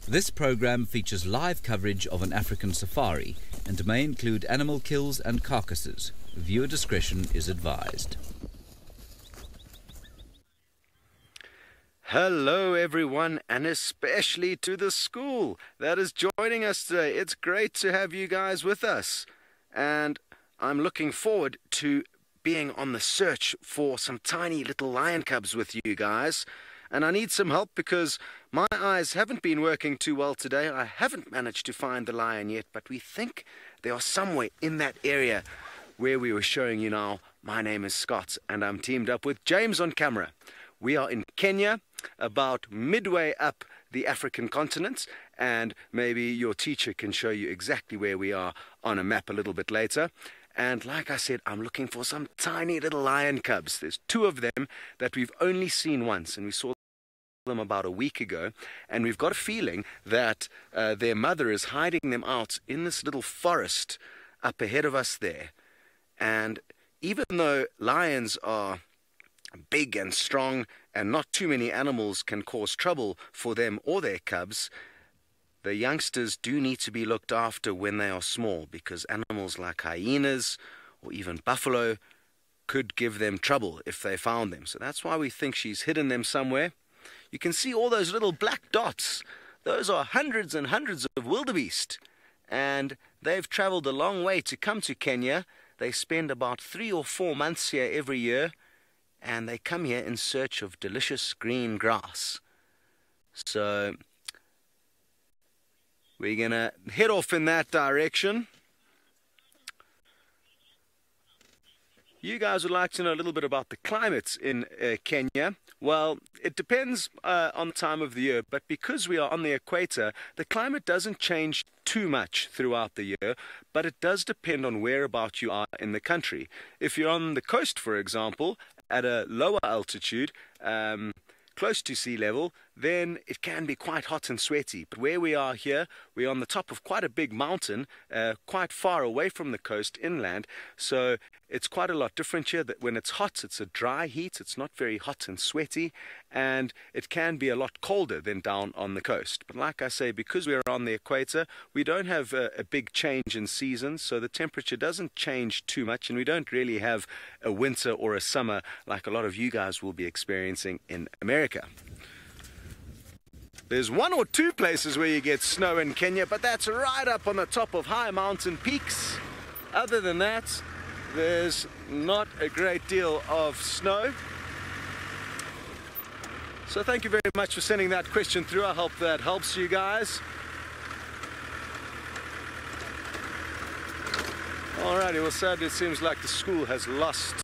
This program features live coverage of an African safari and may include animal kills and carcasses. Viewer discretion is advised. Hello everyone, and especially to the school that is joining us today. It's great to have you guys with us, and I'm looking forward to being on the search for some tiny little lion cubs with you guys. And I need some help because my eyes haven't been working too well today. I haven't managed to find the lion yet, but we think they are somewhere in that area where we were showing you now. My name is Scott, and I'm teamed up with James on camera. We are in Kenya, about midway up the African continent, and maybe your teacher can show you exactly where we are on a map a little bit later. And like I said, I'm looking for some tiny little lion cubs. There's 2 of them that we've only seen once, and we saw them about a week ago, and we've got a feeling that their mother is hiding them out in this little forest up ahead of us there. And even though lions are big and strong and not too many animals can cause trouble for them or their cubs, the youngsters do need to be looked after when they are small, because animals like hyenas or even buffalo could give them trouble if they found them. So that's why we think she's hidden them somewhere. You can see all those little black dots. Those are hundreds and hundreds of wildebeest, and they've traveled a long way to come to Kenya. They spend about 3 or 4 months here every year, and they come here in search of delicious green grass. So we're gonna head off in that direction. You guys would like to know a little bit about the climate in Kenya. Well, it depends on the time of the year, but because we are on the equator, the climate doesn't change too much throughout the year, but it does depend on whereabout you are in the country. If you're on the coast, for example, at a lower altitude, close to sea level, then it can be quite hot and sweaty. But where we are here, we're on the top of quite a big mountain, quite far away from the coast inland, so it's quite a lot different here. That when it's hot, it's a dry heat, it's not very hot and sweaty, and it can be a lot colder than down on the coast. But like I say, because we're on the equator, we don't have a big change in seasons, so the temperature doesn't change too much, and we don't really have a winter or a summer like a lot of you guys will be experiencing in America. There's 1 or 2 places where you get snow in Kenya, but that's right up on the top of high mountain peaks. Other than that, there's not a great deal of snow. So thank you very much for sending that question through. I hope that helps you guys. Alrighty, well, sadly it seems like the school has lost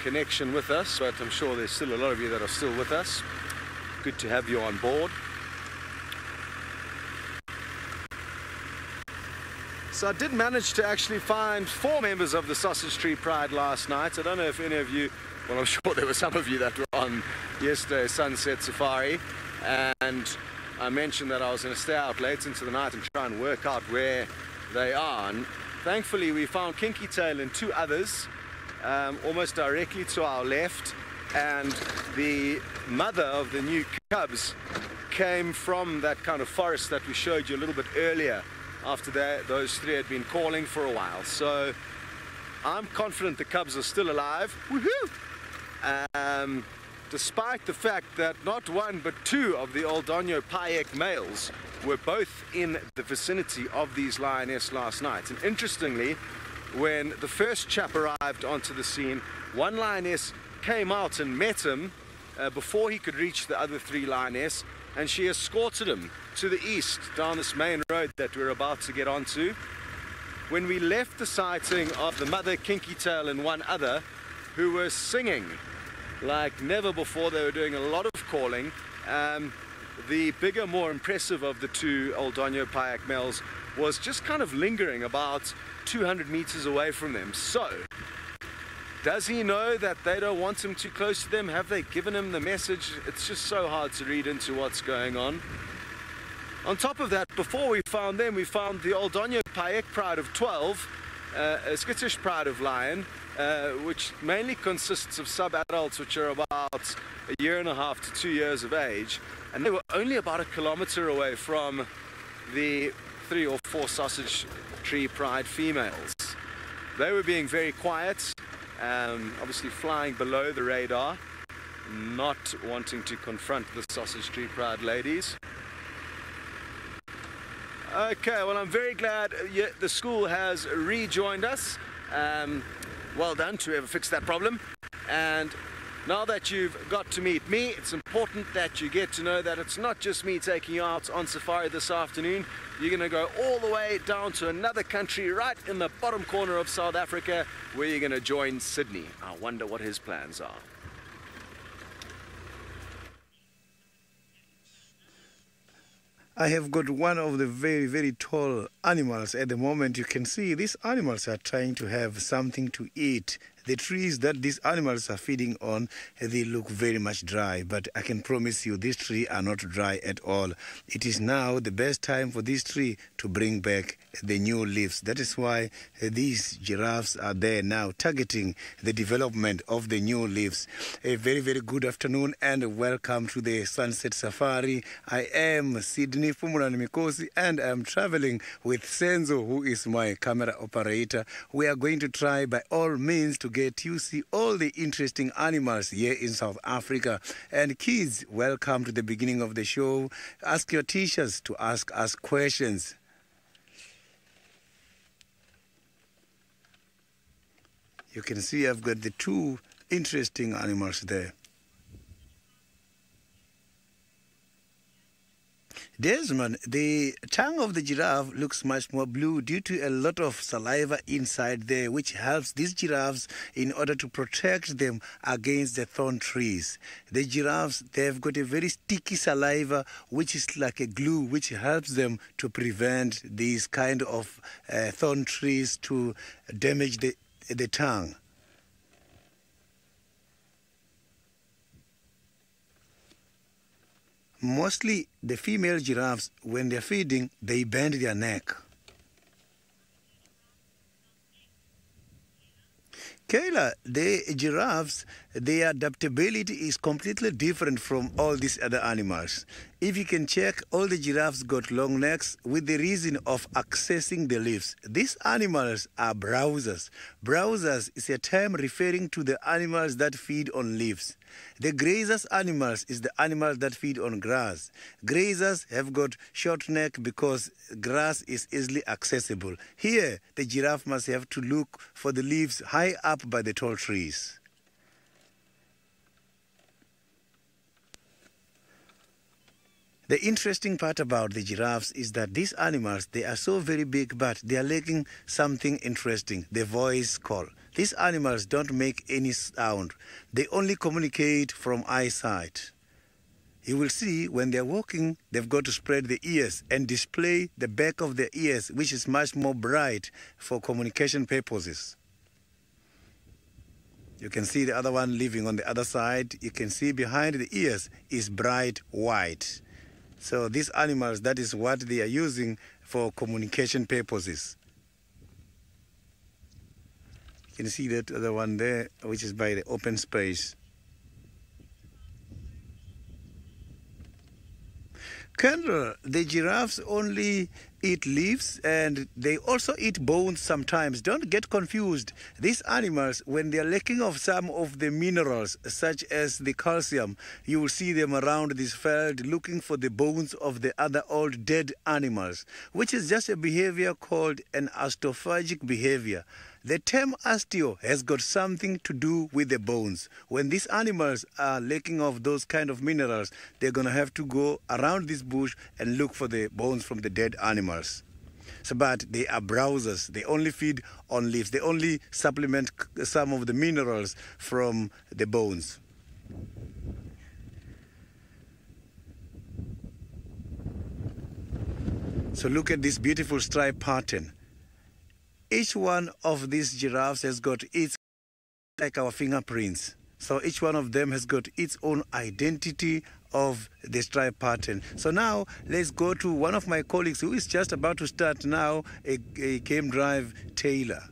connection with us, but I'm sure there's still a lot of you that are still with us. Good to have you on board. So I did manage to actually find 4 members of the Sausage Tree Pride last night. I don't know if any of you, well, I'm sure there were some of you that were on yesterday's Sunset Safari, and I mentioned that I was going to stay out late into the night and try and work out where they are. And thankfully we found Kinky Tail and 2 others almost directly to our left, and the mother of the new cubs came from that kind of forest that we showed you a little bit earlier, after those 3 had been calling for a while. So I'm confident the cubs are still alive. Woohoo! Despite the fact that not 1 but 2 of the Oldonyo Payek males were both in the vicinity of these lioness last night. And interestingly, when the first chap arrived onto the scene, 1 lioness came out and met him before he could reach the other 3 lioness, and she escorted him to the east down this main road that we're about to get onto. When we left the sighting of the mother Kinky Tail and 1 other, who were singing like never before, they were doing a lot of calling. The bigger, more impressive of the 2 Oldonyo Payek males was just kind of lingering about 200 meters away from them. So does he know that they don't want him too close to them? Have they given him the message? It's just so hard to read into what's going on. On top of that, before we found them, we found the Oldonyo Payek pride of 12, a skittish pride of lion, which mainly consists of sub-adults, which are about a year and a half to 2 years of age, and they were only about a kilometer away from the 3 or 4 sausage tree pride females. They were being very quiet, obviously flying below the radar, not wanting to confront the sausage tree pride ladies. Okay, well, I'm very glad the school has rejoined us. Well done to whoever fixed that problem. And now that you've got to meet me, it's important that you get to know that it's not just me taking you out on safari this afternoon. You're going to go all the way down to another country right in the bottom corner of South Africa, where you're going to join Sydney. I wonder what his plans are. I have got one of the very, very tall animals at the moment. You can see these animals are trying to have something to eat. The trees that these animals are feeding on, they look very much dry, but I can promise you these trees are not dry at all. It is now the best time for this tree to bring back the new leaves. That is why these giraffes are there now, targeting the development of the new leaves. A very, very good afternoon and welcome to the Sunset Safari. I am Sydney Niconico, and I am traveling with Senzo, who is my camera operator. We are going to try by all means to get you see all the interesting animals here in South Africa. And kids, welcome to the beginning of the show. Ask your teachers to ask us questions. You can see I've got the 2 interesting animals there. Desmond, the tongue of the giraffe looks much more blue due to a lot of saliva inside there, which helps these giraffes in order to protect them against the thorn trees. The giraffes, they've got a very sticky saliva, which is like a glue, which helps them to prevent these kind of thorn trees to damage the tongue. Mostly the female giraffes, when they're feeding, they bend their neck. Kayla, the giraffes, their adaptability is completely different from all these other animals. If you can check, all the giraffes got long necks with the reason of accessing the leaves. These animals are browsers. Browsers is a term referring to the animals that feed on leaves. The grazers animals is the animals that feed on grass. Grazers have got short neck because grass is easily accessible. Here, the giraffe must have to look for the leaves high up by the tall trees. The interesting part about the giraffes is that these animals, they are so very big, but they are lacking something interesting, the voice call. These animals don't make any sound. They only communicate from eyesight. You will see when they're walking, they've got to spread the ears and display the back of their ears, which is much more bright for communication purposes. You can see the other one living on the other side. You can see behind the ears is bright white. So these animals, that is what they are using for communication purposes. You can see that other one there, which is by the open space. Kendra, the giraffes only eat leaves and they also eat bones sometimes. Don't get confused. These animals, when they are lacking of some of the minerals, such as the calcium, you will see them around this field looking for the bones of the other old dead animals, which is just a behavior called an osteophagic behavior. The term osteo has got something to do with the bones. When these animals are lacking of those kind of minerals, they're going to have to go around this bush and look for the bones from the dead animals. So, but they are browsers. They only feed on leaves. They only supplement some of the minerals from the bones. So look at this beautiful stripe pattern. Each one of these giraffes has got its, like our fingerprints. So each one of them has got its own identity of the stripe pattern. So now let's go to one of my colleagues who is just about to start now, a game drive, Taylor.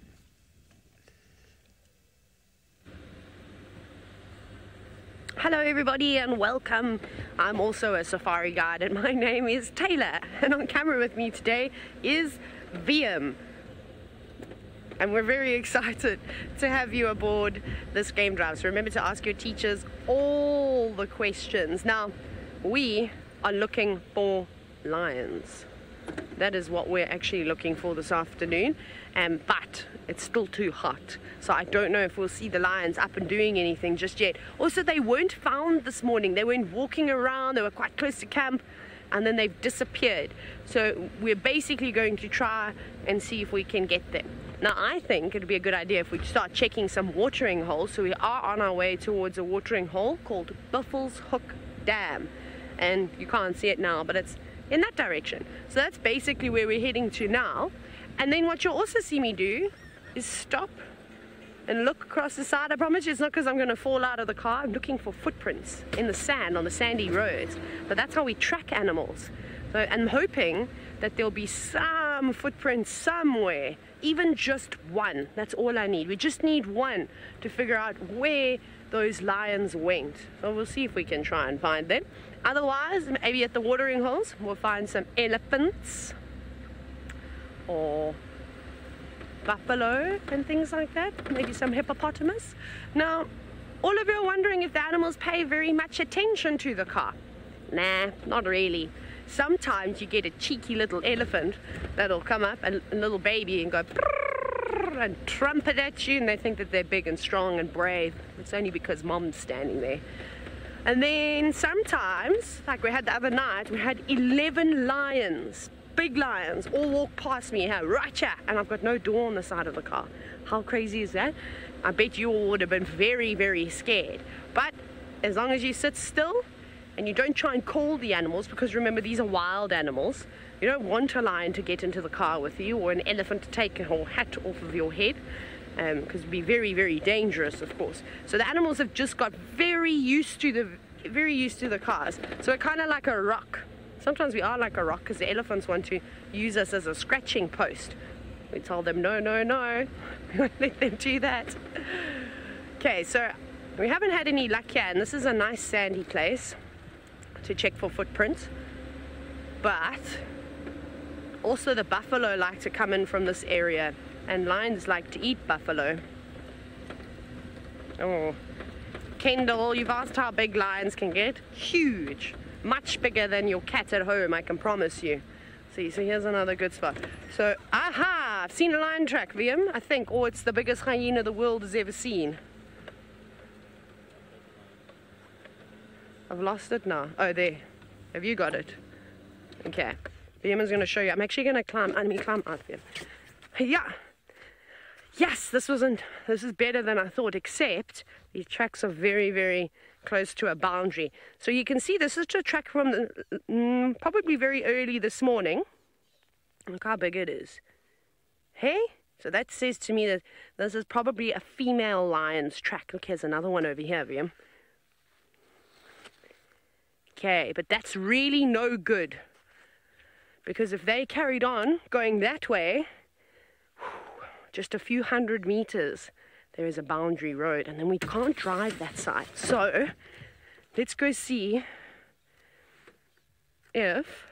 Hello everybody and welcome. I'm also a safari guide and my name is Taylor, and on camera with me today is VM. And we're very excited to have you aboard this game drive. So remember to ask your teachers all the questions. Now, we are looking for lions. That is what we're actually looking for this afternoon, but it's still too hot, so I don't know if we'll see the lions up and doing anything just yet. Also, they weren't found this morning. They weren't walking around. They were quite close to camp, and then they've disappeared. So we're basically going to try and see if we can get them. Now, I think it'd be a good idea if we start checking some watering holes. So we are on our way towards a watering hole called Buffels Hook Dam, and you can't see it now, but it's in that direction. So that's basically where we're heading to now. And then what you'll also see me do is stop and look across the side. I promise you it's not because I'm going to fall out of the car. I'm looking for footprints in the sand on the sandy roads. But that's how we track animals. So I'm hoping that there'll be some footprints somewhere, even just one. That's all I need. We just need one to figure out where those lions went. So we'll see if we can try and find them. Otherwise, maybe at the watering holes we'll find some elephants or buffalo and things like that, maybe some hippopotamus. Now, all of you are wondering if the animals pay very much attention to the car. Nah, not really. Sometimes you get a cheeky little elephant that'll come up, a little baby, and go and trumpet at you, and they think that they're big and strong and brave. It's only because mom's standing there. And then sometimes, like we had the other night, we had 11 lions, big lions, all walk past me here, right here, and I've got no door on the side of the car. How crazy is that? I bet you all would have been very, very scared. But as long as you sit still and you don't try and call the animals, because remember, these are wild animals. You don't want a lion to get into the car with you, or an elephant to take a whole hat off of your head, because it'd be very, very dangerous, of course. So the animals have just got very used to the cars. So we're kind of like a rock. Sometimes we are like a rock because the elephants want to use us as a scratching post. We tell them no, no, no. We won't let them do that. Okay, so we haven't had any luck here, and this is a nice sandy place to check for footprints. But also the buffalo like to come in from this area, and lions like to eat buffalo. Oh, Kendall, you've asked how big lions can get. Huge. Much bigger than your cat at home, I can promise you. See, so here's another good spot. So, aha! I've seen a lion track, VM, I think. Or it's the biggest hyena the world has ever seen. I've lost it now. Oh, there. Have you got it? Okay. VM is going to show you. I'm actually going to climb. Let me climb out there. Yeah. Yes, this is better than I thought, except these tracks are very, very close to a boundary. So you can see this is a track from the, probably very early this morning. Look how big it is. Hey? So that says to me that this is probably a female lion's track. Look, here's another one over here, VM. Okay, but that's really no good. Because if they carried on going that way, just a few hundred meters, there is a boundary road, and then we can't drive that side. So let's go see if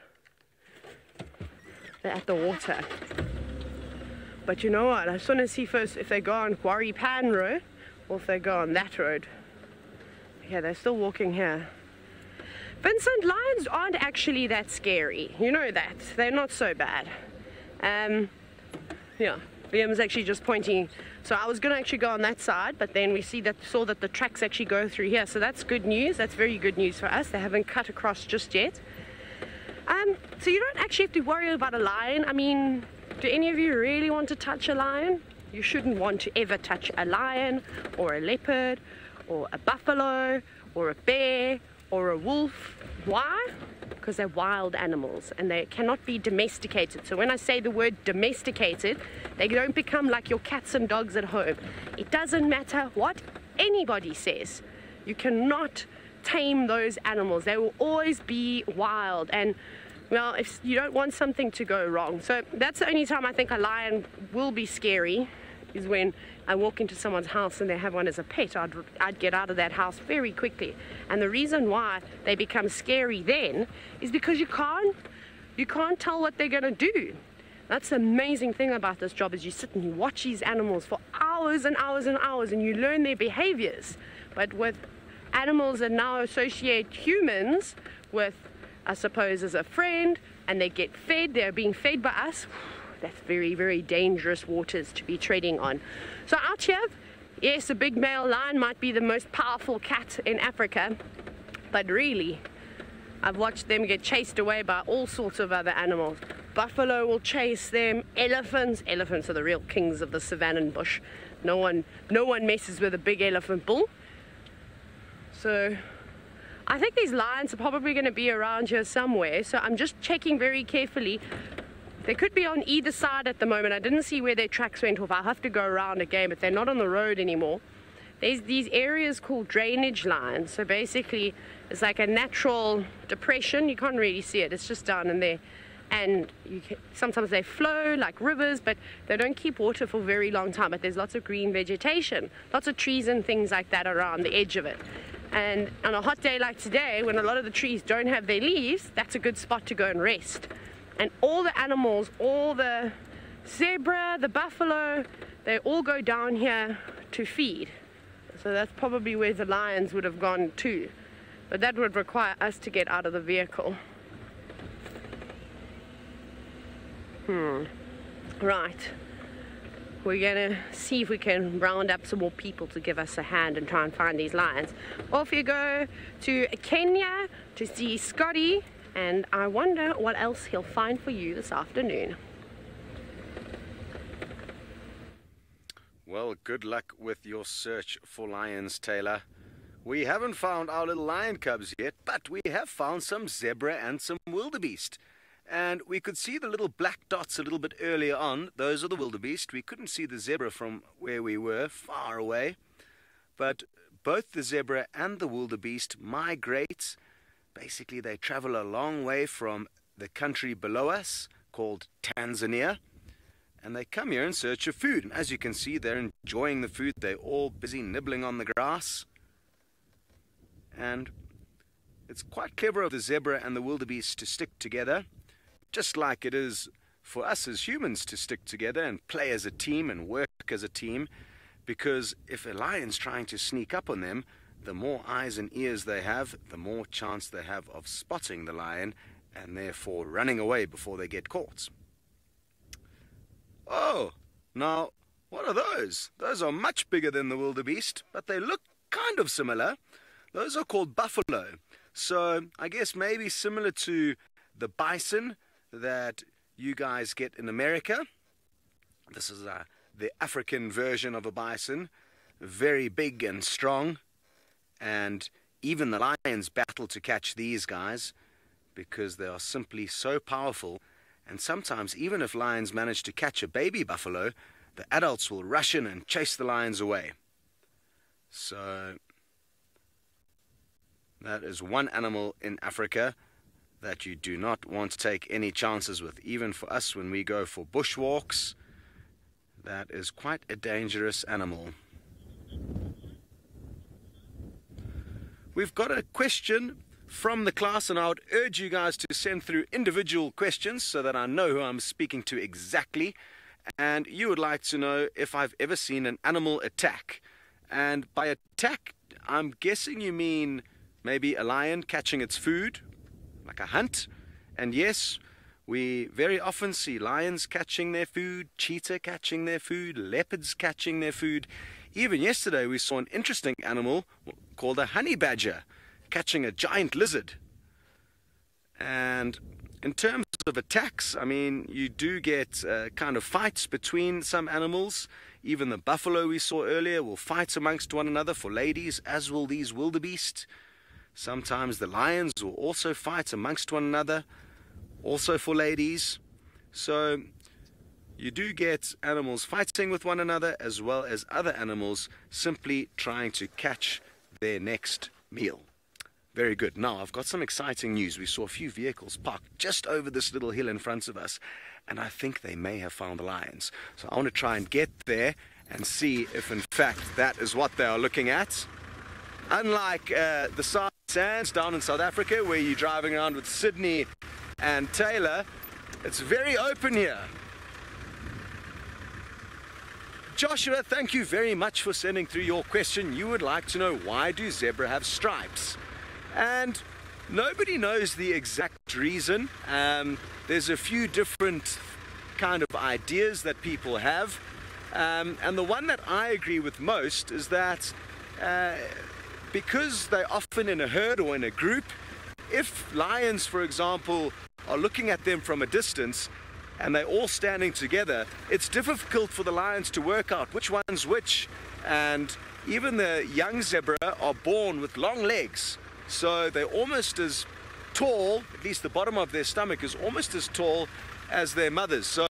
they're at the water. But you know what? I just want to see first if they go on Quarry Pan Road or if they go on that road. Yeah, they're still walking here. Vincent, lions aren't actually that scary. You know that. They're not so bad. Yeah. Liam's actually just pointing. So I was going to actually go on that side, but then we saw that the tracks actually go through here. So that's good news. That's very good news for us. They haven't cut across just yet. So you don't actually have to worry about a lion. I mean, do any of you really want to touch a lion? You shouldn't want to ever touch a lion or a leopard or a buffalo or a bear or a wolf. Why? Because they're wild animals and they cannot be domesticated. So when I say the word domesticated, they don't become like your cats and dogs at home. It doesn't matter what anybody says. You cannot tame those animals. They will always be wild, and well, if you don't want something to go wrong. So that's the only time I think a lion will be scary, is when I walk into someone's house and they have one as a pet. I'd get out of that house very quickly. And the reason why they become scary then is because you can't tell what they're going to do. That's the amazing thing about this job, is you sit and you watch these animals for hours and hours and hours and you learn their behaviors. But with animals that now associate humans with, I suppose, as a friend, and they get fed, they're being fed by us, that's very, very dangerous waters to be treading on. So out here, yes, a big male lion might be the most powerful cat in Africa, but really, I've watched them get chased away by all sorts of other animals. Buffalo will chase them, elephants are the real kings of the savanna bush. No one messes with a big elephant bull. So I think these lions are probably going to be around here somewhere, so I'm just checking very carefully. They could be on either side at the moment. I didn't see where their tracks went off. I'll have to go around again, but they're not on the road anymore. There's these areas called drainage lines. So basically, it's like a natural depression. You can't really see it. It's just down in there. And sometimes they flow like rivers, but they don't keep water for a very long time. But there's lots of green vegetation, lots of trees and things like that around the edge of it. And on a hot day like today, when a lot of the trees don't have their leaves, that's a good spot to go and rest. And all the animals, all the zebra, the buffalo, they all go down here to feed. So that's probably where the lions would have gone too. But that would require us to get out of the vehicle. Right. We're gonna see if we can round up some more people to give us a hand and try and find these lions. Off you go to Kenya to see Scotty, and I wonder what else he'll find for you this afternoon. Well, good luck with your search for lions, Taylor. We haven't found our little lion cubs yet, but we have found some zebra and some wildebeest. And we could see the little black dots a little bit earlier on. Those are the wildebeest. We couldn't see the zebra from where we were, far away. But both the zebra and the wildebeest migrate. Basically, they travel a long way from the country below us, called Tanzania. And they come here in search of food. And as you can see, they're enjoying the food. They're all busy nibbling on the grass. And it's quite clever of the zebra and the wildebeest to stick together, just like it is for us as humans to stick together and play as a team and work as a team, because if a lion's trying to sneak up on them, the more eyes and ears they have, the more chance they have of spotting the lion and therefore running away before they get caught. Oh, now, what are those? Those are much bigger than the wildebeest, but they look kind of similar. Those are called buffalo. So I guess maybe similar to the bison that you guys get in America. This is the African version of a bison, very big and strong, and even the lions battle to catch these guys because they are simply so powerful. And sometimes, even if lions manage to catch a baby buffalo, the adults will rush in and chase the lions away. So that is one animal in Africa that you do not want to take any chances with. Even for us when we go for bushwalks, that is quite a dangerous animal. We've got a question from the class, and I would urge you guys to send through individual questions so that I know who I'm speaking to exactly. And you would like to know if I've ever seen an animal attack. And by attack, I'm guessing you mean maybe a lion catching its food, like a hunt. And yes, we very often see lions catching their food, cheetah catching their food, leopards catching their food. Even yesterday we saw an interesting animal called a honey badger catching a giant lizard. And in terms of attacks, I mean, you do get kind of fights between some animals. Even the buffalo we saw earlier will fight amongst one another for ladies, as will these wildebeest. Sometimes the lions will also fight amongst one another, also for ladies. So you do get animals fighting with one another, as well as other animals simply trying to catch their next meal. Very good. Now, I've got some exciting news. We saw a few vehicles parked just over this little hill in front of us, and I think they may have found the lions. So I want to try and get there and see if in fact that is what they are looking at. Unlike the side sands down in South Africa, where you're driving around with Sydney and Taylor, it's very open here. Joshua, thank you very much for sending through your question. You would like to know, why do zebra have stripes? And nobody knows the exact reason. There's a few different kind of ideas that people have. And the one that I agree with most is that because they're often in a herd or in a group, if lions, for example, are looking at them from a distance and they're all standing together, it's difficult for the lions to work out which one's which. And even the young zebra are born with long legs, so they're almost as tall, at least the bottom of their stomach is almost as tall as their mothers. So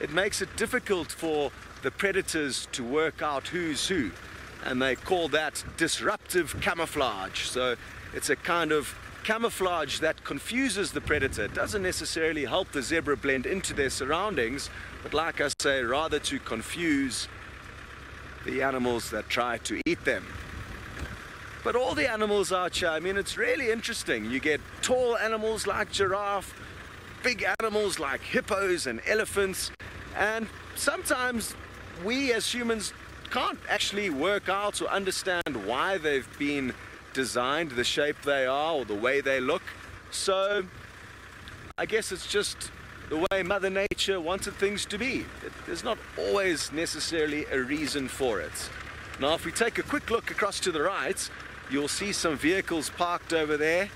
it makes it difficult for the predators to work out who's who. And they call that disruptive camouflage. So it's a kind of camouflage that confuses the predator. It doesn't necessarily help the zebra blend into their surroundings, but like I say, rather to confuse the animals that try to eat them. But all the animals out here, I mean, it's really interesting. You get tall animals like giraffe, big animals like hippos and elephants, and sometimes we as humans can't actually work out or understand why they've been designed the shape they are or the way they look. So I guess it's just the way Mother Nature wanted things to be. There's not always necessarily a reason for it. Now, if we take a quick look across to the right, you'll see some vehicles parked over there,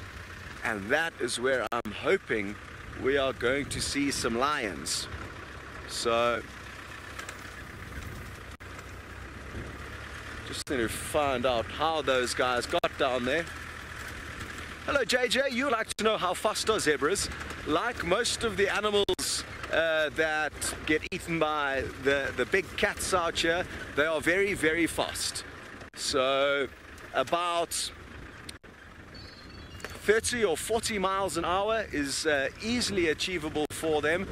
and that is where I'm hoping we are going to see some lions. So just need to find out how those guys got down there. Hello JJ, you'd like to know how fast are zebras? Like most of the animals that get eaten by the big cats out here, they are very, very fast. So about 30 or 40 miles an hour is easily achievable for them.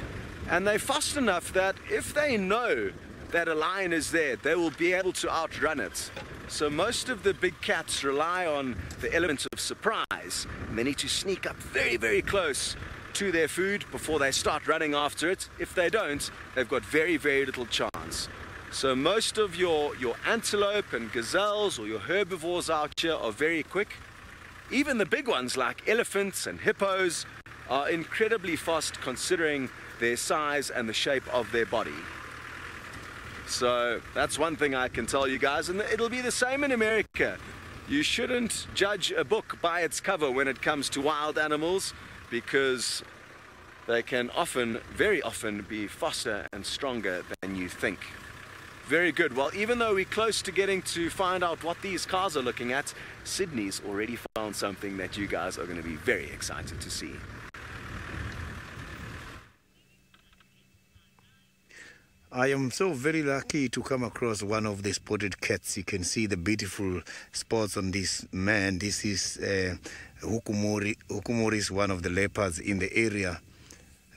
And they're fast enough that if they know that a lion is there, they will be able to outrun it. So most of the big cats rely on the element of surprise, and they need to sneak up very, very close to their food before they start running after it. If they don't, they've got very, very little chance. So most of your antelope and gazelles or your herbivores out here are very quick. Even the big ones like elephants and hippos are incredibly fast considering their size and the shape of their body. So that's one thing I can tell you guys, and it'll be the same in America. You shouldn't judge a book by its cover when it comes to wild animals, because they can often, very often, be faster and stronger than you think. Very good. Well, even though we're close to getting to find out what these cars are looking at, Sydney's already found something that you guys are going to be very excited to see. I am so very lucky to come across one of the spotted cats. You can see the beautiful spots on this man. This is Hukumori. Hukumori is one of the leopards in the area.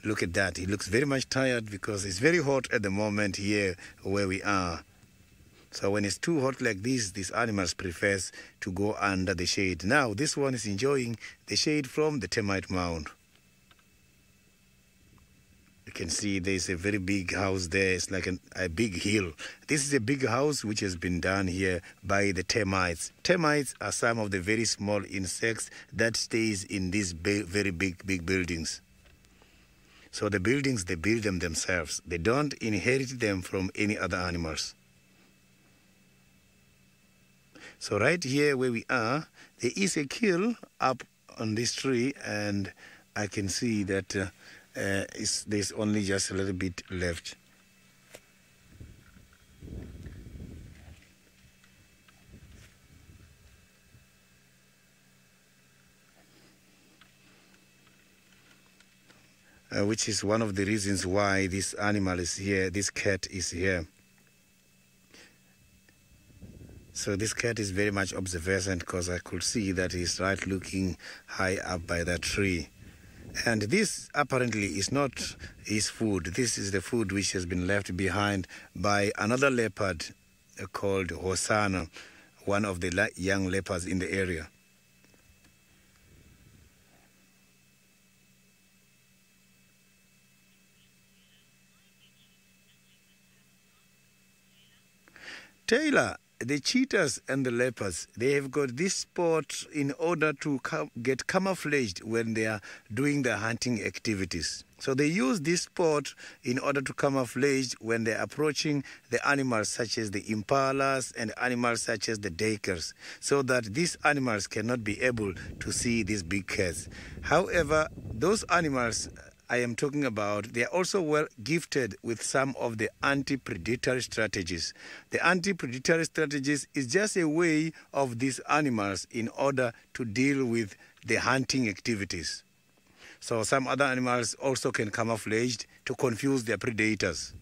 Look at that. He looks very much tired because it's very hot at the moment here where we are. So when it's too hot like this, these animals prefers to go under the shade. Now this one is enjoying the shade from the termite mound. You can see there's a very big house there. It's like a big hill. This is a big house which has been done here by the termites. Termites are some of the very small insects that stays in these very big buildings. So the buildings, they build them themselves. They don't inherit them from any other animals. So right here where we are, there is a kill up on this tree, and I can see that there's only just a little bit left. Which is one of the reasons why this animal is here, this cat is here. So this cat is very much observant, because I could see that he's right looking high up by that tree. And this apparently is not his food. This is the food which has been left behind by another leopard called Hosanna, one of the young leopards in the area. Taylor, the cheetahs and the leopards, they have got this spot in order to get camouflaged when they are doing their hunting activities. So they use this spot in order to camouflage when they're approaching the animals such as the impalas and animals such as the duikers, so that these animals cannot be able to see these big cats. However, those animals I am talking about, they are also well gifted with some of the anti-predatory strategies. The anti-predatory strategies is just a way of these animals in order to deal with the hunting activities. So some other animals also can camouflage to confuse their predators.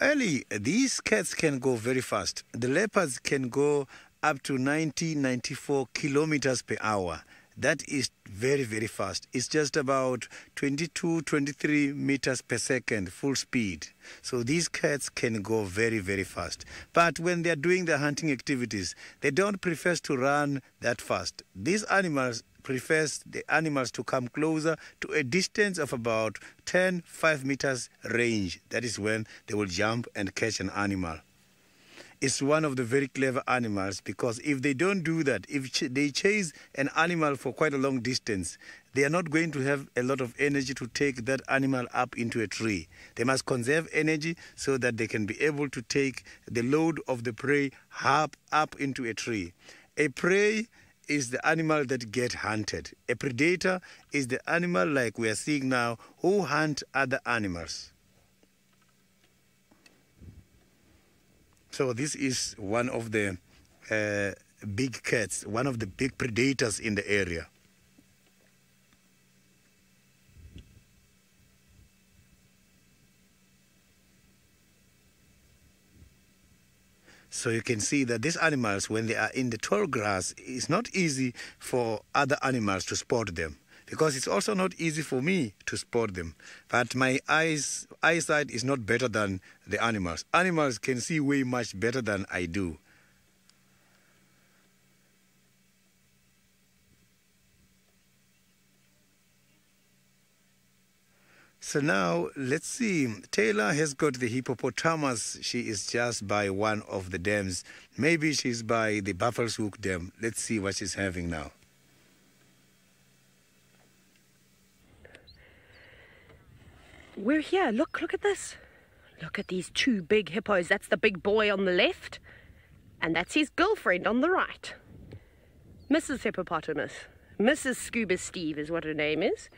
Early, these cats can go very fast. The leopards can go up to 94 kilometers per hour. That is very, very fast. It's just about 23 meters per second, full speed. So these cats can go very, very fast. But when they're doing their hunting activities, they don't prefer to run that fast. These animals prefers the animals to come closer to a distance of about 5 meters range. That is when they will jump and catch an animal. It's one of the very clever animals, because if they don't do that, if they chase an animal for quite a long distance, they are not going to have a lot of energy to take that animal up into a tree. They must conserve energy so that they can be able to take the load of the prey up into a tree. A prey is the animal that gets hunted. A predator is the animal, like we are seeing now, who hunt other animals. So this is one of the big cats, one of the big predators in the area. So you can see that these animals, when they are in the tall grass, it's not easy for other animals to spot them, because it's also not easy for me to spot them. But my eyesight is not better than the animals. Animals can see way much better than I do. So now, let's see. Taylor has got the hippopotamus. She is just by one of the dams. Maybe she's by the Buffalo's Hook Dam. Let's see what she's having now. We're here. Look at this. Look at these two big hippos. That's the big boy on the left, and that's his girlfriend on the right. Mrs. Hippopotamus. Mrs. Scuba Steve is what her name is.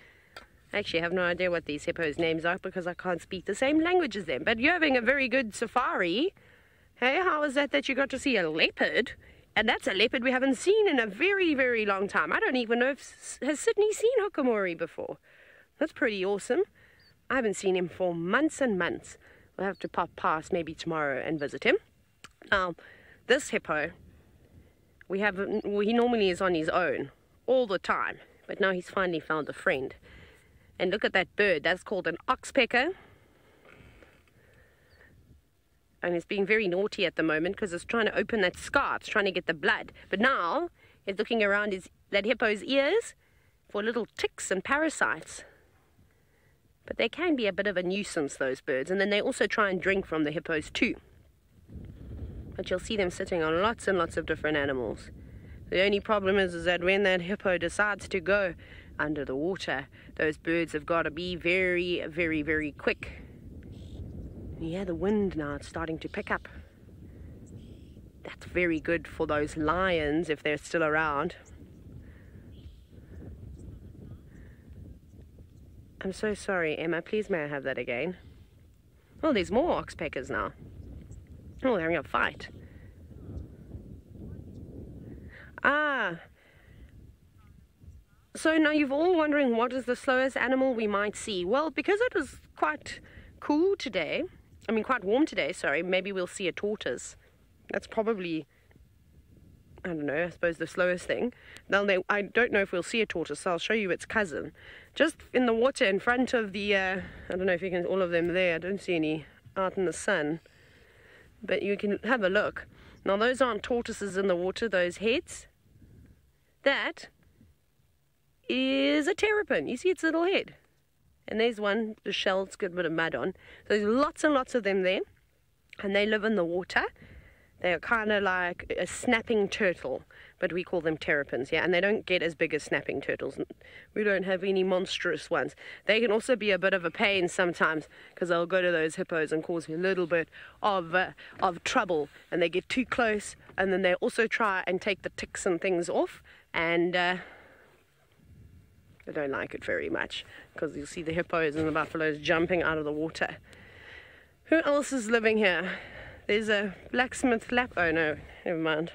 I actually have no idea what these hippos' names are, because I can't speak the same language as them. But you're having a very good safari. Hey, how is that you got to see a leopard? And that's a leopard we haven't seen in a very, very long time. I don't even know if... Has Sydney seen Hukamori before? That's pretty awesome. I haven't seen him for months and months. We'll have to pop past maybe tomorrow and visit him. Now, this hippo, he normally is on his own all the time. But now he's finally found a friend. And look at that bird. That's called an oxpecker. And it's being very naughty at the moment because it's trying to open that scar. It's trying to get the blood. But now it's looking around that hippo's ears for little ticks and parasites. But they can be a bit of a nuisance, those birds. And then they also try and drink from the hippos too. But you'll see them sitting on lots and lots of different animals. The only problem is that when that hippo decides to go under the water, those birds have got to be very, very, very quick. Yeah, the wind now, it's starting to pick up. That's very good for those lions if they're still around. I'm so sorry, Emma. Please may I have that again? Oh, there's more oxpeckers now. Oh, they're having a fight. Ah. So now you're all wondering, what is the slowest animal we might see? Well, because it was quite cool today, quite warm today, sorry, maybe we'll see a tortoise. That's probably I don't know, I suppose the slowest thing. Now, I don't know if we'll see a tortoise, so I'll show you its cousin. Just in the water in front of the, I don't know if you can, all of them there, I don't see any out in the sun. But you can have a look. Now, those aren't tortoises in the water, those heads. That is a terrapin. You see its little head. And there's one, the shell, it's got a bit of mud on. So there's lots and lots of them there. And they live in the water. They're kind of like a snapping turtle, but we call them terrapins, yeah, and they don't get as big as snapping turtles. We don't have any monstrous ones. They can also be a bit of a pain sometimes because they'll go to those hippos and cause a little bit of trouble, and they get too close, and then they also try and take the ticks and things off, and they don't like it very much because you'll see the hippos and the buffaloes jumping out of the water. Who else is living here? There's a blacksmith lap. Oh no, never mind.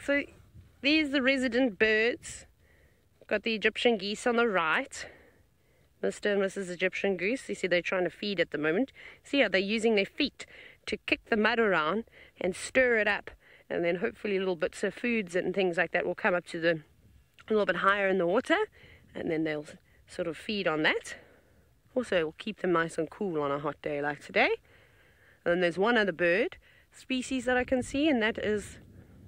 So these are the resident birds. Got the Egyptian geese on the right. Mr. and Mrs. Egyptian goose. You see they're trying to feed at the moment. See how they're using their feet to kick the mud around and stir it up. And then hopefully little bits of foods and things like that will come up to a little bit higher in the water. And then they'll sort of feed on that. Also, it will keep them nice and cool on a hot day like today. And then there's one other bird species that I can see, and that is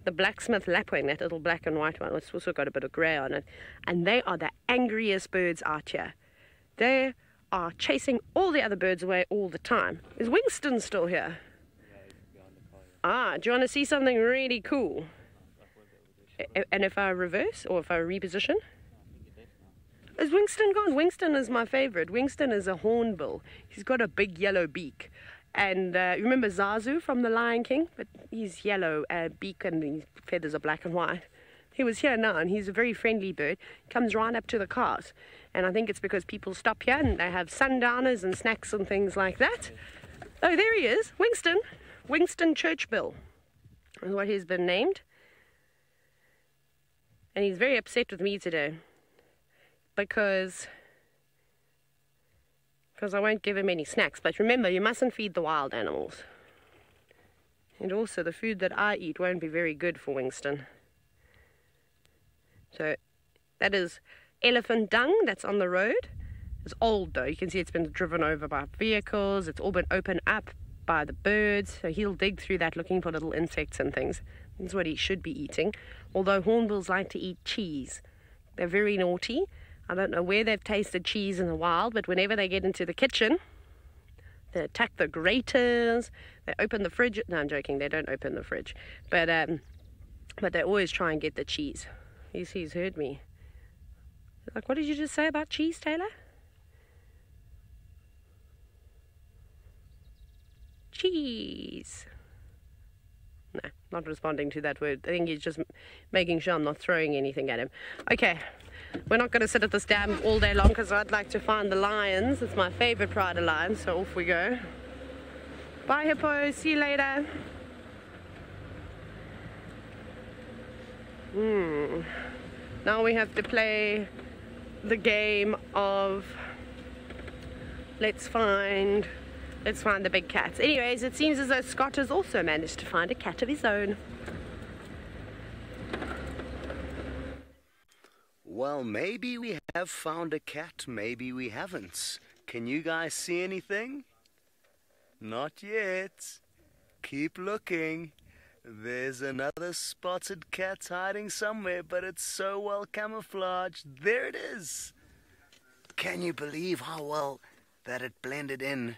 the blacksmith lapwing, that little black and white one. It's also got a bit of grey on it. And they are the angriest birds out here. They are chasing all the other birds away all the time. Is Winston still here? Ah, do you want to see something really cool? And if I reverse, or if I reposition? Is Winston gone? Winston is my favorite. Winston is a hornbill. He's got a big yellow beak. And you remember Zazu from The Lion King? But he's yellow beak and his feathers are black and white. He was here now, and he's a very friendly bird. Comes right up to the cars. And I think it's because people stop here and they have sundowners and snacks and things like that. Oh, there he is. Winston. Winston Churchbill is what he's been named. And he's very upset with me today. Because I won't give him any snacks. But remember, you mustn't feed the wild animals. And also, the food that I eat won't be very good for Winston. So, that is elephant dung that's on the road. It's old though. You can see it's been driven over by vehicles. It's all been opened up by the birds. So he'll dig through that looking for little insects and things. That's what he should be eating. Although hornbills like to eat cheese. They're very naughty. I don't know where they've tasted cheese in the wild, but whenever they get into the kitchen, they attack the graters, they open the fridge. No, I'm joking, they don't open the fridge. But they always try and get the cheese. He's heard me. Like, what did you just say about cheese, Taylor? Cheese. No, not responding to that word. I think he's just making sure I'm not throwing anything at him. Okay. We're not going to sit at this dam all day long because I'd like to find the lions. It's my favorite pride of lions, so off we go. Bye, hippo. See you later. Now we have to play the game of let's find the big cats. Anyways, it seems as though Scott has also managed to find a cat of his own. Well, maybe we have found a cat, maybe we haven't. Can you guys see anything? Not yet. Keep looking. There's another spotted cat hiding somewhere, but it's so well camouflaged. There it is. Can you believe how well that it blended in?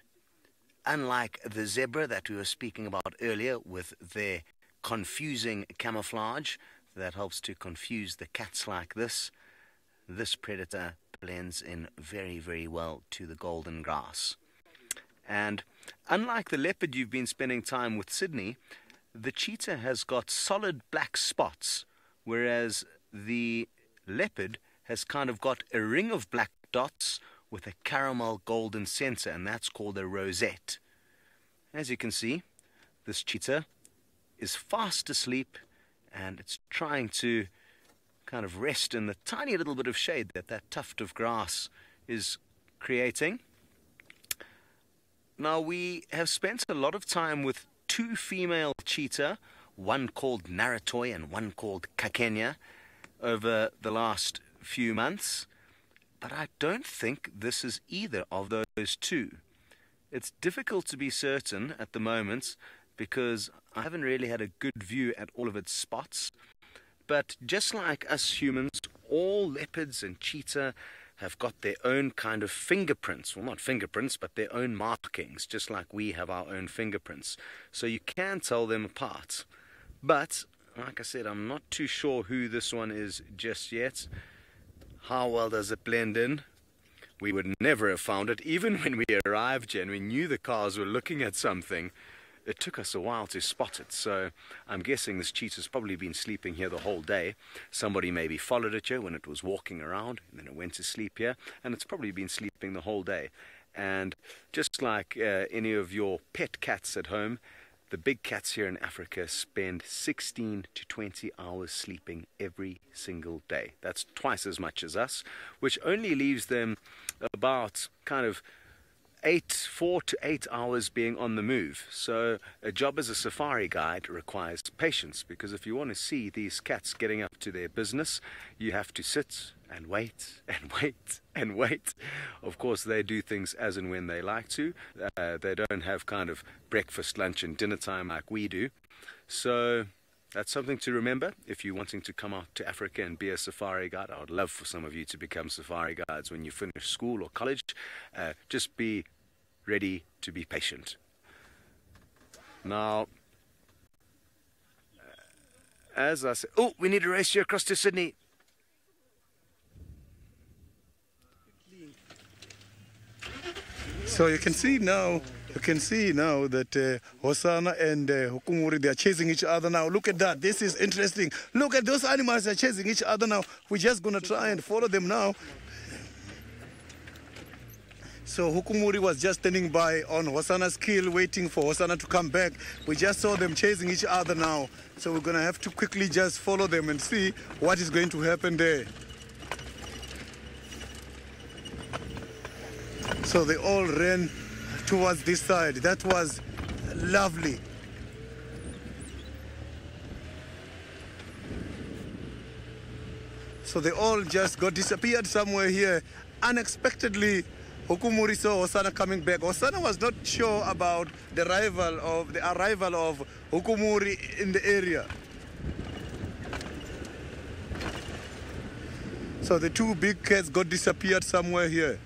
Unlike the zebra that we were speaking about earlier with their confusing camouflage that helps to confuse the cats like this. This predator blends in very, very well to the golden grass. And unlike the leopard you've been spending time with, Sydney, the cheetah has got solid black spots, whereas the leopard has kind of got a ring of black dots with a caramel golden center, and that's called a rosette. As you can see, this cheetah is fast asleep, and it's trying to kind of rest in the tiny little bit of shade that tuft of grass is creating. Now, we have spent a lot of time with 2 female cheetah, one called Naratoi and one called Kakenya, over the last few months. But I don't think this is either of those 2. It's difficult to be certain at the moment because I haven't really had a good view at all of its spots. But just like us humans, all leopards and cheetah have got their own kind of fingerprints. Well, not fingerprints, but their own markings, just like we have our own fingerprints. So you can tell them apart. But, like I said, I'm not too sure who this one is just yet. How well does it blend in? We would never have found it, even when we arrived here and we knew the cars were looking at something. It took us a while to spot it, so I'm guessing this cheetah's probably been sleeping here the whole day. Somebody maybe followed it here when it was walking around, and then it went to sleep here, and it's probably been sleeping the whole day. And just like any of your pet cats at home, the big cats here in Africa spend 16 to 20 hours sleeping every single day. That's twice as much as us, which only leaves them about kind of 4 to 8 hours being on the move. So a job as a safari guide requires patience, because if you want to see these cats getting up to their business, you have to sit and wait and wait and wait. Of course, they do things as and when they like to. They don't have kind of breakfast, lunch and dinner time like we do. So that's something to remember if you're wanting to come out to Africa and be a safari guide. I would love for some of you to become safari guides when you finish school or college. Just be ready to be patient. Now, as I said, oh, we need to race you across to Sydney. So you can see now that Hosana and Hukumuri, they are chasing each other now. Look at that. This is interesting. Look at those animals. They're chasing each other now. We're just going to try and follow them now. So Hukumuri was just standing by on Hosana's kill, waiting for Hosana to come back. We just saw them chasing each other now. So we're going to have to quickly just follow them and see what is going to happen there. So they all ran towards this side. That was lovely. So they all just got disappeared somewhere here. Unexpectedly, Hukumuri saw Hosana coming back. Hosana was not sure about the arrival of Hukumuri in the area. So the 2 big cats got disappeared somewhere here.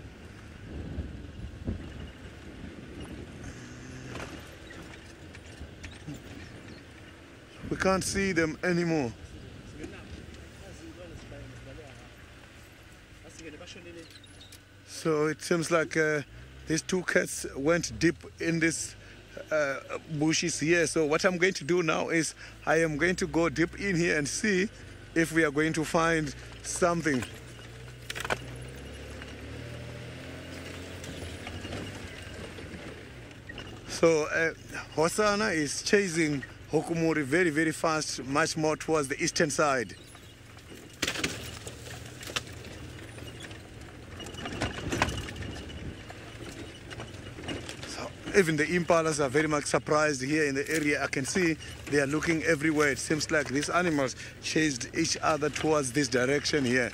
We can't see them anymore. So it seems like these 2 cats went deep in this bushes here. So what I'm going to do now is I am going to go deep in here and see if we are going to find something. So Hosana is chasing Hukumuri very, very fast, much more towards the eastern side. So even the impalas are very much surprised here in the area. I can see they are looking everywhere. It seems like these animals chased each other towards this direction here.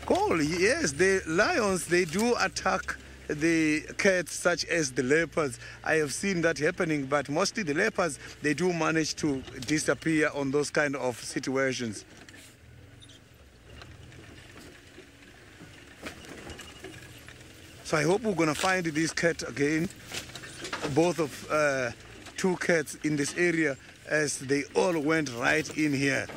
Cool, yes, the lions, they do attack the cats such as the leopards. I have seen that happening, but mostly the leopards, they do manage to disappear on those kind of situations. So I hope we're going to find these cats again, both of 2 cats in this area, as they all went right in here.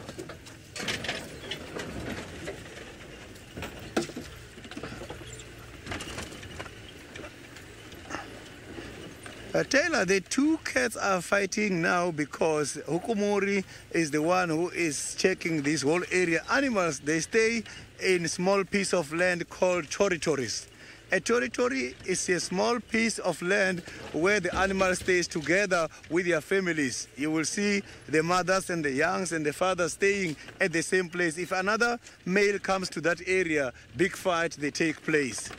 Taylor, the 2 cats are fighting now because Hukumuri is the one who is checking this whole area. Animals, they stay in a small piece of land called territories. A territory is a small piece of land where the animal stays together with their families. You will see the mothers and the youngs and the fathers staying at the same place. If another male comes to that area, big fight, they take place.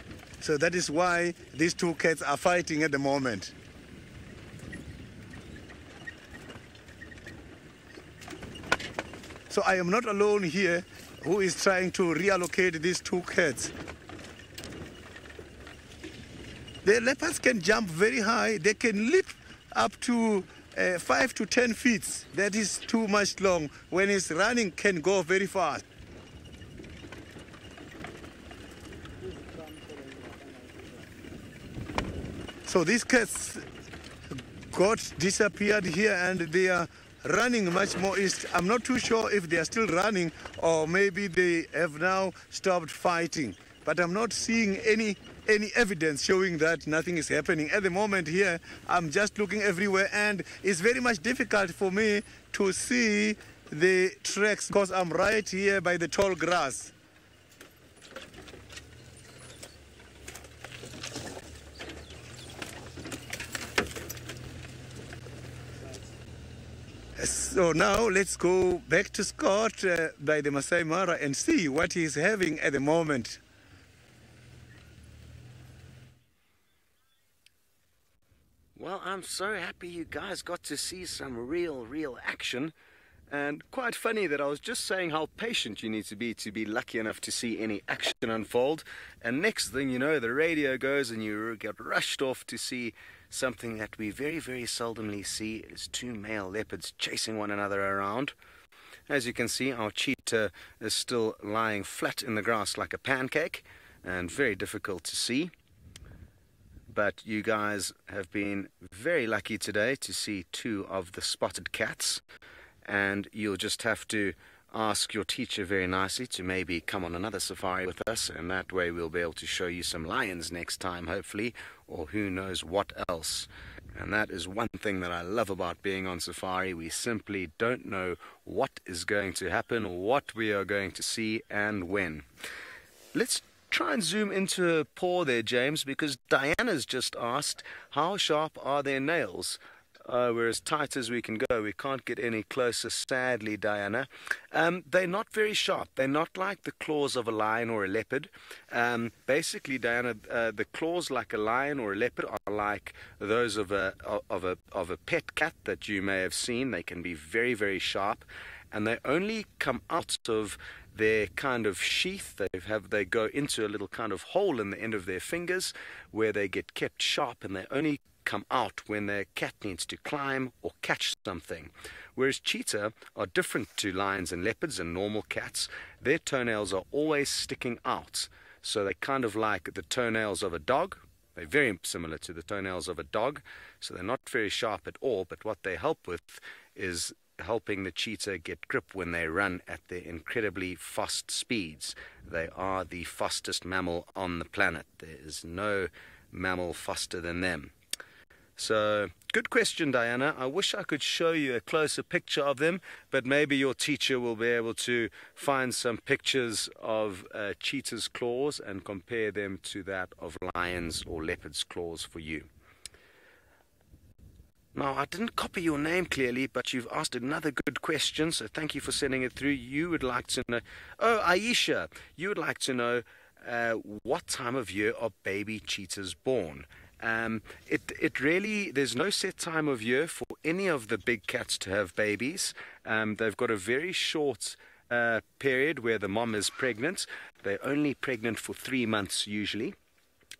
So that is why these two cats are fighting at the moment. So I am not alone here who is trying to reallocate these two cats. The leopards can jump very high. They can leap up to 5 to 10 feet. That is too much long. When it's running, can go very fast. So these cats got disappeared here and they are running much more east. I'm not too sure if they are still running or maybe they have now stopped fighting. But I'm not seeing any evidence showing that nothing is happening. At the moment here, I'm just looking everywhere and it's very much difficult for me to see the tracks because I'm right here by the tall grass. So now let's go back to Scott by the Masai Mara and see what he's having at the moment. Well, I'm so happy you guys got to see some real action. And quite funny that I was just saying how patient you need to be lucky enough to see any action unfold. And next thing you know, the radio goes and you get rushed off to see something that we very seldomly see is two male leopards chasing one another around. As you can see, our cheetah is still lying flat in the grass like a pancake and very difficult to see. But you guys have been very lucky today to see two of the spotted cats. And you'll just have to ask your teacher very nicely to maybe come on another safari with us, and that way we'll be able to show you some lions next time, hopefully, or who knows what else. And that is one thing that I love about being on safari. We simply don't know what is going to happen or what we are going to see and when. Let's try and zoom into a paw there, James, because Diana's just asked, how sharp are their nails? We're as tight as we can go. We can't get any closer, sadly, Diana. They're not very sharp. They're not like the claws of a lion or a leopard. Basically, Diana, the claws like a lion or a leopard are like those of a pet cat that you may have seen. They can be very sharp, and they only come out of their kind of sheath. They go into a little kind of hole in the end of their fingers where they get kept sharp, and they only come out when their cat needs to climb or catch something. Whereas cheetah are different to lions and leopards and normal cats. Their toenails are always sticking out. So they're kind of like the toenails of a dog. They're very similar to the toenails of a dog. So they're not very sharp at all, but what they help with is helping the cheetah get grip when they run at their incredibly fast speeds. They are the fastest mammal on the planet. There is no mammal faster than them. So, good question, Diana. I wish I could show you a closer picture of them, but maybe your teacher will be able to find some pictures of cheetah's claws and compare them to that of lions or leopard's claws for you. Now, I didn't copy your name clearly, but you've asked another good question, so thank you for sending it through. You would like to know... Oh, Aisha, you would like to know what time of year are baby cheetahs born? It really, there's no set time of year for any of the big cats to have babies. They've got a very short period where the mom is pregnant. They're only pregnant for 3 months usually,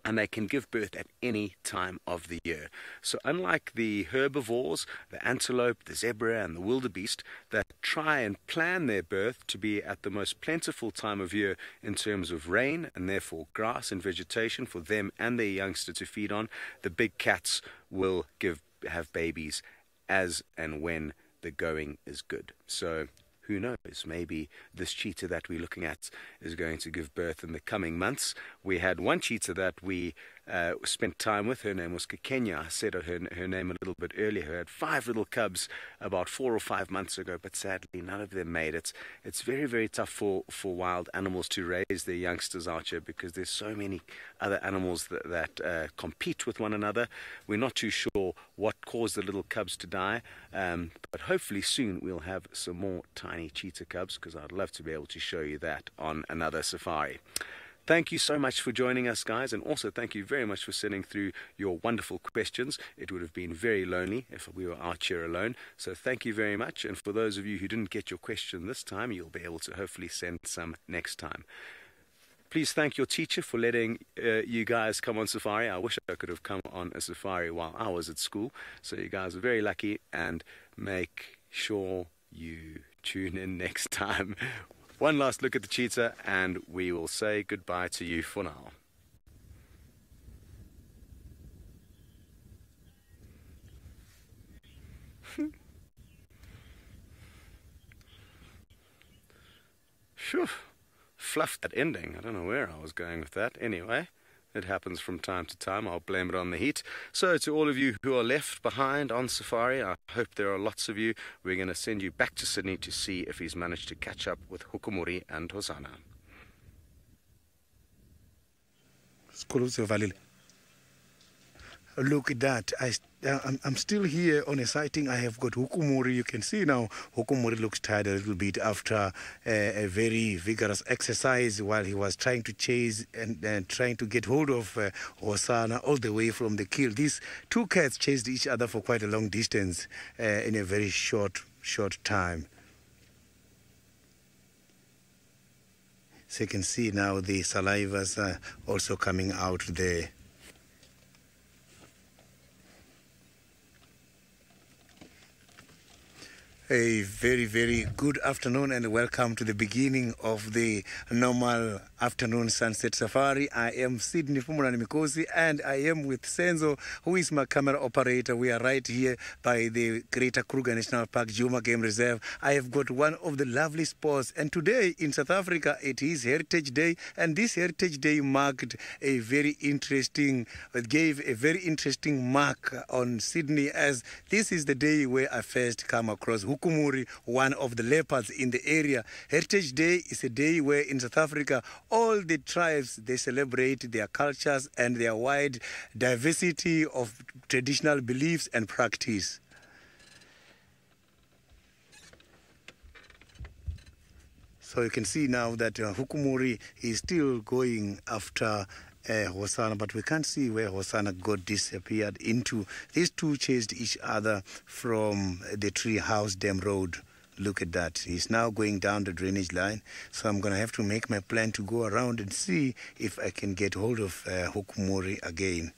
and they can give birth at any time of the year. So unlike the herbivores, the antelope, the zebra, and the wildebeest that try and plan their birth to be at the most plentiful time of year in terms of rain and therefore grass and vegetation for them and their youngster to feed on, the big cats will have babies as and when the going is good. So who knows, maybe this cheetah that we're looking at is going to give birth in the coming months. We had one cheetah that we spent time with. Her name was Kenya. I said her name a little bit earlier. Her had 5 little cubs about 4 or 5 months ago, but sadly none of them made it. It's very tough for wild animals to raise their youngsters out here because there's so many other animals that compete with one another. We're not too sure what caused the little cubs to die, but hopefully soon we'll have some more tiny cheetah cubs, because I'd love to be able to show you that on another safari. Thank you so much for joining us, guys, and also thank you very much for sending through your wonderful questions. It would have been very lonely if we were out here alone, so thank you very much. And for those of you who didn't get your question this time, you'll be able to hopefully send some next time. Please thank your teacher for letting you guys come on safari. I wish I could have come on a safari while I was at school, so you guys are very lucky, and make sure you tune in next time. One last look at the cheetah, and we will say goodbye to you for now. Phew, fluffed that ending. I don't know where I was going with that. Anyway, it happens from time to time. I'll blame it on the heat. So to all of you who are left behind on safari, I hope there are lots of you. We're going to send you back to Sydney to see if he's managed to catch up with Hukumuri and Hosana. Look at that. I'm still here on a sighting. I have got Hukumuri. You can see now Hukumuri looks tired a little bit after a very vigorous exercise while he was trying to chase and trying to get hold of Hosana all the way from the kill. These two cats chased each other for quite a long distance in a very short time. So you can see now the salivas are also coming out there. A very, very good afternoon and welcome to the beginning of the normal afternoon sunset safari. I am Sydney Fumulani Mikosi and I am with Senzo, who is my camera operator. We are right here by the Greater Kruger National Park, Juma Game Reserve. I have got one of the lovely spots, and today in South Africa it is Heritage Day, and this Heritage Day marked a very interesting, gave a very interesting mark on Sydney, as this is the day where I first come across Hukumuri, one of the leopards in the area. Heritage Day is a day where in South Africa all the tribes, they celebrate their cultures and their wide diversity of traditional beliefs and practice. So you can see now that Hukumuri is still going after Hosana, but we can't see where Hosana got disappeared into. These two chased each other from the Tree House Dam Road. Look at that. He's now going down the drainage line. So I'm going to have to make my plan to go around and see if I can get hold of Hukumuri again.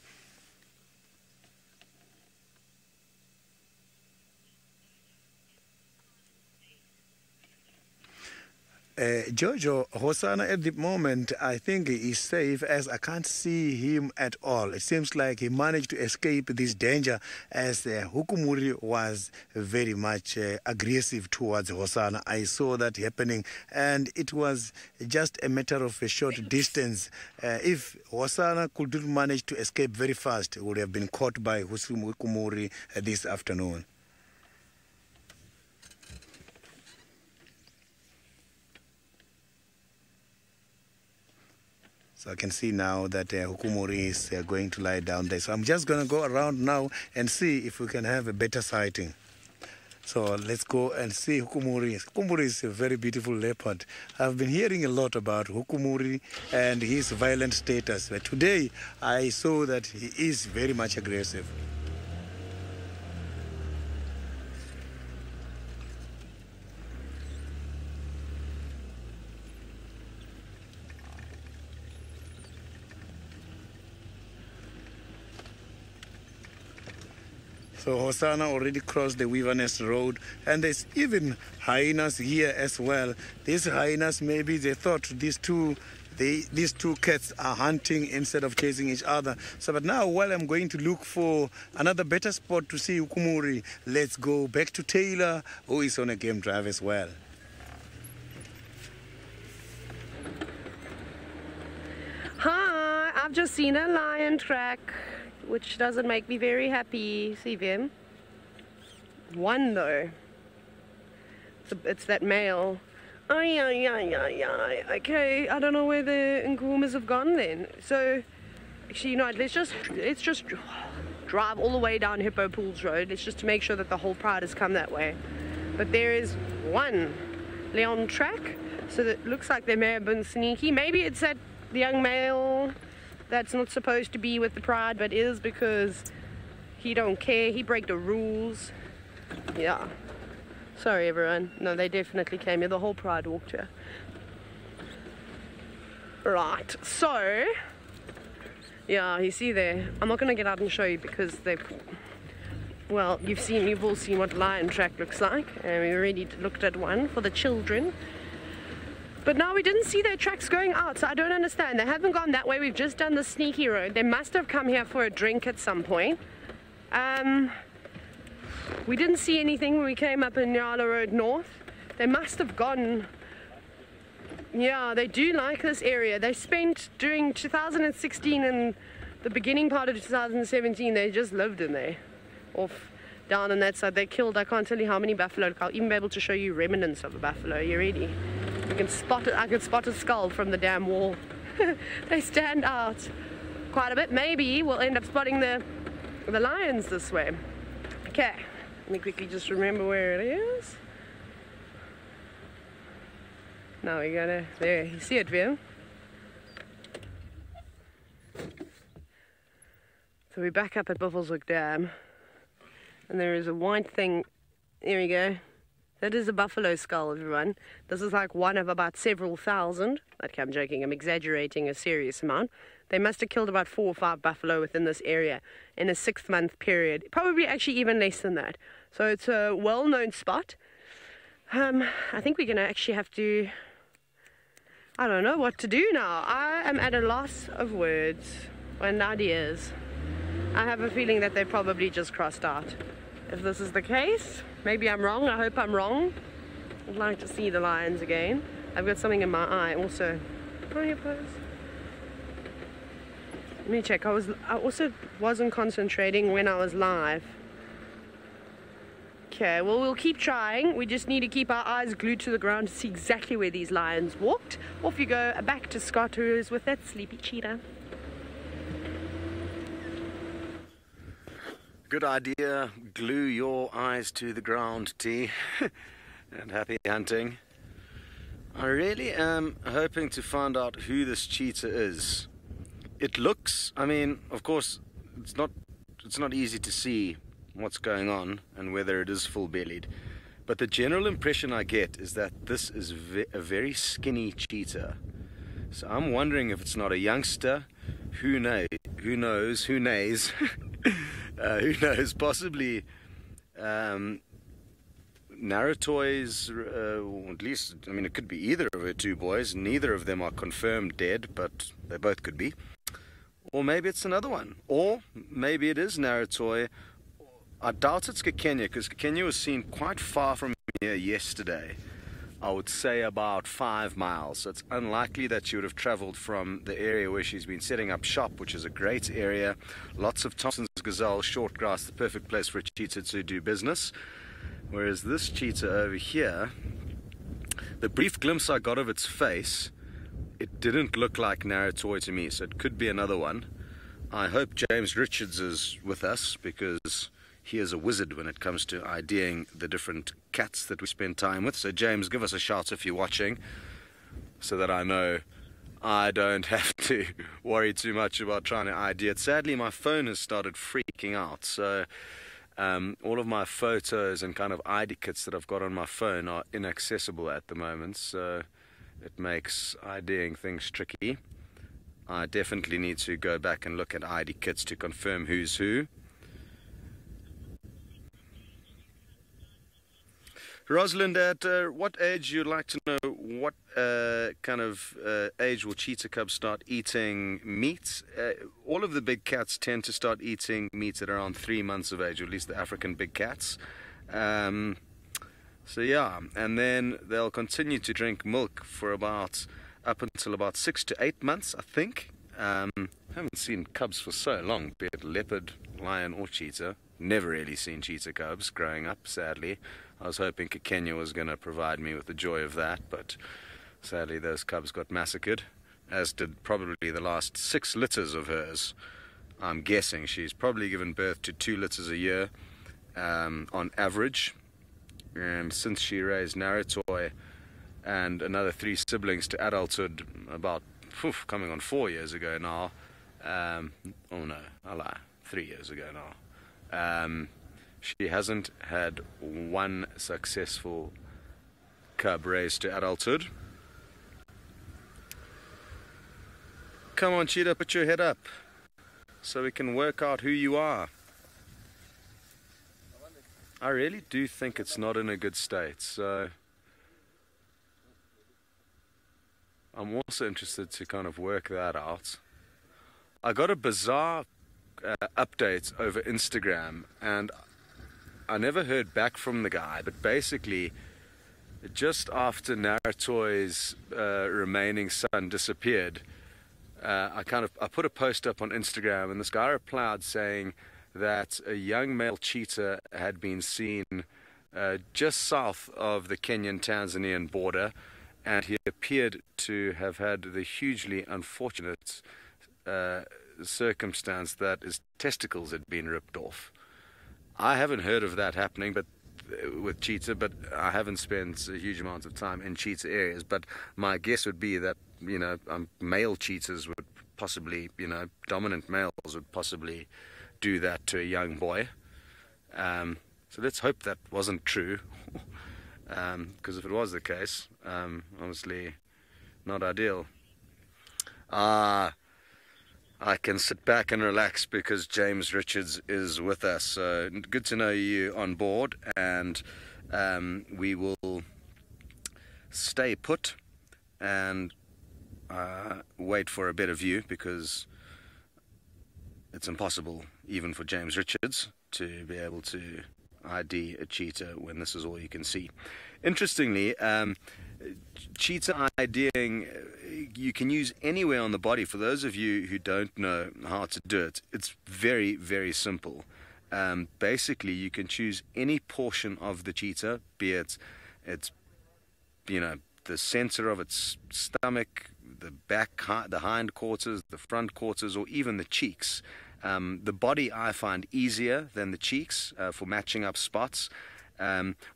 Jojo, Hosana at the moment, I think he is safe, as I can't see him at all. It seems like he managed to escape this danger, as Hukumuri was very much aggressive towards Hosana. I saw that happening, and it was just a matter of a short distance. If Hosana could manage to escape very fast, he would have been caught by Hukumuri this afternoon. So I can see now that Hukumuri is going to lie down there. So I'm just going to go around now and see if we can have a better sighting. So let's go and see Hukumuri. Hukumuri is a very beautiful leopard. I've been hearing a lot about Hukumuri and his violent status. But today I saw that he is very much aggressive. So Hosana already crossed the Wilderness Road, and there's even hyenas here as well. These hyenas, maybe they thought these two cats are hunting instead of chasing each other. So, but now while I'm going to look for another better spot to see Hukumuri, let's go back to Taylor, who is on a game drive as well. Hi, I've just seen a lion track, which doesn't make me very happy. See them? One though. It's that male. Okay, I don't know where the Nkumas have gone then. So, actually, you know, let's just drive all the way down Hippo Pools Road. Let's just to make sure that the whole pride has come that way. But there is one Leon track, so that looks like they may have been sneaky. Maybe it's that the young male that's not supposed to be with the pride but is because he don't care, he break the rules. Yeah. Sorry everyone. No, they definitely came here. The whole pride walked here. Right, so yeah, you see there, I'm not going to get out and show you because they've, well, you've all seen what lion track looks like, and we already looked at one for the children. But now we didn't see their tracks going out, so I don't understand. They haven't gone that way. We've just done the sneaky road. They must have come here for a drink at some point. We didn't see anything when we came up in Nyala Road North. They must have gone. Yeah, they do like this area. They spent during 2016 and the beginning part of 2017, they just lived in there. Off down on that side. They killed, I can't tell you how many buffalo. I'll even be able to show you remnants of a buffalo. You ready? You can spot it. I can spot a skull from the damn wall. They stand out quite a bit. Maybe we'll end up spotting the lions this way. Okay, let me quickly just remember where it is. Now we're gonna, there, you see it, Vim? So we're back up at Buffelshoek Dam, and there is a white thing, there we go. That is a buffalo skull, everyone. This is like one of about several thousand. Okay, I'm joking, I'm exaggerating a serious amount. They must have killed about 4 or 5 buffalo within this area in a 6-month period. Probably actually even less than that. So it's a well-known spot. I think we're gonna actually have to, I don't know what to do now. I am at a loss of words and ideas. I have a feeling that they probably just crossed out. If this is the case, maybe I'm wrong. I hope I'm wrong. I'd like to see the lions again. I've got something in my eye also. Let me check. I also wasn't concentrating when I was live. Okay, well, we'll keep trying. We just need to keep our eyes glued to the ground to see exactly where these lions walked. Off you go, back to Scott, who is with that sleepy cheetah. Good idea. Glue your eyes to the ground, T. And happy hunting. I really am hoping to find out who this cheetah is. It looks, I mean, of course, it's not easy to see what's going on and whether it is full-bellied, but the general impression I get is that this is a very skinny cheetah. So I'm wondering if it's not a youngster. Who knows, who knows, possibly Narratoys, or at least, I mean, it could be either of her 2 boys. Neither of them are confirmed dead, but they both could be. Or maybe it's another one. Or maybe it is Narratoy. I doubt it's Kenya, because Kenya was seen quite far from here yesterday. I would say about 5 miles. So it's unlikely that she would have traveled from the area where she's been setting up shop, which is a great area. Lots of Thompson's gazelle, short grass, the perfect place for a cheetah to do business. Whereas this cheetah over here, the brief glimpse I got of its face, it didn't look like Narratoy to me, so it could be another one. I hope James Richards is with us, because he is a wizard when it comes to IDing the different cats that we spend time with. So James, give us a shout if you're watching, so that I know I don't have to worry too much about trying to ID it. Sadly, my phone has started freaking out, so all of my photos and kind of ID kits that I've got on my phone are inaccessible at the moment, so it makes IDing things tricky. I definitely need to go back and look at ID kits to confirm who's who. Rosalind, at what age you'd like to know what kind of age will cheetah cubs start eating meat? All of the big cats tend to start eating meat at around 3 months of age, or at least the African big cats. So yeah, and then they'll continue to drink milk for up until about 6 to 8 months, I think. Haven't seen cubs for so long, be it leopard, lion or cheetah. Never really seen cheetah cubs growing up, sadly. I was hoping Kenya was going to provide me with the joy of that, but sadly those cubs got massacred, as did probably the last 6 litters of hers. I'm guessing she's probably given birth to 2 litters a year on average. And since she raised Narratoy and another 3 siblings to adulthood about coming on 4 years ago now. Oh no, I lie, 3 years ago now. She hasn't had one successful cub raised to adulthood. Come on, cheetah, put your head up so we can work out who you are. I really do think it's not in a good state, so I'm also interested to kind of work that out. I got a bizarre update over Instagram, and I never heard back from the guy, but basically just after Naratoy's remaining son disappeared, I put a post up on Instagram, and this guy replied saying that a young male cheetah had been seen just south of the Kenyan-Tanzanian border, and he appeared to have had the hugely unfortunate circumstance that his testicles had been ripped off. I haven't heard of that happening, but with cheetah, but I haven't spent a huge amount of time in cheetah areas. But my guess would be that, you know, male cheetahs would possibly, you know, dominant males would possibly do that to a young boy. So let's hope that wasn't true, because if it was the case, honestly, not ideal. I can sit back and relax because James Richards is with us. So good to know you on board, and we will stay put and wait for a better view, because it's impossible even for James Richards to be able to ID a cheetah when this is all you can see. Interestingly, cheetah IDing you can use anywhere on the body. For those of you who don't know how to do it, it's very, very simple. Basically, you can choose any portion of the cheetah, be it its, you know, the center of its stomach, the back, the hind quarters, the front quarters, or even the cheeks. The body I find easier than the cheeks for matching up spots.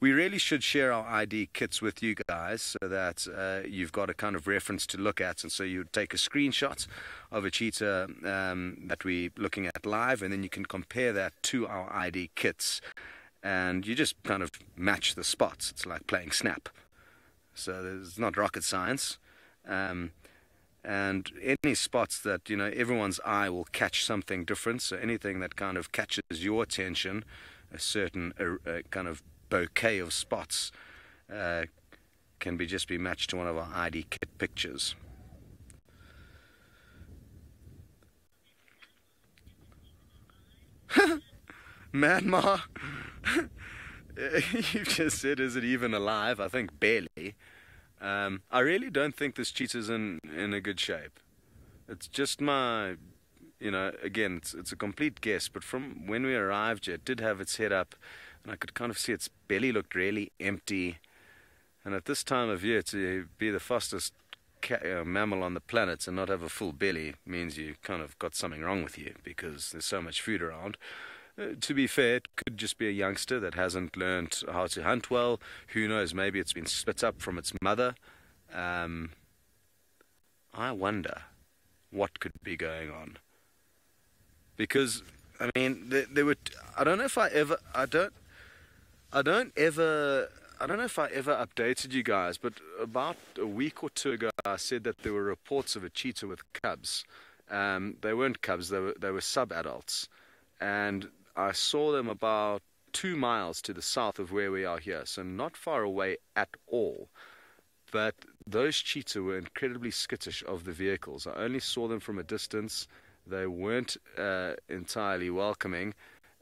We really should share our ID kits with you guys so that you've got a kind of reference to look at. And so you take a screenshot of a cheetah that we're looking at live, and then you can compare that to our ID kits. And you just kind of match the spots. It's like playing Snap. So it's not rocket science. And any spots that, you know, everyone's eye will catch something different. So anything that kind of catches your attention, a certain kind of bouquet of spots can just be matched to one of our ID kit pictures. Myanmar, you've just said, is it even alive? I think barely. I really don't think this cheetah's in a good shape. It's just my, you know, again, it's a complete guess, but from when we arrived here, it did have its head up, and I could kind of see its belly looked really empty. And at this time of year, to be the fastest mammal on the planet and not have a full belly means you kind of got something wrong with you, because there's so much food around. To be fair, it could just be a youngster that hasn't learned how to hunt well. Who knows, maybe it's been split up from its mother. I wonder what could be going on. Because, I mean, there were, I don't know if I ever updated you guys, but about a week or two ago, I said that there were reports of a cheetah with cubs. They weren't cubs, they were sub-adults. And I saw them about 2 miles to the south of where we are here, so not far away at all. But those cheetah were incredibly skittish of the vehicles. I only saw them from a distance. They weren't entirely welcoming,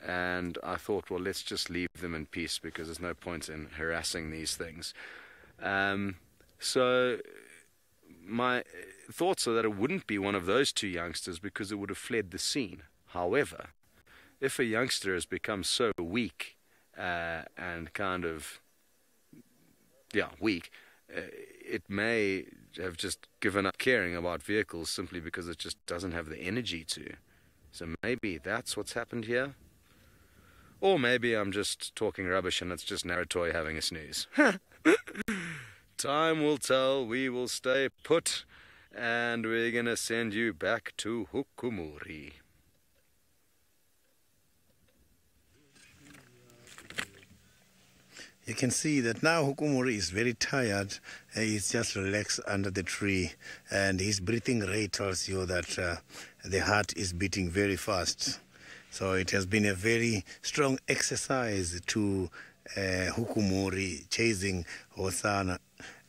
and I thought, well, let's just leave them in peace, because there's no point in harassing these things. So my thoughts are that it wouldn't be one of those two youngsters, because it would have fled the scene. However, if a youngster has become so weak and kind of, weak, it may have just given up caring about vehicles simply because it just doesn't have the energy to. So maybe that's what's happened here. Or maybe I'm just talking rubbish and it's just Naratoy having a snooze. Time will tell. We will stay put And we're going to send you back to Hukumuri. You can see that now Hukumuri is very tired. He's just relaxed under the tree, and his breathing rate tells you that the heart is beating very fast. So it has been a very strong exercise to Hukumuri chasing Hosana.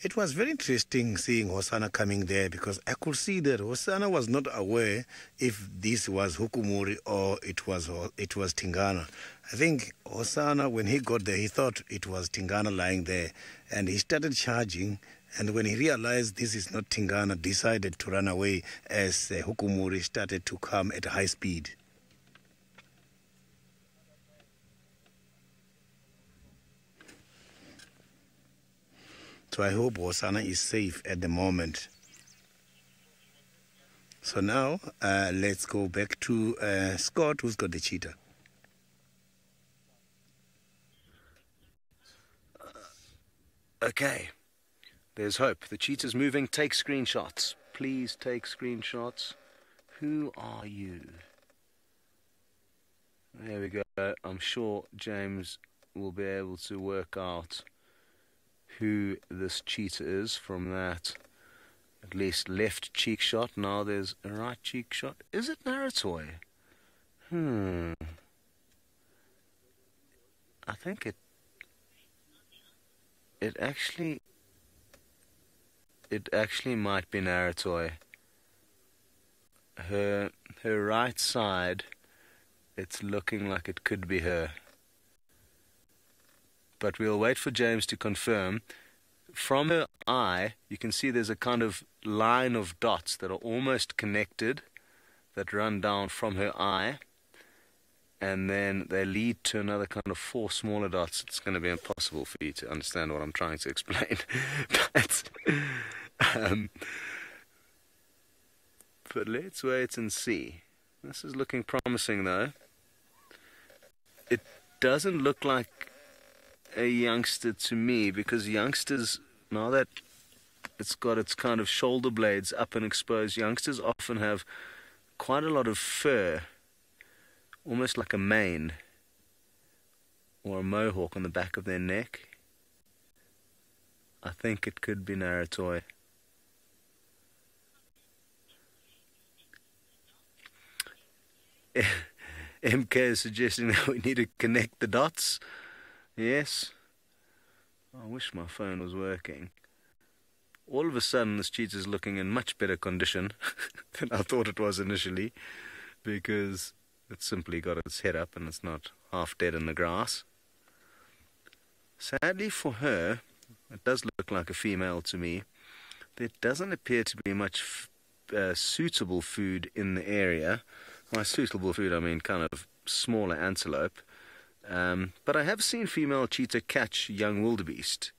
It was very interesting seeing Hosana coming there, because I could see that Hosana was not aware if this was Hukumuri or it was Tingana. I think Hosana, when he got there, he thought it was Tingana lying there, and he started charging. And when he realized this is not Tingana, decided to run away as Hukumuri started to come at high speed. So I hope Hosana is safe at the moment. So now let's go back to Scott, who's got the cheetah. Okay, there's hope. The cheetah's moving. Take screenshots. Please take screenshots. Who are you? There we go. I'm sure James will be able to work out who this cheetah is from that at least left cheek shot. Now there's a right cheek shot. Is it Naratoy? I think it actually might be Naratoy. Her right side, it's looking like it could be her. But we'll wait for James to confirm. From her eye, you can see there's a kind of line of dots that are almost connected, that run down from her eye, and then they lead to another kind of 4 smaller dots. It's going to be impossible for you to understand what I'm trying to explain. But let's wait and see. This is looking promising, though. It doesn't look like a youngster to me, because youngsters, now that it's got its kind of shoulder blades up and exposed, youngsters often have quite a lot of fur, almost like a mane or a mohawk on the back of their neck. I think it could be Naratoy. MK is suggesting that we need to connect the dots. Yes. I wish my phone was working. All of a sudden, this cheetah is looking in much better condition than I thought it was initially, because it's simply got its head up and it's not half dead in the grass. Sadly for her, it does look like a female to me. There doesn't appear to be much suitable food in the area. By suitable food, I mean kind of smaller antelope. But I have seen female cheetah catch young wildebeest.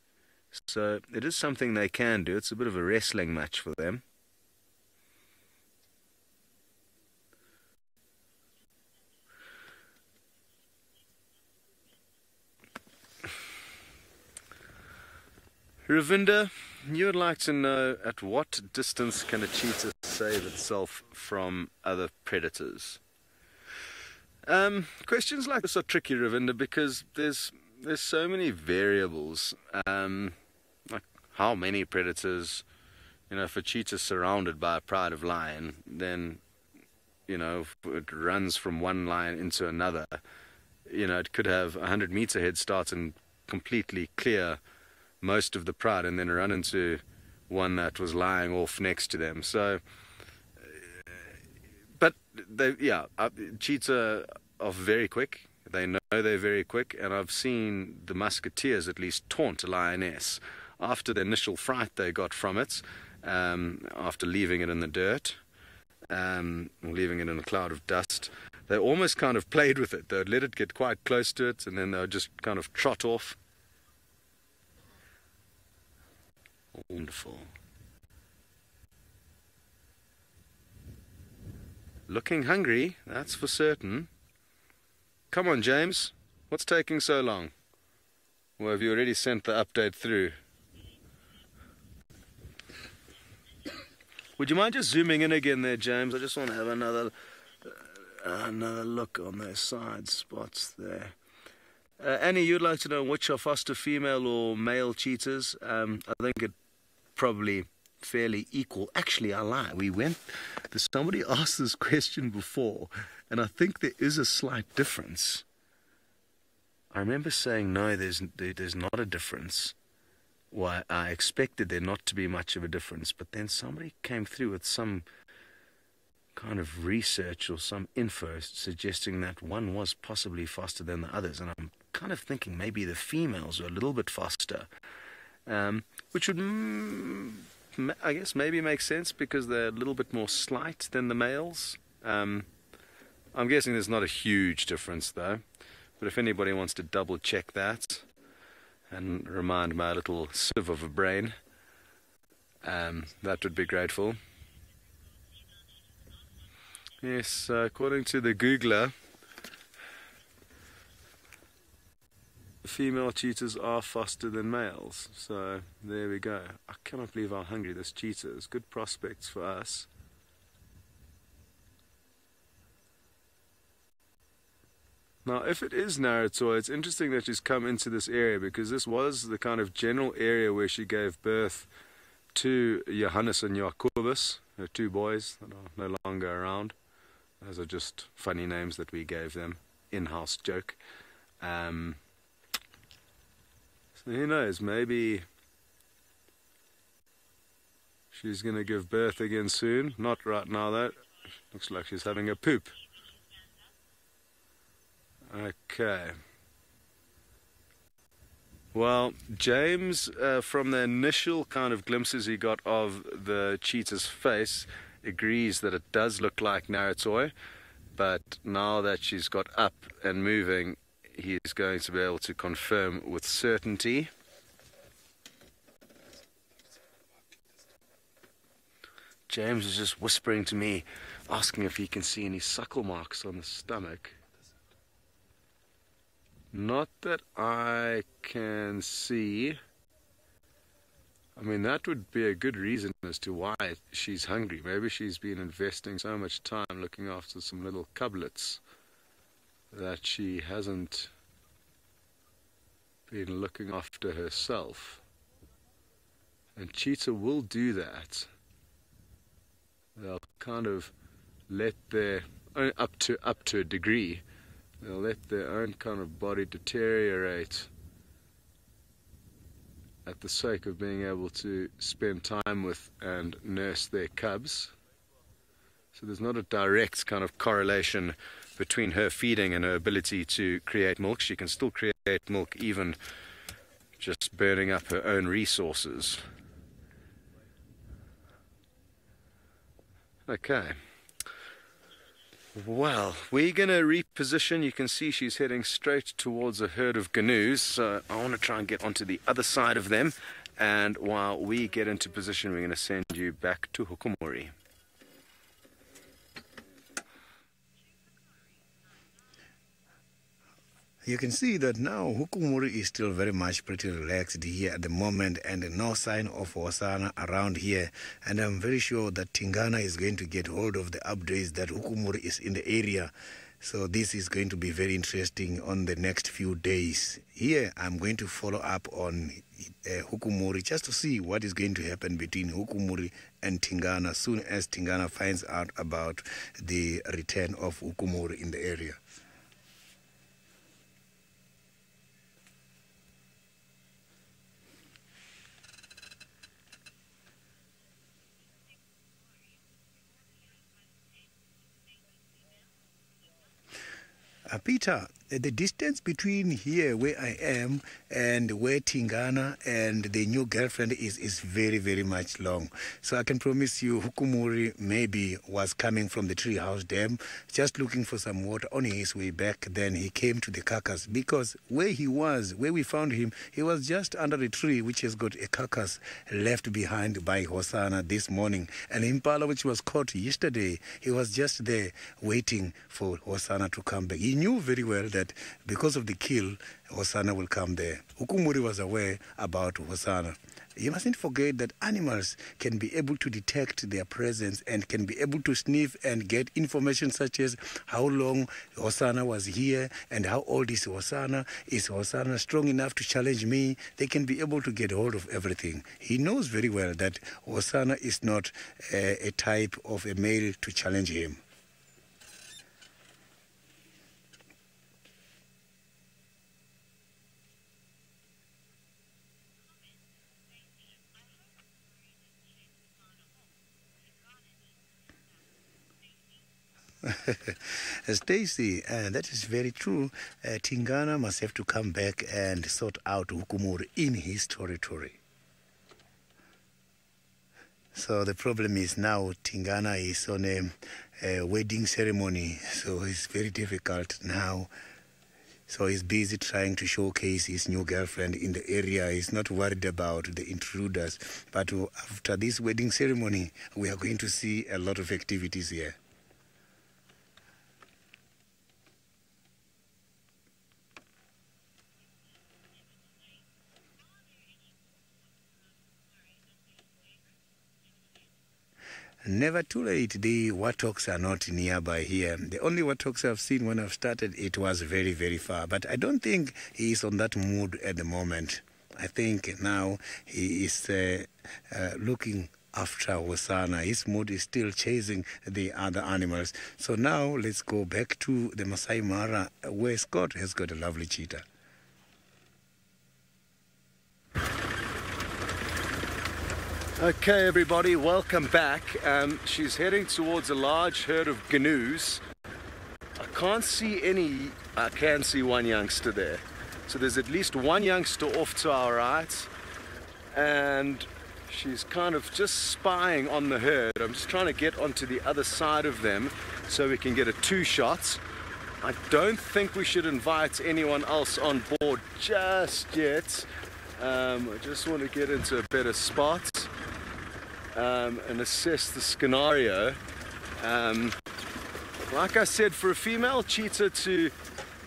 So it is something they can do. It's a bit of a wrestling match for them. Ravinda, you would like to know, at what distance can a cheetah save itself from other predators? Questions like this are tricky, Ravinda, because there's so many variables. Like how many predators, if a cheetah's surrounded by a pride of lion, then, if it runs from one lion into another, it could have 100-meter head start and completely clear most of the pride, and then run into one that was lying off next to them. So, but cheetah are very quick. They know they're very quick, and I've seen the musketeers at least taunt a lioness after the initial fright they got from it, after leaving it in the dirt, leaving it in a cloud of dust. They almost kind of played with it. They'd let it get quite close to it, and then they would just kind of trot off. Wonderful. Looking hungry, that's for certain. Come on, James. What's taking so long? Or have you already sent the update through? Would you mind just zooming in again there, James? I just want to have another look on those side spots there. Annie, you'd like to know which are foster female or male cheetahs? I think it probably fairly equal. Actually, I lie. Somebody asked this question before, and I think there is a slight difference. I remember saying, no, there's not a difference. Well, I expected there not to be much of a difference, but then somebody came through with some kind of research or some info suggesting that one was possibly faster than the others, and I'm kind of thinking maybe the females are a little bit faster, which would, I guess, maybe make sense because they're a little bit more slight than the males. I'm guessing there's not a huge difference though, but if anybody wants to double check that and remind my little sieve of a brain, that would be grateful. Yes, according to the Googler, female cheetahs are faster than males. So there we go. I cannot believe how hungry this cheetah is. Good prospects for us. Now, if it is Naratoy, it's interesting that she's come into this area because this was the kind of general area where she gave birth to Johannes and Jacobus, her two boys that are no longer around. Those are just funny names that we gave them. In-house joke. So who knows, maybe she's going to give birth again soon. Not right now though. Looks like she's having a poop. Okay. Well, James, from the initial kind of glimpses he got of the cheetah's face, agrees that it does look like Naratoy, but now that she's got up and moving, he is going to be able to confirm with certainty. James is just whispering to me, asking if he can see any suckle marks on the stomach. Not that I can see. I mean, that would be a good reason as to why she's hungry. Maybe she's been investing so much time looking after some little cublets that she hasn't been looking after herself. And cheetah will do that. They'll kind of let their own, up to a degree, they'll let their own kind of body deteriorate at the sake of being able to spend time with and nurse their cubs. So there's not a direct kind of correlation between her feeding and her ability to create milk. She can still create milk even just burning up her own resources. Okay. Well, we're going to reposition. You can see she's heading straight towards a herd of gnu's. So I want to try and get onto the other side of them. And while we get into position, we're going to send you back to Hukumuri. You can see that now Hukumuri is still very much pretty relaxed here at the moment, and no sign of Hosana around here. And I'm very sure that Tingana is going to get hold of the updates that Hukumuri is in the area. So this is going to be very interesting on the next few days. Here I'm going to follow up on Hukumuri just to see what is going to happen between Hukumuri and Tingana as soon as Tingana finds out about the return of Hukumuri in the area. Peter, the distance between here where I am and where Tingana and the new girlfriend is very, very much long. So I can promise you Hukumuri maybe was coming from the treehouse dam, just looking for some water on his way back. Then he came to the carcass because where we found him, he was just under a tree which has got a carcass left behind by Hosana this morning. And Impala, which was caught yesterday, he was just there waiting for Hosana to come back. He knew very well that that because of the kill, Hosana will come there. Hukumuri was aware about Hosana. You mustn't forget that animals can be able to detect their presence and can be able to sniff and get information such as how long Hosana was here and how old is Hosana. Is Hosana strong enough to challenge me? They can be able to get hold of everything. He knows very well that Hosana is not a type of a male to challenge him. Stacy, that is very true. Tingana must have to come back and sort out Hukumuri in his territory. So the problem is now Tingana is on a wedding ceremony, so it's very difficult now. So he's busy trying to showcase his new girlfriend in the area. He's not worried about the intruders. But after this wedding ceremony, we are going to see a lot of activities here. Never too late. The warthogs are not nearby here. The only warthogs I've seen when I've started, it was very, very far. But I don't think he is on that mood at the moment. I think now he is looking after Hosana. His mood is still chasing the other animals. So now let's go back to the Masai Mara, where Scott has got a lovely cheetah. Okay, everybody, welcome back. She's heading towards a large herd of gnus. I can't see any. I can see one youngster there. So there's at least one youngster off to our right, and she's kind of just spying on the herd. I'm just trying to get onto the other side of them so we can get a two-shot. I don't think we should invite anyone else on board just yet. I just want to get into a better spot and assess the scenario. Like I said, for a female cheetah to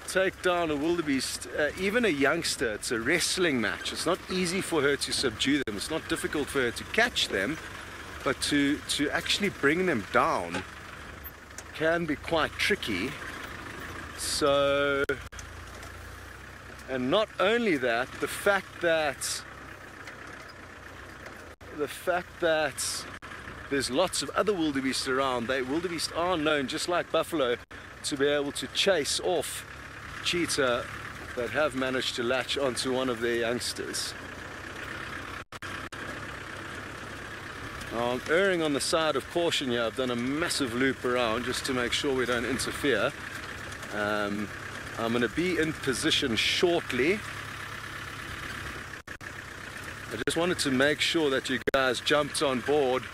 take down a wildebeest, even a youngster, it's a wrestling match. It's not easy for her to subdue them. It's not difficult for her to catch them, but to actually bring them down can be quite tricky. So, and not only that, the fact that there's lots of other wildebeest around. Wildebeest are known, just like buffalo, to be able to chase off cheetah that have managed to latch onto one of their youngsters. Now, I'm erring on the side of caution here. I've done a massive loop around just to make sure we don't interfere. I'm going to be in position shortly. I just wanted to make sure that you guys jumped on board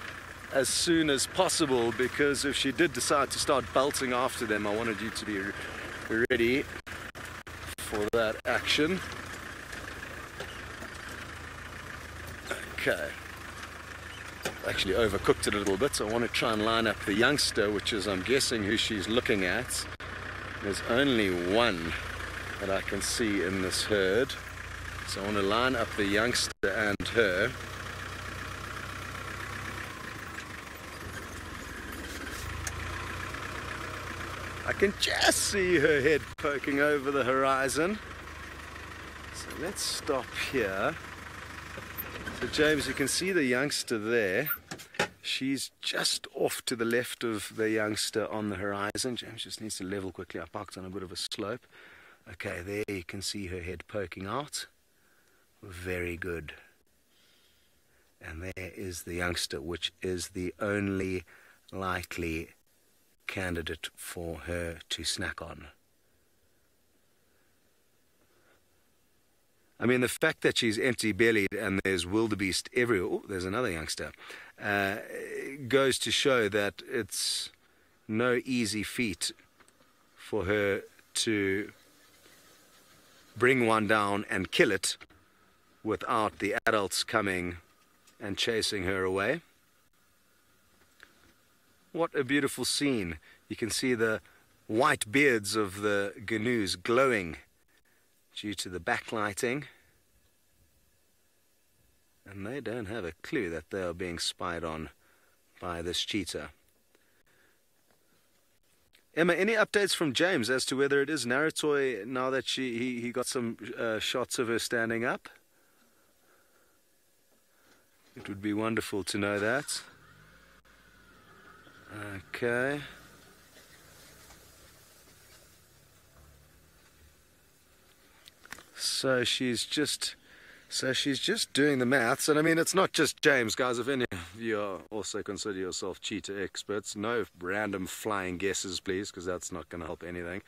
as soon as possible, because if she did decide to start belting after them, I wanted you to be ready for that action. Okay. Actually overcooked it a little bit, so I want to try and line up the youngster, which is, I'm guessing, who she's looking at. There's only one that I can see in this herd. So I want to line up the youngster and her. I can just see her head poking over the horizon. So let's stop here. So James, you can see the youngster there. She's just off to the left of the youngster on the horizon. James just needs to level quickly. I parked on a bit of a slope. Okay, there you can see her head poking out. Very good. And there is the youngster, which is the only likely candidate for her to snack on. I mean, the fact that she's empty-bellied and there's wildebeest everywhere, oh, there's another youngster, goes to show that it's no easy feat for her to bring one down and kill it without the adults coming and chasing her away. What a beautiful scene. You can see the white beards of the gnus glowing due to the backlighting. And they don't have a clue that they are being spied on by this cheetah. Emma, any updates from James as to whether it is Naratoi now that he got some shots of her standing up? It would be wonderful to know that. Okay. So she's just doing the maths, and I mean, it's not just James, guys. If any of you are also consider yourself cheetah experts, no random flying guesses, please, because that's not going to help anything.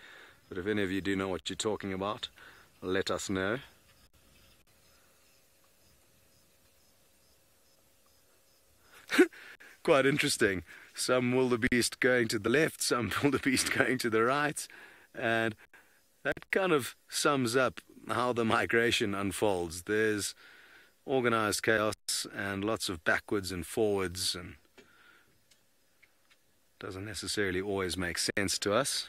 But if any of you do know what you're talking about, let us know. Quite interesting. Some wildebeest going to the left, some wildebeest going to the right, and that kind of sums up how the migration unfolds. There's organized chaos and lots of backwards and forwards, and doesn't necessarily always make sense to us.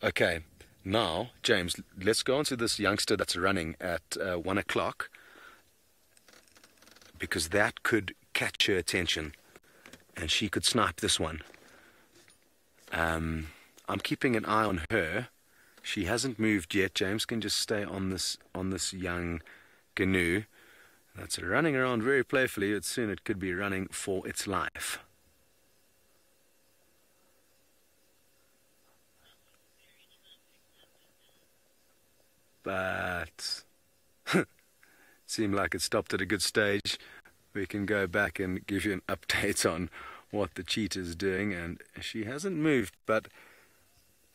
Okay, now, James, let's go on to this youngster that's running at 1 o'clock, because that could catch her attention and she could snipe this one. I'm keeping an eye on her. She hasn't moved yet. James can just stay on this young gnu that's running around very playfully. But soon it could be running for its life. But seemed like it stopped at a good stage. We can go back and give you an update on what the cheetah's doing, and she hasn't moved, but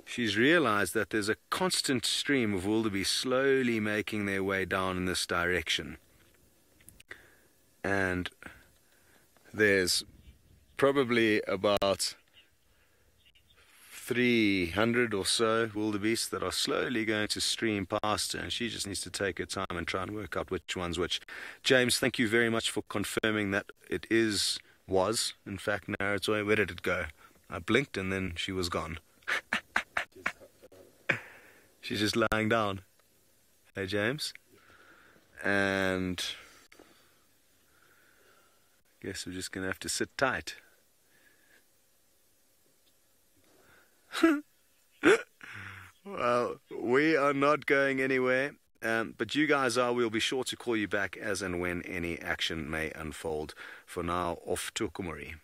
she's realized that there's a constant stream of wildebeest slowly making their way down in this direction. And there's probably about 300 or so wildebeest that are slowly going to stream past her, and she just needs to take her time and try and work out which one's which. James, thank you very much for confirming that it was in fact Naratoi. Where did it go? I blinked and then she was gone. She's just lying down. Hey, James? And I guess we're just going to have to sit tight. Well, we are not going anywhere, but you guys are. We'll be sure to call you back as and when any action may unfold. For now, off to Hukumuri.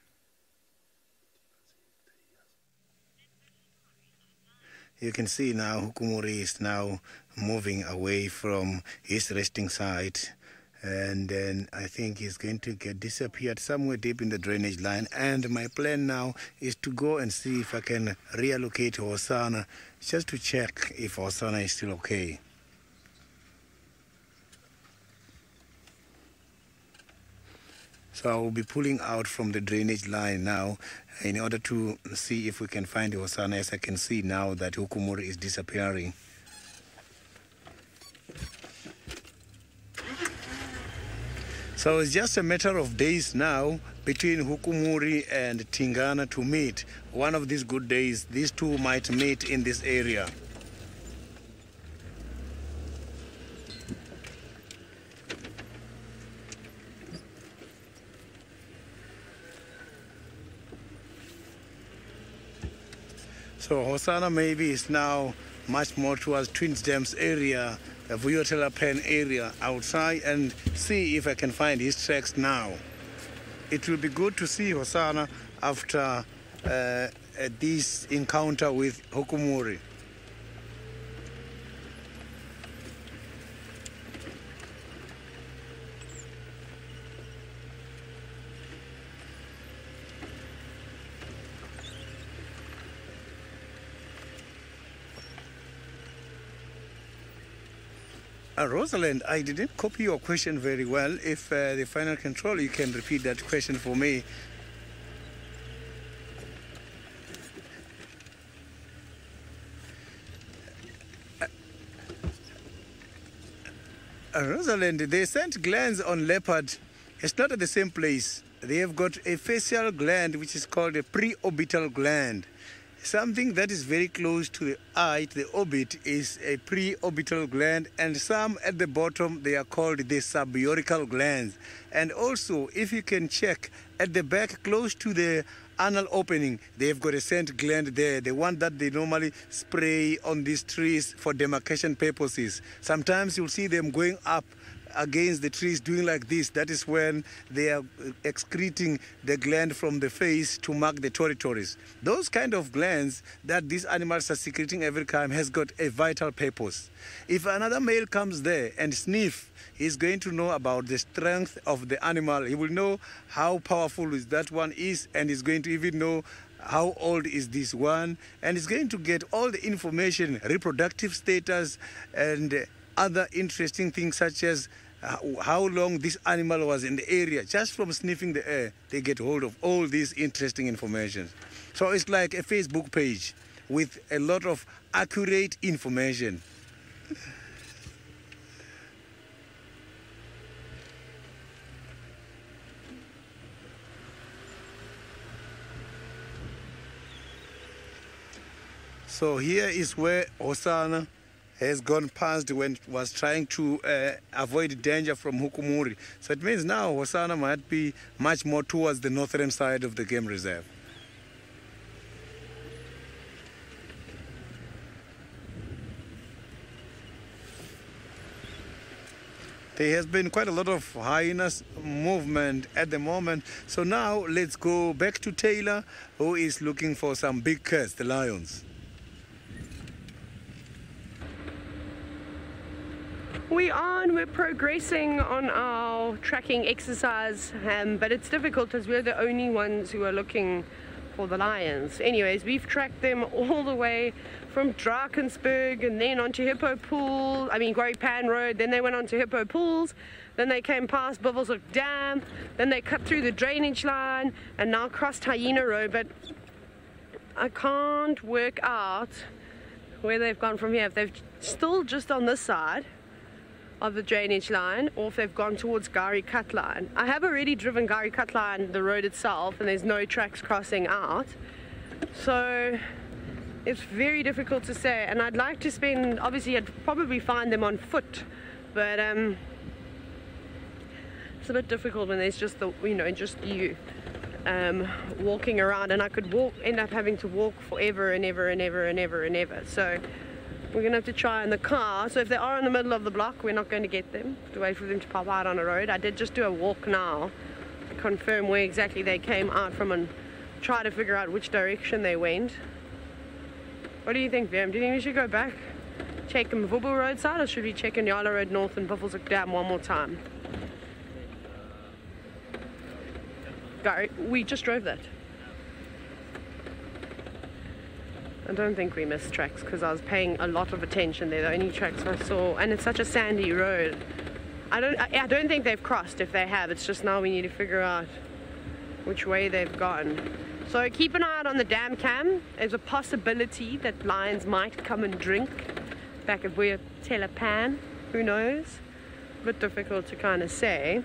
You can see now Hukumuri is now moving away from his resting site, and then I think he's going to get disappeared somewhere deep in the drainage line. And my plan now is to go and see if I can reallocate Hosana, just to check if Hosana is still okay. So I will be pulling out from the drainage line now in order to see if we can find Hosana, as I can see now that Hukumuri is disappearing. So it's just a matter of days now between Hukumuri and Tingana to meet. One of these good days, these two might meet in this area. So Hosana maybe is now much more towards Twins Dams area, the Vuyotela Pen area. I'll try and see if I can find his tracks now. It will be good to see Hosana after this encounter with Hukumuri. Rosalind, I didn't copy your question very well. If the final control, you can repeat that question for me. Rosalind, they sent glands on leopard. It's not at the same place. they have got a facial gland which is called a preorbital gland. Something that is very close to the eye, the orbit, is a preorbital gland, and some at the bottom, they are called the subaurical glands. And also, if you can check at the back close to the anal opening, they've got a scent gland there, the one that they normally spray on these trees for demarcation purposes. Sometimes you'll see them going up against the trees doing like this. That is when they are excreting the gland from the face to mark the territories. Those kind of glands that these animals are secreting every time has got a vital purpose. If another male comes there and sniff, he's going to know about the strength of the animal. He will know how powerful that one is, and he's going to even know how old is this one, and he's going to get all the information, reproductive status, and other interesting things such as how long this animal was in the area. Just from sniffing the air, they get hold of all these interesting information. So it's like a Facebook page with a lot of accurate information. So here is where Hosanna has gone past when it was trying to avoid danger from Hukumuri. So it means now Hosanna might be much more towards the northern side of the game reserve. There has been quite a lot of hyenas movement at the moment. So now let's go back to Taylor, who is looking for some big cats, the lions. We're progressing on our tracking exercise, but it's difficult as we're the only ones who are looking for the lions. Anyways, we've tracked them all the way from Drakensberg and then onto Hippo Pool, Pan Road, then they went onto Hippo Pools, then they came past Buffelshoek Dam, then they cut through the drainage line and now crossed Hyena Road, but I can't work out where they've gone from here. If they've still just on this side of the drainage line, or if they've gone towards Gari Cut Line. I have already driven Gari Cut Line, the road itself, and there's no tracks crossing out, so it's very difficult to say. And I'd like to spend, obviously I'd probably find them on foot, but it's a bit difficult when there's just just you walking around, and I could end up having to walk forever and ever and ever and ever and ever. So we're going to have to try in the car. So if they are in the middle of the block, we're not going to get them. To wait for them to pop out on a road. I did just do a walk now to confirm where exactly they came out from and try to figure out which direction they went. What do you think, Vam? Do you think we should go back, check Mvubu roadside, or should we check Nyala Road North and Buffelshoek Dam one more time? Gary, we just drove that. I don't think we missed tracks because I was paying a lot of attention there. The only tracks I saw, and it's such a sandy road. I don't think they've crossed. If they have, it's just now we need to figure out which way they've gone. So keep an eye out on the dam cam. There's a possibility that lions might come and drink back at where Telepan. Who knows? A bit difficult to kind of say.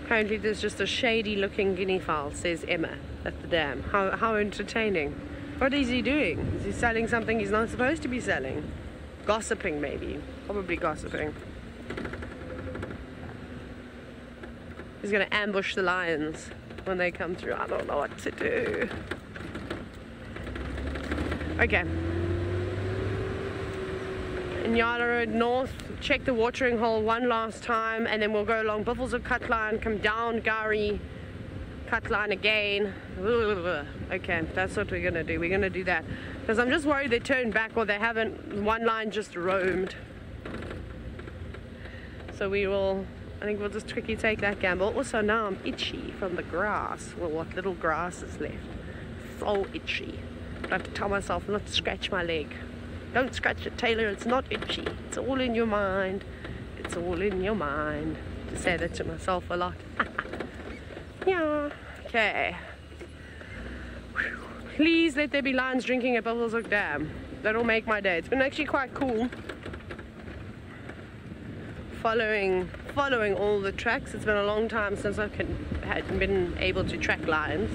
Apparently there's just a shady looking guinea fowl, says Emma, at the dam. How entertaining. What is he doing? Is he selling something he's not supposed to be selling? Gossiping maybe. Probably gossiping. He's going to ambush the lions when they come through. I don't know what to do. Okay. Nyala Road North, check the watering hole one last time, and then we'll go along Buffelshoek Cut Line, come down Gari Cut Line again. Okay, that's what we're going to do. We're going to do that. Because I'm just worried they turned back, or they haven't, one line just roamed. So I think we'll just quickly take that gamble. Also now I'm itchy from the grass. Well, what little grass is left. So itchy. I have to tell myself not to scratch my leg. Don't scratch it, Taylor, it's not itchy. It's all in your mind. It's all in your mind. To say that to myself a lot. Yeah. Okay. Please let there be lions drinking at Buffelshoek Dam. That'll make my day. It's been actually quite cool. following all the tracks. It's been a long time since I had been able to track lions.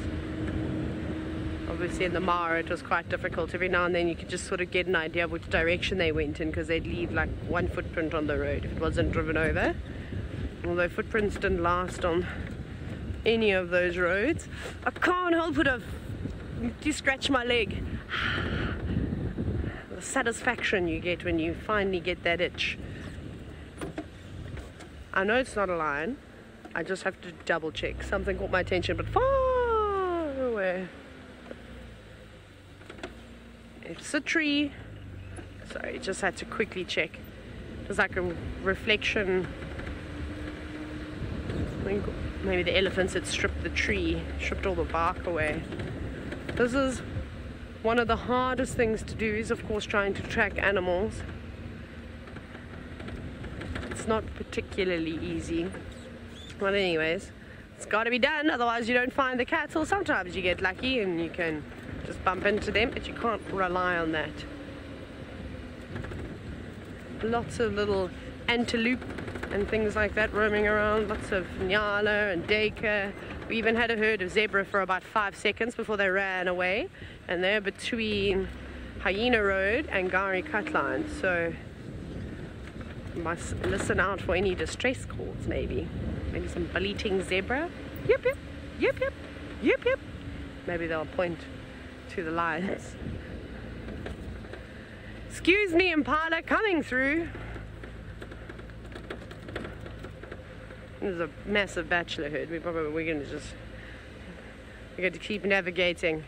Obviously in the Mara it was quite difficult. Every now and then you could just sort of get an idea of which direction they went in, because they'd leave like one footprint on the road if it wasn't driven over. Although footprints didn't last on any of those roads. I can't help it, you scratch my leg. The satisfaction you get when you finally get that itch. I know it's not a lion. I just have to double check. Something caught my attention, but far away. It's a tree. Sorry, just had to quickly check. It was like a reflection. I think maybe the elephants had stripped the tree, stripped all the bark away. This is one of the hardest things to do, is of course trying to track animals. It's not particularly easy. But anyways, it's got to be done, otherwise you don't find the cats, or sometimes you get lucky and you can just bump into them, but you can't rely on that. Lots of little antelope and things like that roaming around, lots of nyala and duiker. We even had a herd of zebra for about 5 seconds before they ran away, and they're between Hyena Road and Gari Cut Line, so you must listen out for any distress calls. Maybe some bleating zebra. Yip yip, yip yip, yip yip. Maybe they'll point to the lions. Excuse me, Impala, coming through. There's a massive bachelor herd. We're going to keep navigating.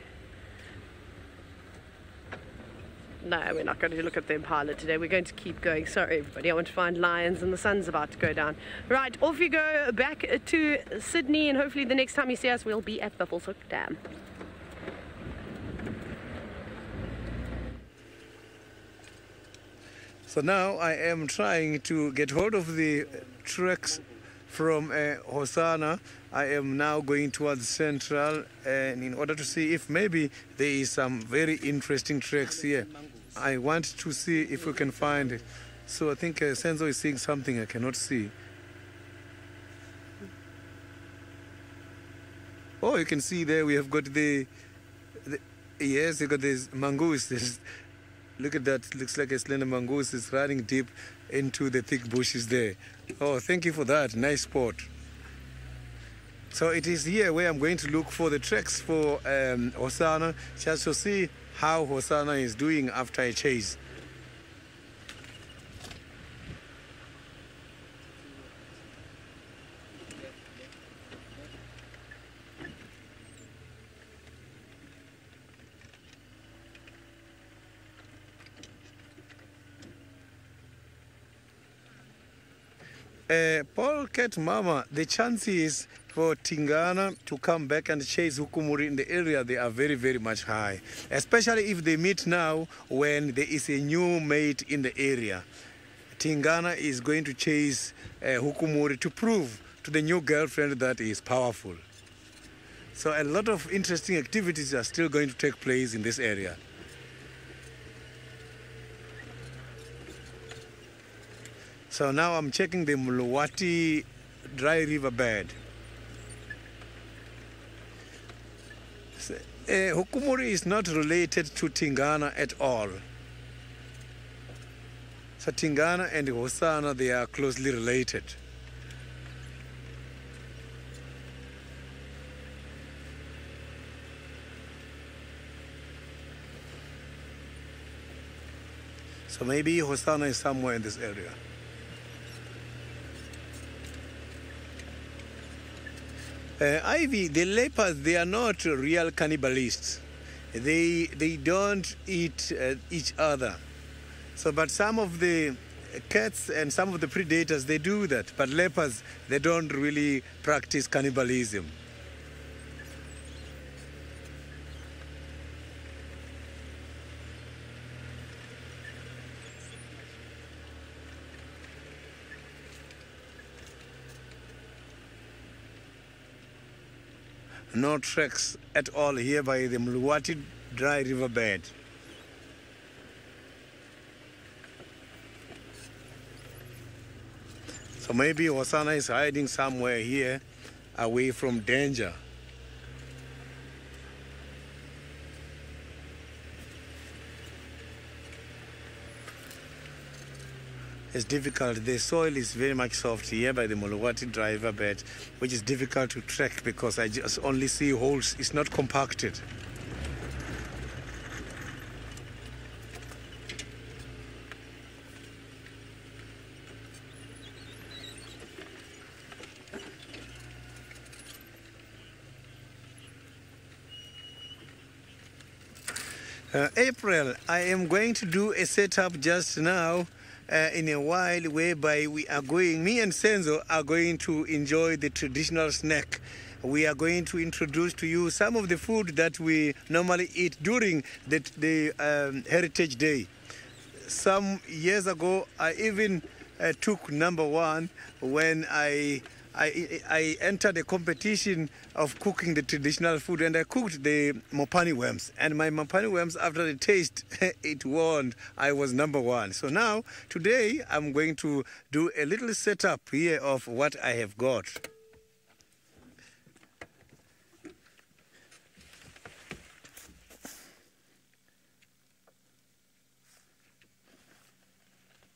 No, we're not going to look at the Impala today. We're going to keep going. Sorry, everybody. I want to find lions, and the sun's about to go down. Right, off you go back to Sydney, and hopefully the next time you see us, we'll be at Buffelshoek Dam. So now I am trying to get hold of the tracks from Hosanna. I am now going towards Central, and in order to see if maybe there is some very interesting tracks here. I want to see if we can find it. So I think Senzo is seeing something I cannot see. Oh, you can see there we have got yes, you got this mongoose. Look at that, looks like a slender mongoose is running deep into the thick bushes there. Oh, thank you for that, nice spot. So it is here where I'm going to look for the tracks for Hosanna, just to see how Hosanna is doing after a chase. Polecat Mama, the chances for Tingana to come back and chase Hukumuri in the area, they are very, very much high. Especially if they meet now when there is a new mate in the area. Tingana is going to chase Hukumuri to prove to the new girlfriend that he is powerful. So a lot of interesting activities are still going to take place in this area. So now I'm checking the Mluwati dry river bed. Hukumuri is not related to Tingana at all. So Tingana and Hosanna, they are closely related. So maybe Hosanna is somewhere in this area. Ivy, the leopards, they are not real cannibalists. They don't eat each other. So, but some of the cats and some of the predators, they do that. But leopards, they don't really practice cannibalism. No tracks at all here by the Mluwati dry river bed. So maybe Hosanna is hiding somewhere here, away from danger. It's difficult. The soil is very much soft here by the Molowati driver bed, which is difficult to track because I just only see holes. It's not compacted. April, I am going to do a setup just now. In a while, whereby we are going, me and Senzo are going to enjoy the traditional snack. We are going to introduce to you some of the food that we normally eat during the Heritage Day. Some years ago, I even took number one when I entered a competition of cooking the traditional food, and I cooked the mopani worms. And my mopani worms, after the taste, it won. I was number one. So now, today, I'm going to do a little setup here of what I have got.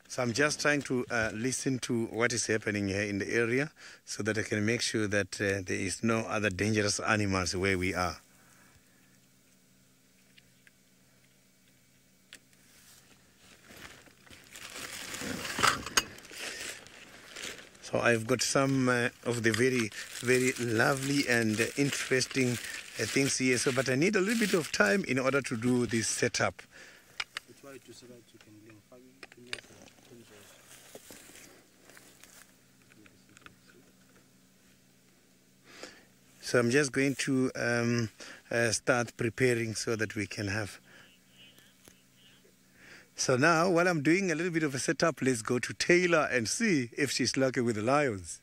So I'm just trying to listen to what is happening here in the area so that I can make sure that there is no other dangerous animals where we are. So I've got some of the very, very lovely and interesting things here. So, but I need a little bit of time in order to do this setup. So I'm just going to start preparing so that we can have. So now, while I'm doing a little bit of a setup, let's go to Taylor and see if she's lucky with the lions.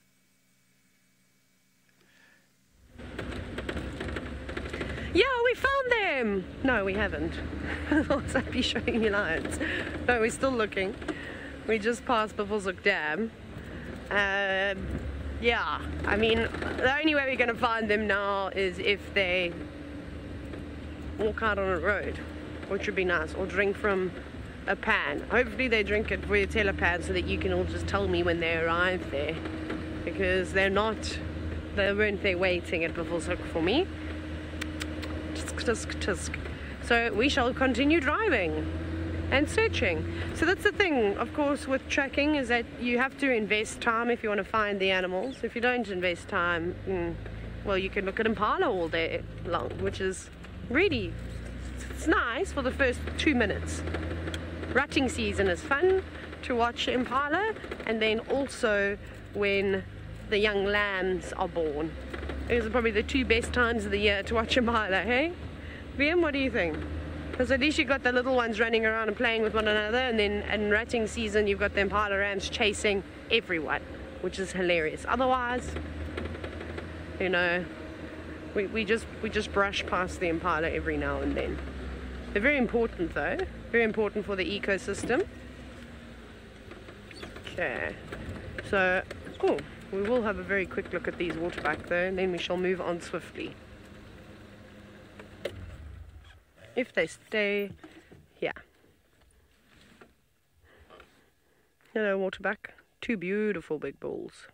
Yeah, we found them! No, we haven't. Otherwise I'd be showing you lions. No, we're still looking. We just passed Buffelshoek Dam. Yeah, I mean, the only way we're going to find them now is if they walk out on a road, which would be nice, or drink from a pan. Hopefully they drink it for your telepan so that you can all just tell me when they arrive there, because they weren't there waiting at Buffelshoek for me. Tisk. So we shall continue driving and searching. So that's the thing, of course, with trekking, is that you have to invest time if you want to find the animals. If you don't invest time, well, you can look at impala all day long, which is really, it's nice for the first 2 minutes. Rutting season is fun to watch impala, and then also when the young lambs are born. Those are probably the 2 best times of the year to watch impala, hey? Liam, what do you think? Because at least you've got the little ones running around and playing with one another, and then in rutting season you've got the impala rams chasing everyone, which is hilarious. Otherwise, you know, we just brush past the impala every now and then. They're very important though, very important for the ecosystem. Okay, so cool. We will have a very quick look at these waterbuck though, and then we shall move on swiftly. If they stay here. Hello, waterbuck. 2 beautiful big bulls.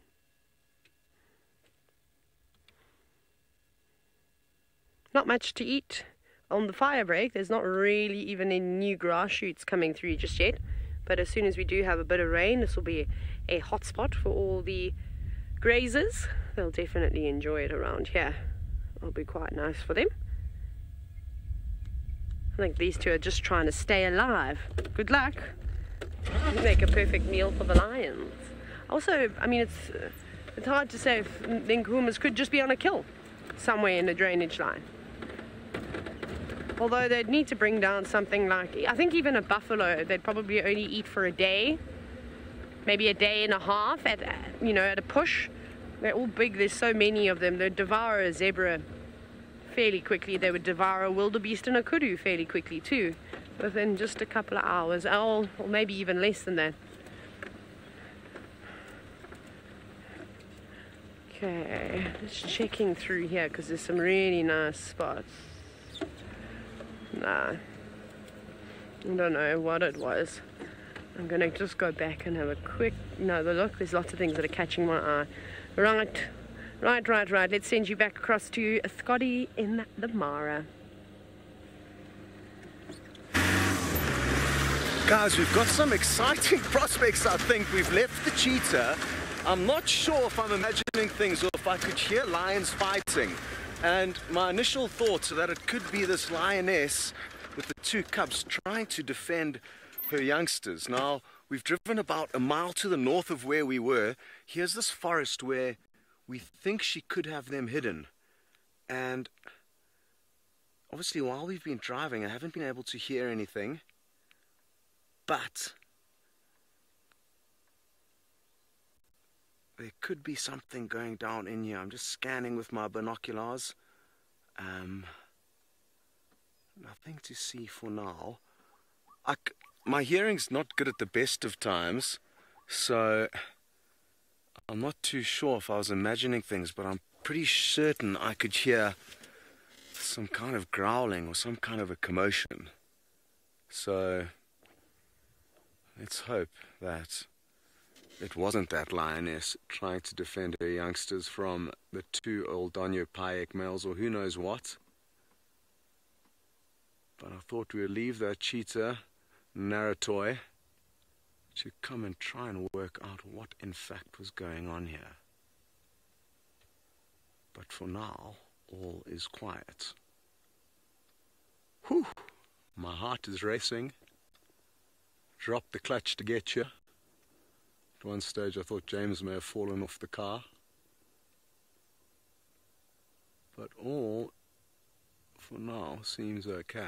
Not much to eat on the fire break. There's not really even any new grass shoots coming through just yet. But as soon as we do have a bit of rain, this will be a hot spot for all the grazers. They'll definitely enjoy it around here. It'll be quite nice for them. I think these two are just trying to stay alive. Good luck. You make a perfect meal for the lions. Also, I mean, it's hard to say if the Nkuhumas could just be on a kill somewhere in the drainage line. Although they'd need to bring down something like, I think even a buffalo, they'd probably only eat for a day, maybe a day and a half at a push. They're all big. There's so many of them. They'd devour a zebra fairly quickly. They would devour a wildebeest and a kudu fairly quickly too, within just a couple of hours, or maybe even less than that. Okay, just checking through here because there's some really nice spots. Nah, I don't know what it was. I'm gonna just go back and have a quick. No, look, there's lots of things that are catching my eye. Right. Let's send you back across to Scotty in the Mara. Guys, we've got some exciting prospects, I think. We've left the cheetah. I'm not sure if I'm imagining things or if I could hear lions fighting. And my initial thoughts are that it could be this lioness with the two cubs trying to defend her youngsters. Now, we've driven about a mile to the north of where we were. Here's this forest where we think she could have them hidden. And obviously, while we've been driving, I haven't been able to hear anything. But there could be something going down in here. I'm just scanning with my binoculars. Nothing to see for now. My hearing's not good at the best of times, so I'm not too sure if I was imagining things, but I'm pretty certain I could hear some kind of growling or some kind of a commotion. So let's hope that it wasn't that lioness trying to defend her youngsters from the two old Donyo Payek males or who knows what. But I thought we would leave that cheetah, Naratoy, to come and try and work out what in fact was going on here. But for now, all is quiet. Whew! My heart is racing. Drop the clutch to get you. At one stage I thought James may have fallen off the car. But all, for now, seems okay.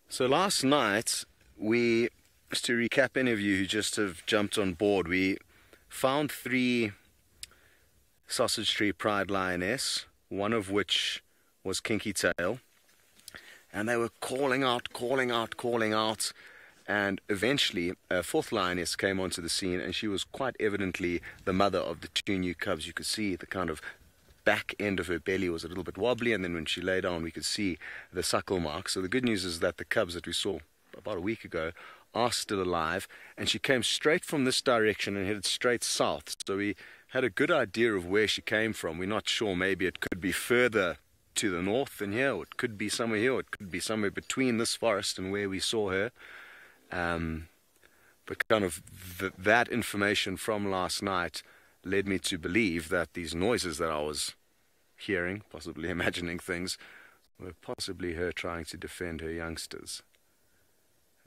So last night, just to recap any of you who just have jumped on board, we found 3 sausage tree pride lioness, one of which was Kinky Tail. And they were calling out, and eventually a 4th lioness came onto the scene, and she was quite evidently the mother of the 2 new cubs. You could see the kind of back end of her belly was a little bit wobbly, and then when she lay down we could see the suckle mark. So the good news is that the cubs that we saw about a week ago are still alive, and she came straight from this direction and headed straight south. So we had a good idea of where she came from. We're not sure, maybe it could be further to the north than here, or it could be somewhere here, or it could be somewhere between this forest and where we saw her. But kind of that information from last night led me to believe that these noises that I was hearing, possibly imagining things, were possibly her trying to defend her youngsters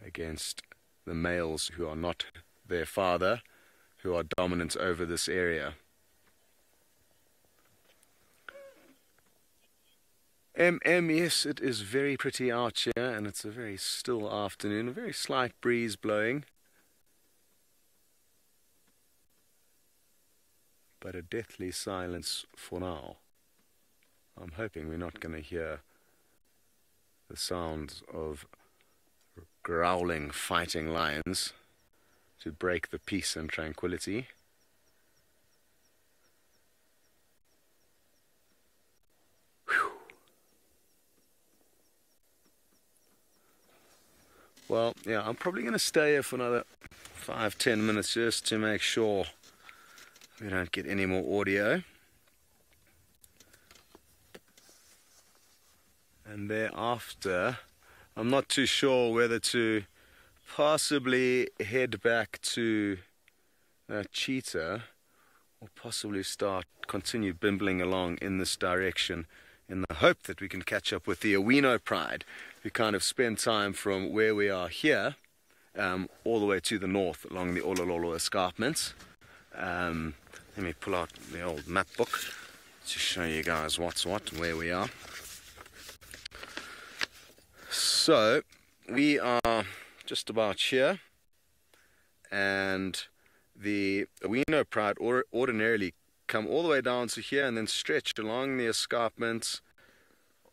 against the males who are not their father, who are dominant over this area. Yes, it is very pretty out here, and it's a very still afternoon, a very slight breeze blowing. But a deathly silence for now. I'm hoping we're not going to hear the sounds of growling, fighting lions to break the peace and tranquility. Whew. Well, yeah, I'm probably going to stay here for another 5-10 minutes just to make sure we don't get any more audio. And thereafter, I'm not too sure whether to possibly head back to that cheetah or possibly continue bimbling along in this direction in the hope that we can catch up with the Owino Pride, who kind of spend time from where we are here all the way to the north along the Olololo escarpments. Let me pull out the old map book to show you guys what's what and where we are. So, we are just about here, and the Owino Pride ordinarily come all the way down to here and then stretch along the escarpments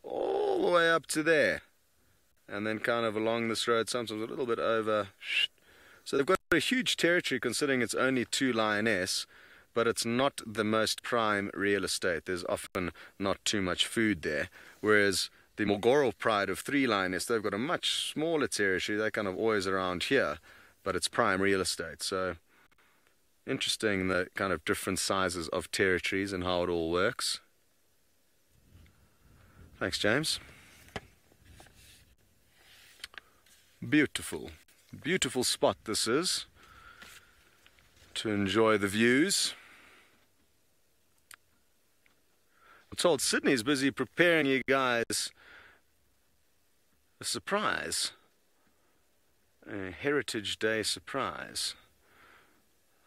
all the way up to there, and then kind of along this road, sometimes a little bit over. So they've got a a huge territory considering it's only 2 lioness, but it's not the most prime real estate. There's often not too much food there. Whereas the Mogoro pride of 3 lioness, they've got a much smaller territory. They're kind of always around here, but it's prime real estate. So interesting, the kind of different sizes of territories and how it all works. Thanks, James. Beautiful. Beautiful spot this is to enjoy the views. I'm told Sydney's busy preparing you guys a surprise, a Heritage Day surprise,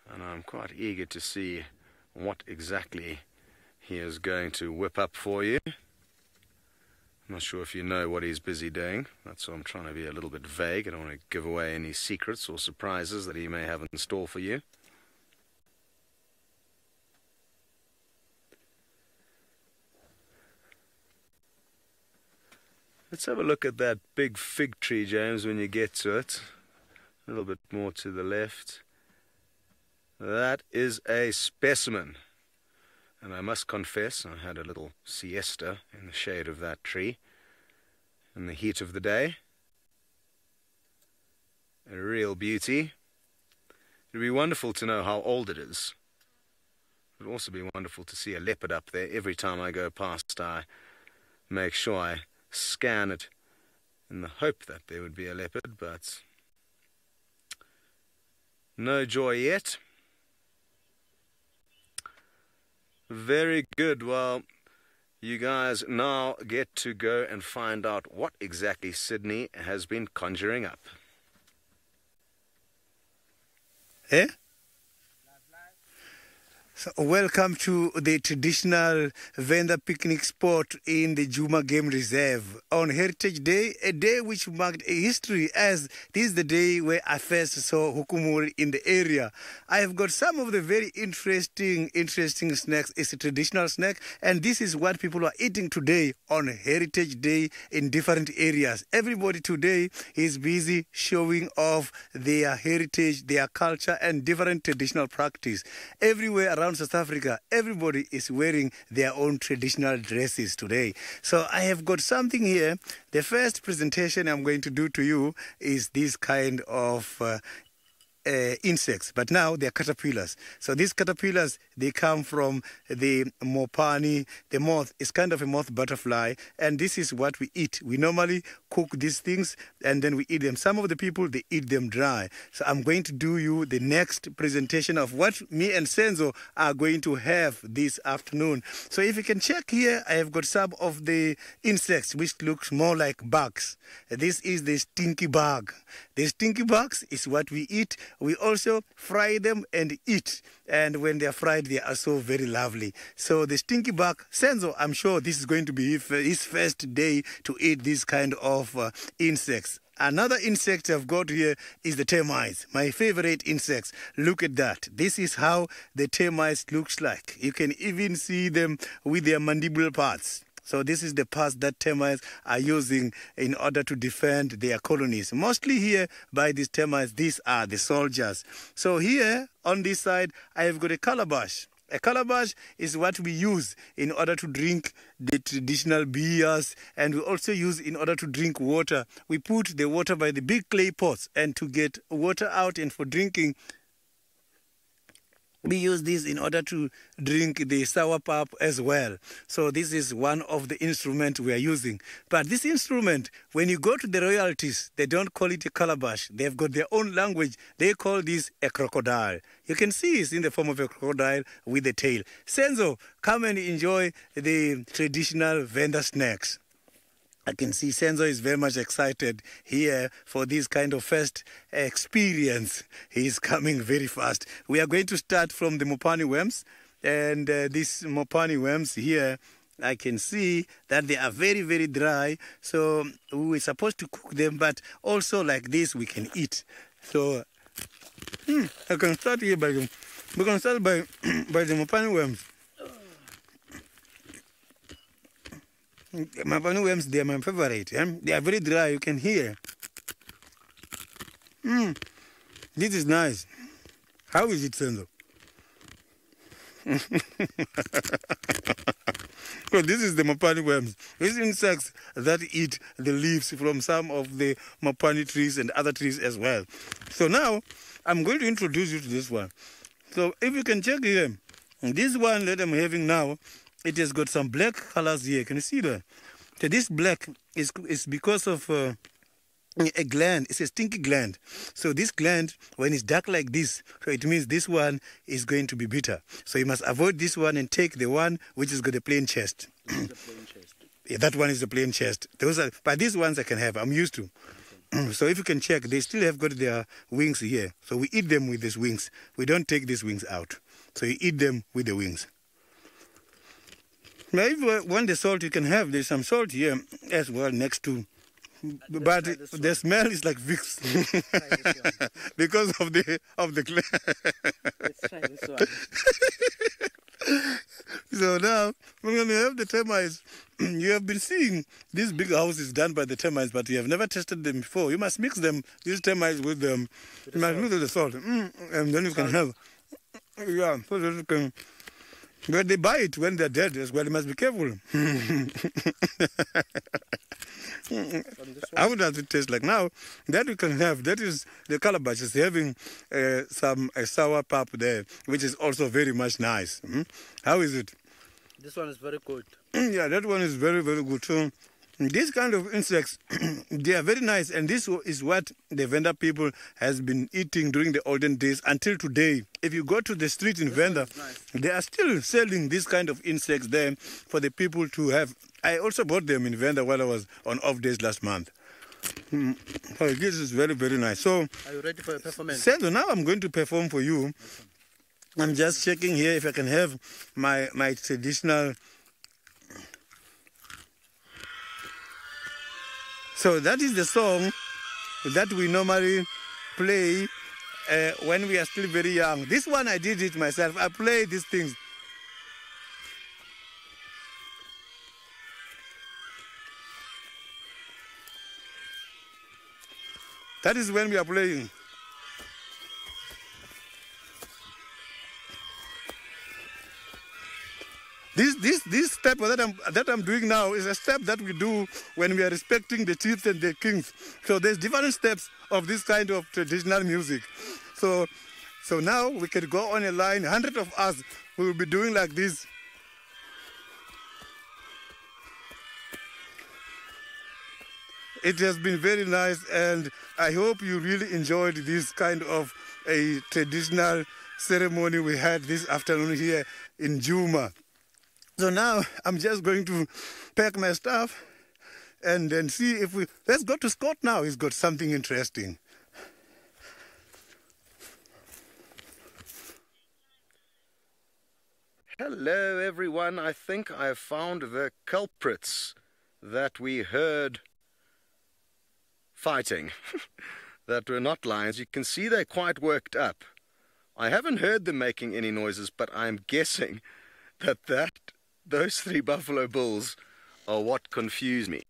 and I'm quite eager to see what exactly he is going to whip up for you. I'm not sure if you know what he's busy doing. That's why I'm trying to be a little bit vague. I don't want to give away any secrets or surprises that he may have in store for you. Let's have a look at that big fig tree, James, when you get to it. A little bit more to the left. That is a specimen. And I must confess, I had a little siesta in the shade of that tree in the heat of the day. A real beauty. It would be wonderful to know how old it is. It would also be wonderful to see a leopard up there. Every time I go past, I make sure I scan it in the hope that there would be a leopard, but no joy yet. Very good. Well, you guys now get to go and find out what exactly Sydney has been conjuring up. Eh? So welcome to the traditional vendor picnic spot in the Juma Game Reserve on Heritage Day, a day which marked a history, as this is the day where I first saw hukumuri in the area. I have got some of the very interesting snacks. It's a traditional snack, and this is what people are eating today on Heritage Day in different areas. Everybody today is busy showing off their heritage, their culture, and different traditional practice. Everywhere around South Africa, everybody is wearing their own traditional dresses today. So I have got something here. The first presentation I'm going to do to you is this kind of insects, but now they're caterpillars. So these caterpillars, they come from the mopani. The moth is kind of a moth butterfly, and this is what we eat. We normally cook these things and then we eat them. Some of the people, they eat them dry. So I'm going to do you the next presentation of what me and Senzo are going to have this afternoon. So if you can check here, I have got some of the insects which looks more like bugs. This is the stinky bug. The stinky bugs is what we eat. We also fry them and eat. And when they are fried, they are so very lovely. So the stinky bug, Senzo, I'm sure this is going to be his first day to eat this kind of insects. Another insect I've got here is the termites, my favorite insects. Look at that. This is how the termites looks like. You can even see them with their mandibular parts. So this is the parts that termites are using in order to defend their colonies. Mostly here by these termites, these are the soldiers. So here on this side, I have got a calabash. A calabash is what we use in order to drink the traditional beers, and we also use in order to drink water. We put the water by the big clay pots, and to get water out and for drinking, we use this in order to drink the sour pap as well. So this is one of the instruments we are using. But this instrument, when you go to the royalties, they don't call it a calabash. They've got their own language. They call this a crocodile. You can see it's in the form of a crocodile with a tail. Senzo, come and enjoy the traditional vendor snacks. I can see Senzo is very much excited here for this kind of first experience. He's coming very fast. We are going to start from the mopani worms. And these mopani worms here, I can see that they are very, very dry. So we're supposed to cook them, but also like this we can eat. So I can start here by the, we can start by the mopani worms. Mopani worms, they are my favorite. They are very dry, you can hear. This is nice. How is it, Senzo? So this is the Mapani worms. These insects that eat the leaves from some of the Mapani trees and other trees as well. So now I'm going to introduce you to this one. So if you can check here, this one that I'm having now, it has got some black colors here. Can you see that? So this black is because of a gland. It's a stinky gland. So this gland, when it's dark like this, so it means this one is going to be bitter. So you must avoid this one and take the one which has got a plain chest. This is a plain chest. Yeah, that one is the plain chest. But these ones I can have. I'm used to. So if you can check, they still have got their wings here. So we eat them with these wings. We don't take these wings out. So you eat them with the wings. Now if you want the salt, you can have. There's some salt here as well next to. But the smell is like Vicks. Because of the Let's try this one. So now we're going to have the termites. You have been seeing these big houses done by the termites, but you have never tested them before. You must mix them, these termites, with them. You must mix with the salt, and then you can have. Yeah, so that you can. But they bite when they're dead as well. You must be careful. How does it taste like? Now, that you can have, that is the calabash is having some sour pap there, which is also very much nice. How is it? This one is very good. Yeah, that one is very, very good. So, these kind of insects, they are very nice, and this is what the Venda people has been eating during the olden days until today. If you go to the street in Venda, nice. They are still selling this kind of insects there for the people to have. I also bought them in Venda while I was on off days last month. So this is very, very nice. So, are you ready for your performance? Sendo, now I'm going to perform for you. I'm just checking here if I can have my traditional. So that is the song that we normally play when we are still very young. This one I did it myself. I play these things. That is when we are playing. This step that I'm doing now is a step that we do when we are respecting the chiefs and the kings. So there's different steps of this kind of traditional music. So now we can go on a line. 100 of us will be doing like this. It has been very nice, and I hope you really enjoyed this kind of a traditional ceremony we had this afternoon here in Juma. So now I'm just going to pack my stuff and then see if we... Let's go to Scott now. He's got something interesting. Hello, everyone. I think I have found the culprits that we heard fighting that were not lions. You can see they're quite worked up. I haven't heard them making any noises, but I'm guessing that those 3 buffalo bulls are what confused me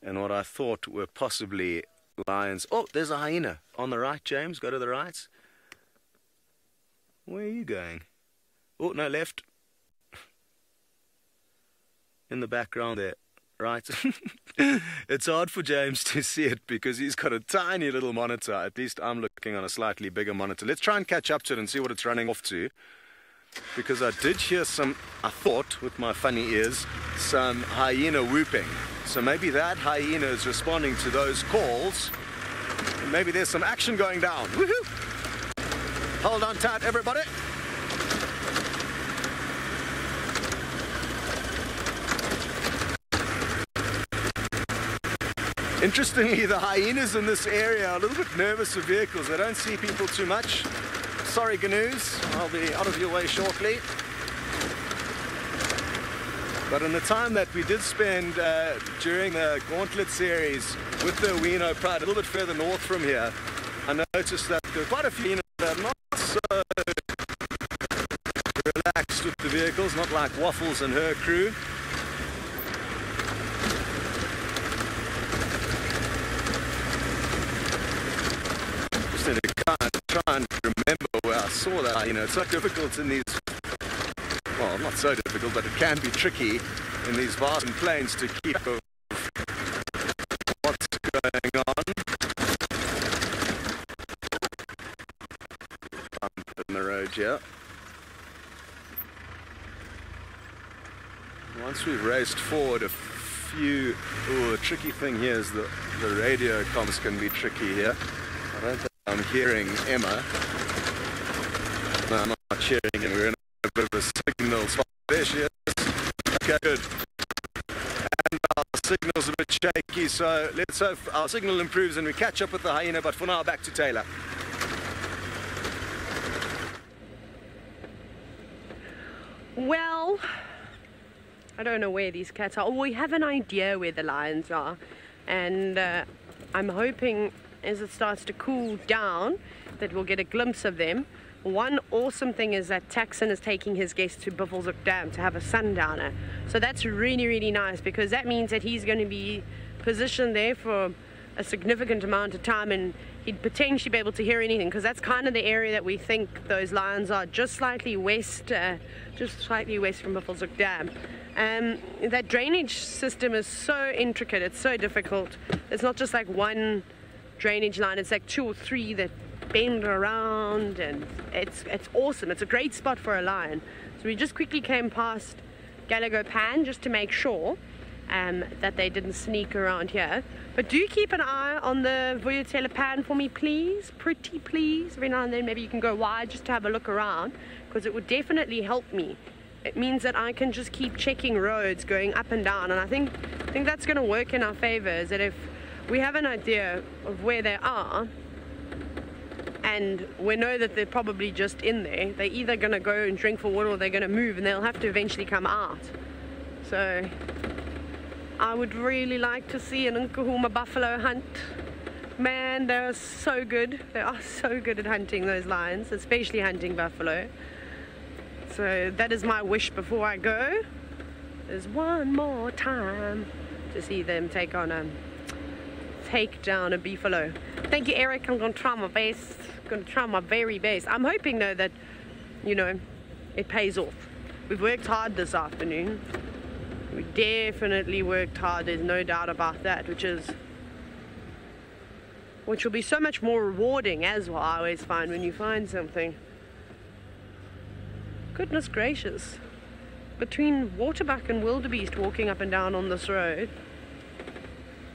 and what I thought were possibly lions. Oh, there's a hyena on the right, James. Go to the right. Where are you going? Oh, no, left. In the background there. Right. It's hard for James to see it because he's got a tiny little monitor. At least I'm looking on a slightly bigger monitor. Let's try and catch up to it and see what it's running off to. Because I did hear I thought with my funny ears, some hyena whooping. So maybe that hyena is responding to those calls. And maybe there's some action going down. Woohoo! Hold on tight, everybody. Interestingly, the hyenas in this area are a little bit nervous of vehicles. They don't see people too much. Sorry, Ganoos, I'll be out of your way shortly. But in the time that we did spend during the Gauntlet series with the Wino Pride, a little bit further north from here, I noticed that there were quite a few that are not so relaxed with the vehicles, not like Waffles and her crew. Just need to kind saw that. It's so difficult in these, well, not so difficult, but it can be tricky in these vast plains to keep what's going on. Bump in the road here. Once we've raced forward a few, the tricky thing here is the radio comms can be tricky here. I don't think I'm hearing Emma. No, I'm not hearing him. We're in a bit of a signal spot. There she is. Okay, good. And our signal's a bit shaky, so let's hope our signal improves and we catch up with the hyena, but for now, back to Taylor. Well, I don't know where these cats are. Oh, we have an idea where the lions are, and I'm hoping as it starts to cool down that we'll get a glimpse of them. One awesome thing is that Taxon is taking his guests to Buffelshoek Dam to have a sundowner. So that's really, really nice, because that means that he's going to be positioned there for a significant amount of time, and he'd potentially be able to hear anything, because that's kind of the area that we think those lions are, just slightly west from Buffelshoek Dam. That drainage system is so intricate, it's so difficult. It's not just like one drainage line, it's like 2 or 3 that bend around, and it's awesome. It's a great spot for a lion. So we just quickly came past Gallagher Pan just to make sure that they didn't sneak around here. But do keep an eye on the Vuyatela Pan for me, please. Pretty please. Every now and then maybe you can go wide just to have a look around, because it would definitely help me. It means that I can just keep checking roads going up and down, and I think that's going to work in our favor, is that if we have an idea of where they are and we know that they're probably just in there, they're either going to go and drink for water or they're going to move, and they'll have to eventually come out. So I would really like to see an Nkuhuma buffalo hunt. Man, they are so good. They are so good at hunting those lions, especially hunting buffalo. So that is my wish before I go. There's one more time to see them take down a beefalo. Thank you, Eric. I'm going to try my best. I'm going to try my very best. I'm hoping though that, it pays off. We've worked hard this afternoon. We definitely worked hard. There's no doubt about that, which will be so much more rewarding as well. I always find when you find something. Goodness gracious. Between waterbuck and wildebeest walking up and down on this road,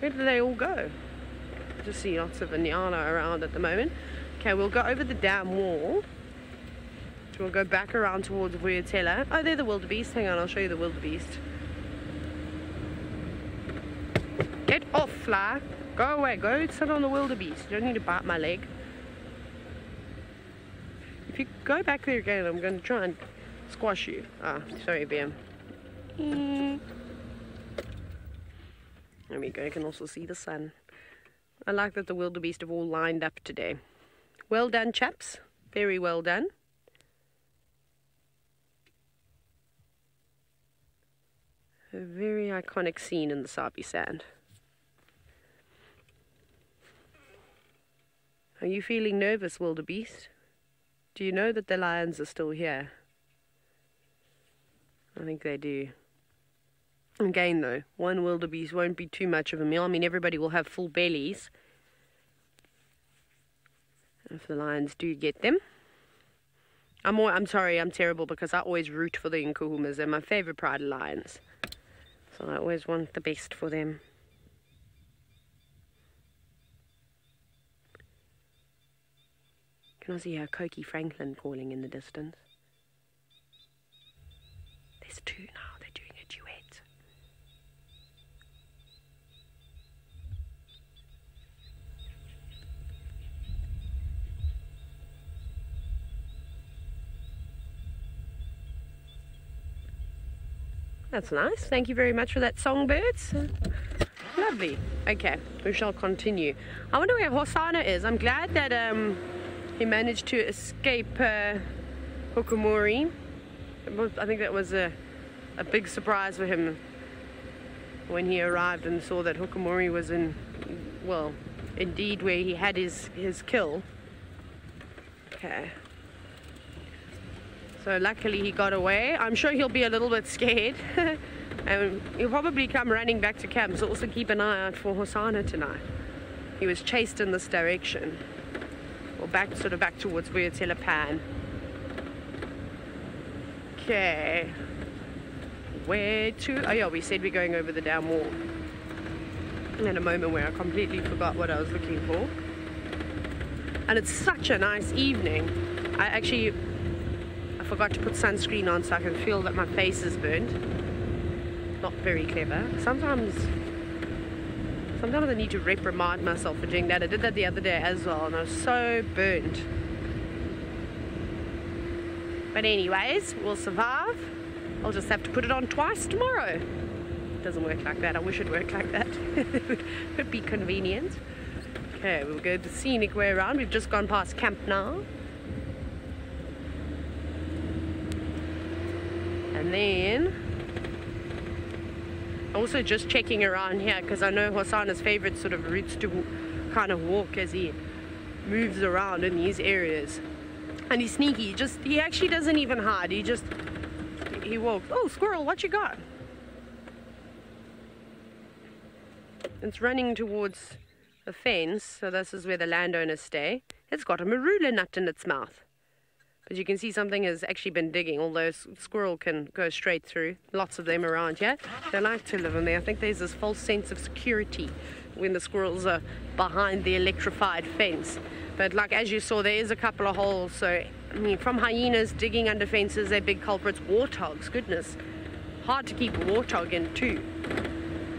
where do they all go? I just see lots of Inyala around at the moment. Okay, we'll go over the dam wall. So we'll go back around towards Vuyatela. Oh, they're the wildebeest. Hang on, I'll show you the wildebeest. Get off, fly. Go away. Go sit on the wildebeest. You don't need to bite my leg. If you go back there again, I'm going to try and squash you. Ah, sorry, BM. There we go. You can also see the sun. I like that the wildebeest have all lined up today. Well done, chaps. Very well done. A very iconic scene in the Sabi Sand. Are you feeling nervous, wildebeest? Do you know that the lions are still here? I think they do. Again though, one wildebeest won't be too much of a meal. I mean, everybody will have full bellies if the lions do get them. I'm sorry, I'm terrible, because I always root for the Nkuhumas. They're my favorite pride of lions. So I always want the best for them. Can I see how Cokie Franklin calling in the distance? There's 2 now, they're doing a duet. That's nice. Thank you very much for that, songbirds. Lovely. Okay, we shall continue. I wonder where Hosana is. I'm glad that he managed to escape Hukumuri. I think that was a big surprise for him when he arrived and saw that Hukumuri was indeed where he had his kill. Okay. So luckily he got away. I'm sure he'll be a little bit scared. And he'll probably come running back to camp. So also keep an eye out for Hosanna tonight. He was chased in this direction. Or back, sort of back towards Pan. Okay. Where to? Oh yeah, we said we're going over the dam wall. And in a moment where I completely forgot what I was looking for. And it's such a nice evening. I forgot to put sunscreen on so I can feel that my face is burnt. Not very clever. Sometimes I need to reprimand myself for doing that. I did that the other day as well, and I was so burnt. But anyways, we'll survive. I'll just have to put it on twice tomorrow. It doesn't work like that. I wish it worked like that. It would be convenient. Okay, we'll go the scenic way around. We've just gone past camp now. And then also just checking around here because I know Hosanna's favorite sort of routes to kind of walk as he moves around in these areas. And he's sneaky. He actually doesn't even hide. He walks. Oh, squirrel, what you got? It's running towards a fence, so this is where the landowners stay. It's got a marula nut in its mouth. But you can see something has actually been digging, although squirrel can go straight through. Lots of them around here. They like to live in there. I think there's this false sense of security when the squirrels are behind the electrified fence. But like as you saw, there is a couple of holes. So, I mean, from hyenas digging under fences, they're big culprits. Warthogs, goodness. Hard to keep a warthog in too.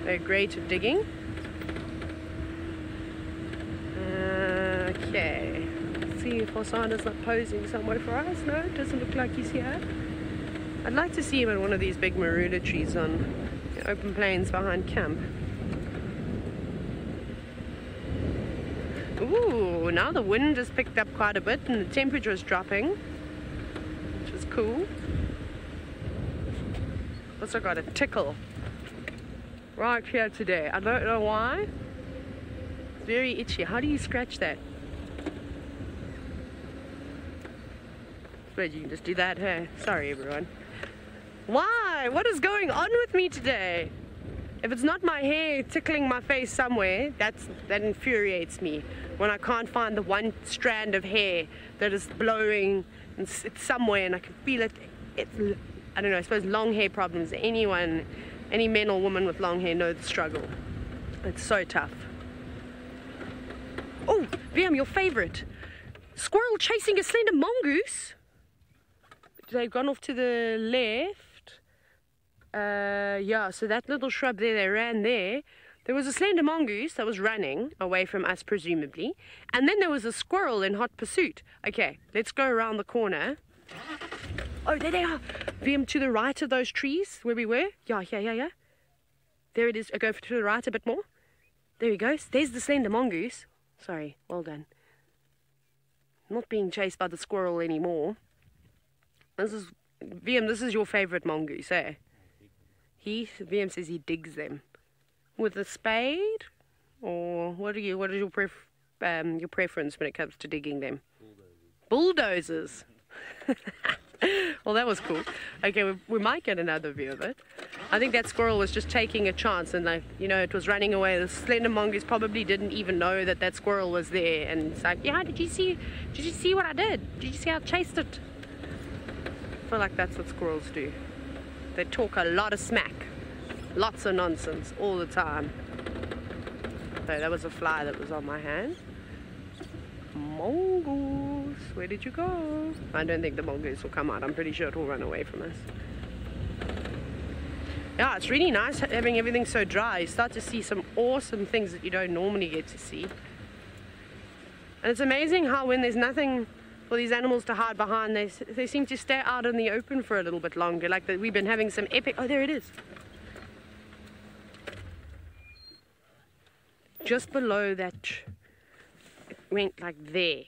They're great at digging. Okay. Let's see if Hosanna's not posing somewhere for us. No, it doesn't look like he's here. I'd like to see him in one of these big marula trees on the open plains behind camp. Ooh, now the wind has picked up quite a bit and the temperature is dropping, which is cool. Also got a tickle right here today. I don't know why. It's very itchy. How do you scratch that? I suppose you can just do that, hey? Sorry, everyone. Why? What is going on with me today? If it's not my hair tickling my face somewhere, that infuriates me. When I can't find the one strand of hair that is blowing, and it's somewhere and I can feel it. I don't know, I suppose long hair problems. Any man or woman with long hair know the struggle. It's so tough. Oh, VM, your favorite. Squirrel chasing a slender mongoose. They've gone off to the left. Yeah, so that little shrub there, they ran there. There was a slender mongoose that was running away from us, presumably. And then there was a squirrel in hot pursuit. Okay, let's go around the corner. Oh, there they are. VM, to the right of those trees where we were. Yeah. There it is. Go to the right a bit more. There he goes. There's the slender mongoose. Sorry, well done. Not being chased by the squirrel anymore. VM, this is your favorite mongoose, eh? VM says he digs them. With a spade? Or what is your preference when it comes to digging them? Bulldozers. Well, that was cool. Okay, we might get another view of it. I think that squirrel was just taking a chance and it was running away. The slender mongoose probably didn't even know that squirrel was there, and it's like, yeah, did you see what I did? Did you see how I chased it? I feel like that's what squirrels do. They talk a lot of smack. Lots of nonsense all the time. So that was a fly that was on my hand. Mongoose, where did you go? I don't think the mongoose will come out. I'm pretty sure it will run away from us. Yeah, it's really nice having everything so dry. You start to see some awesome things that you don't normally get to see. And it's amazing how when there's nothing for these animals to hide behind, they seem to stay out in the open for a little bit longer. Like we've been having some epic... Oh, there it is. Just below that, it went like there.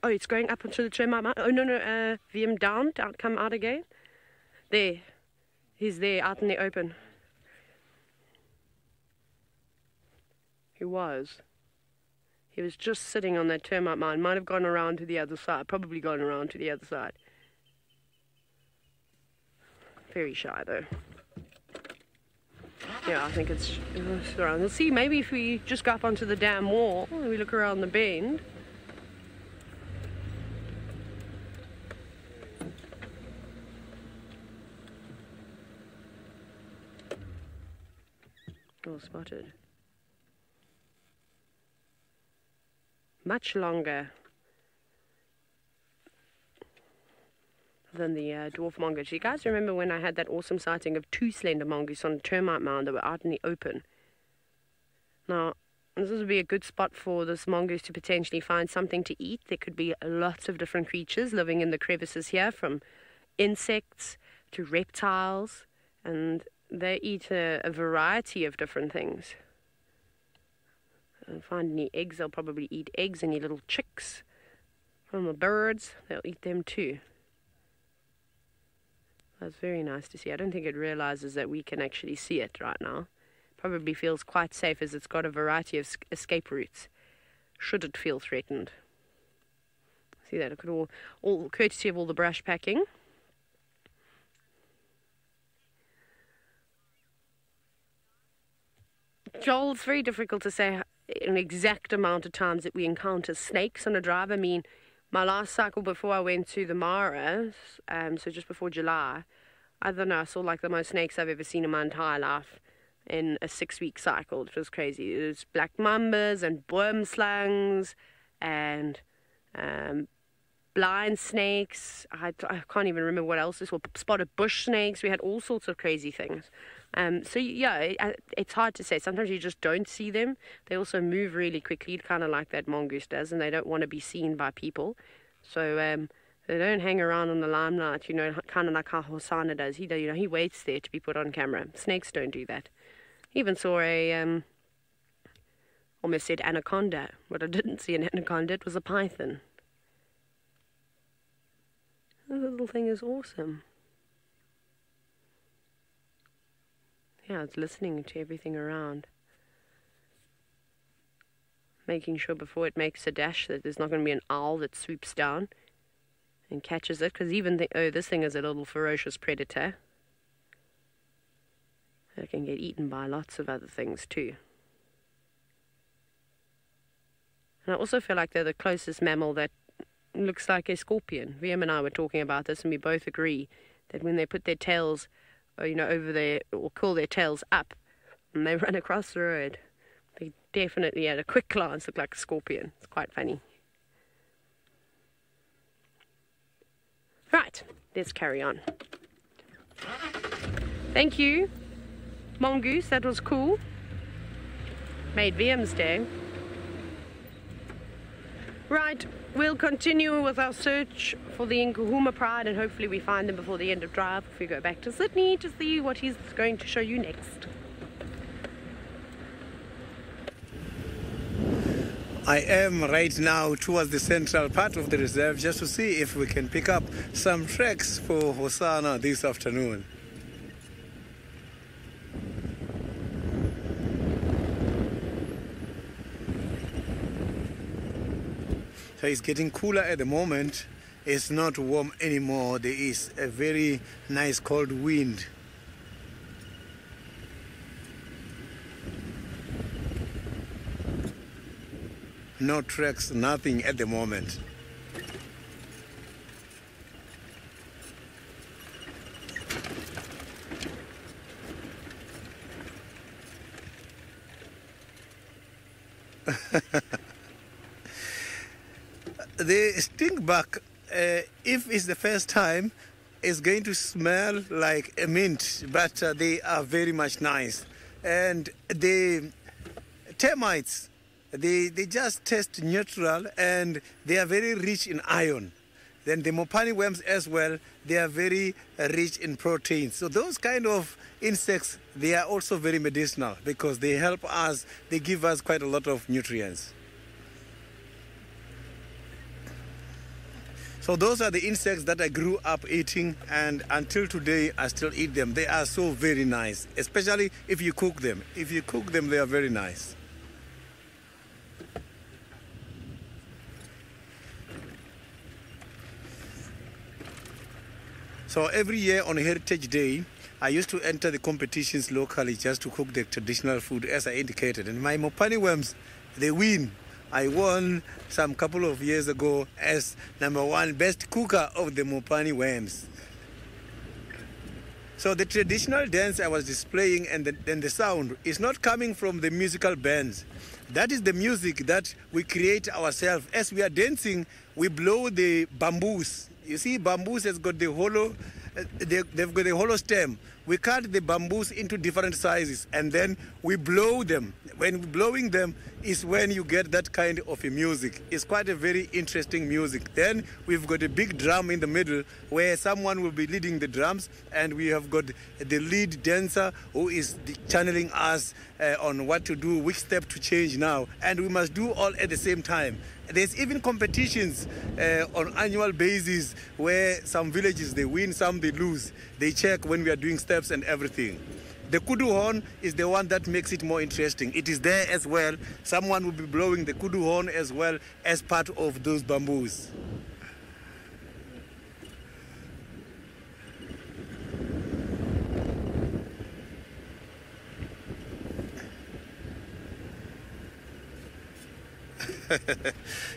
Oh, it's going up onto the Tremor Mountain. Oh, no, VM down, come out again. There. He's there, out in the open. He was just sitting on that termite mound. Might have gone around to the other side. Probably gone around to the other side. Very shy though. Yeah, I think it's around. We'll see, maybe if we just go up onto the dam wall and we look around the bend. All spotted. Much longer than the dwarf mongoose. You guys remember when I had that awesome sighting of 2 slender mongoose on a termite mound that were out in the open? Now, this would be a good spot for this mongoose to potentially find something to eat. There could be lots of different creatures living in the crevices here, from insects to reptiles, and they eat a variety of different things. Find any eggs, they'll probably eat eggs. Any little chicks from the birds, they'll eat them too. That's very nice to see. I don't think it realizes that we can actually see it right now. Probably feels quite safe as it's got a variety of escape routes, should it feel threatened. See that? Look at all courtesy of all the brush packing. Joel, it's very difficult to say an exact amount of times that we encounter snakes on a drive. I mean, my last cycle before I went to the Mara, so just before July, I don't know, I saw like the most snakes I've ever seen in my entire life in a 6-week cycle. It was crazy. It was black mambas and worm-slugs and blind snakes. I can't even remember what else this was. Spotted bush snakes. We had all sorts of crazy things. So yeah, it's hard to say. Sometimes you just don't see them. They also move really quickly, kind of like that mongoose does, and they don't want to be seen by people. So they don't hang around on the limelight, you know, kind of like how Hosana does. He waits there to be put on camera. Snakes don't do that. Even saw a almost said anaconda, but I didn't see an anaconda. It was a python. This little thing is awesome. Yeah, it's listening to everything around. Making sure before it makes a dash that there's not going to be an owl that swoops down and catches it. Because even this thing is a little ferocious predator. It can get eaten by lots of other things too. And I also feel like they're the closest mammal that looks like a scorpion. Liam and I were talking about this, and we both agree that when they put their tails, over there, or curl their tails up, and they run across the road, they definitely, at a quick glance, look like a scorpion. It's quite funny. Right, let's carry on. Thank you, mongoose. That was cool. Made Liam's day. Right, we'll continue with our search for the Nkuhuma Pride, and hopefully we find them before the end of drive if we go back to Sydney to see what he's going to show you next. I am right now towards the central part of the reserve just to see if we can pick up some tracks for Hosana this afternoon. So it's getting cooler at the moment. It's not warm anymore. There is a very nice cold wind. No tracks, nothing at the moment. The stinkbug, if it's the first time, is going to smell like a mint, but they are very much nice. And the termites, they just taste neutral, and they are very rich in iron. Then the Mopani worms as well, they are very rich in protein. So those kind of insects, they are also very medicinal because they help us, they give us quite a lot of nutrients. So those are the insects that I grew up eating, and until today I still eat them. They are so very nice, especially if you cook them. If you cook them, they are very nice. So every year on Heritage Day, I used to enter the competitions locally just to cook the traditional food as I indicated. And my Mopani worms, they win. I won some couple of years ago as #1 best cooker of the Mopani worms. So the traditional dance I was displaying and the sound is not coming from the musical bands. That is the music that we create ourselves. As we are dancing, we blow the bamboos. You see, bamboos has got the hollow, they've got a hollow stem. We cut the bamboos into different sizes and then we blow them. When blowing them is when you get that kind of a music. It's quite a very interesting music. Then we've got a big drum in the middle where someone will be leading the drums, and we have got the lead dancer who is channeling us on what to do, which step to change now, and we must do all at the same time. There's even competitions on annual basis where some villages they win, some they lose. They check when we are doing steps and everything. The kudu horn is the one that makes it more interesting. It is there as well. Someone will be blowing the kudu horn as well as part of those bamboos.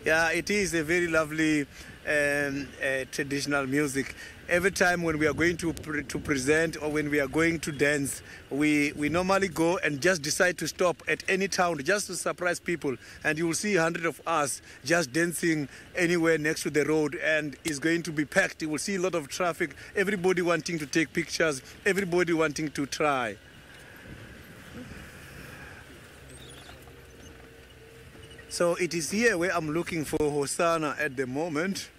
Yeah, it is a very lovely traditional music. Every time when we are going to present or when we are going to dance, we normally go and just decide to stop at any town just to surprise people. And you will see hundreds of us just dancing anywhere next to the road, and it's going to be packed. You will see a lot of traffic, everybody wanting to take pictures, everybody wanting to try. So it is here where I'm looking for Hosanna at the moment.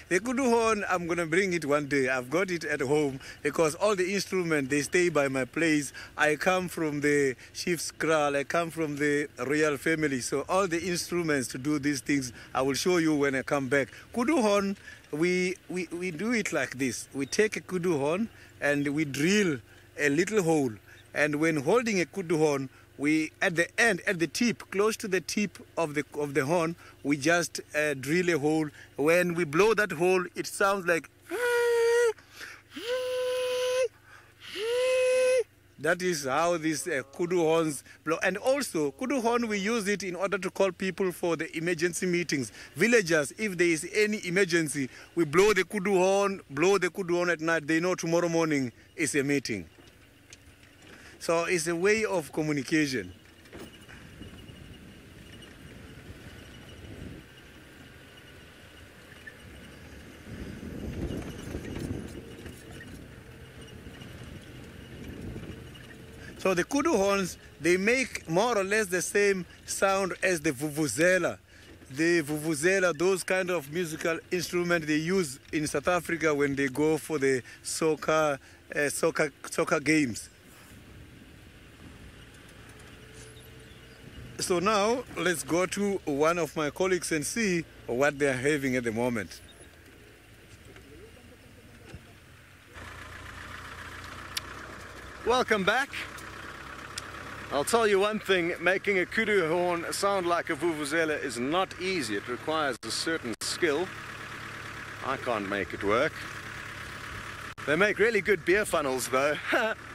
The kudu horn, I'm going to bring it one day. I've got it at home because all the instruments, they stay by my place. I come from the chief's kraal, I come from the royal family. So all the instruments to do these things, I will show you when I come back. Kudu horn, we do it like this. We take a kudu horn and we drill a little hole. And when holding a kudu horn, we at the end, at the tip, close to the tip of the horn, we just drill a hole. When we blow that hole, it sounds like. That is how these kudu horns blow. And also, kudu horn, we use it in order to call people for the emergency meetings. Villagers, if there is any emergency, we blow the kudu horn at night. They know tomorrow morning is a meeting. So it's a way of communication. So the kudu horns, they make more or less the same sound as the vuvuzela. The vuvuzela, those kind of musical instruments they use in South Africa when they go for the soccer games. So now let's go to one of my colleagues and see what they are having at the moment. Welcome back. I'll tell you one thing, making a kudu horn sound like a vuvuzela is not easy. It requires a certain skill. I can't make it work. They make really good beer funnels though.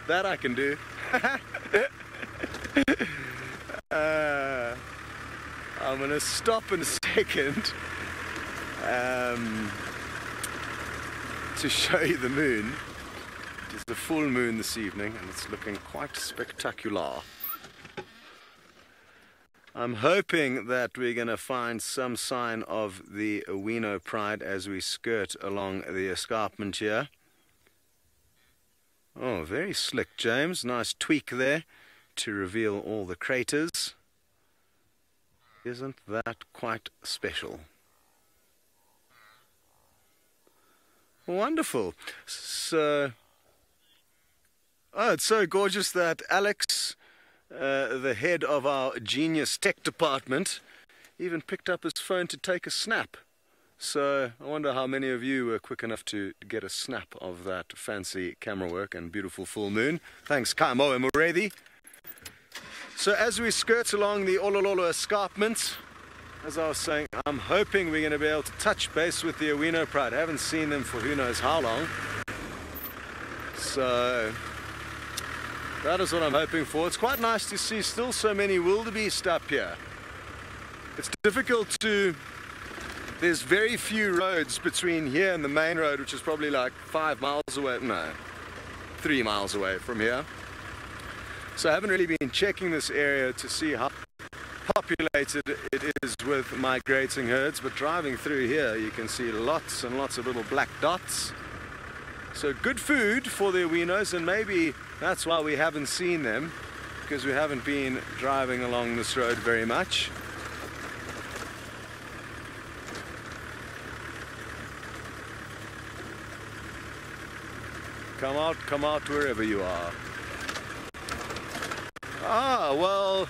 That I can do. I'm going to stop in a second to show you the moon. It is the full moon this evening and it's looking quite spectacular. I'm hoping that we're going to find some sign of the Owino pride as we skirt along the escarpment here. Oh, very slick, James. Nice tweak there to reveal all the craters. Isn't that quite special? Wonderful. So, oh, it's so gorgeous that Alex, the head of our genius tech department, even picked up his phone to take a snap. So I wonder how many of you were quick enough to get a snap of that fancy camera work and beautiful full moon. Thanks, Kaimo and Murethi. So as we skirt along the Olololo escarpment, as I was saying, I'm hoping we're going to be able to touch base with the Owino Pride. I haven't seen them for who knows how long. So that is what I'm hoping for. It's quite nice to see still so many wildebeest up here. It's difficult to... There's very few roads between here and the main road, which is probably like 5 miles away. No, 3 miles away from here. So I haven't really been checking this area to see how populated it is with migrating herds, but driving through here you can see lots and lots of little black dots. So good food for the Owinos, and maybe that's why we haven't seen them, because we haven't been driving along this road very much. Come out wherever you are. Ah, well,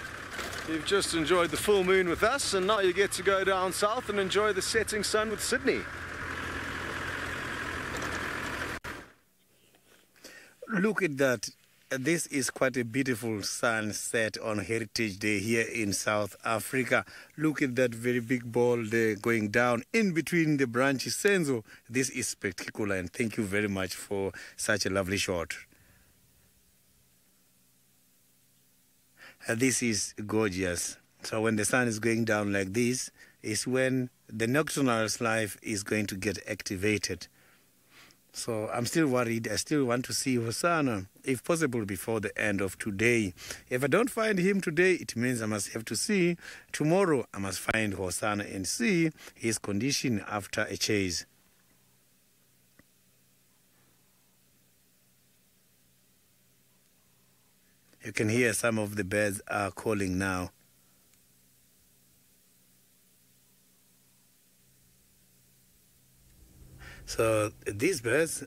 you've just enjoyed the full moon with us, and now you get to go down south and enjoy the setting sun with Sydney. Look at that. This is quite a beautiful sunset on Heritage Day here in South Africa. Look at that very big ball there going down in between the branches. Senzo, this is spectacular, and thank you very much for such a lovely shot. This is gorgeous. So when the sun is going down like this is when the nocturnal life is going to get activated. So I'm still worried. I still want to see Hosanna, if possible, before the end of today. If I don't find him today, it means I must have to see tomorrow. I must find Hosanna and see his condition after a chase. You can hear some of the birds are calling now. So these birds,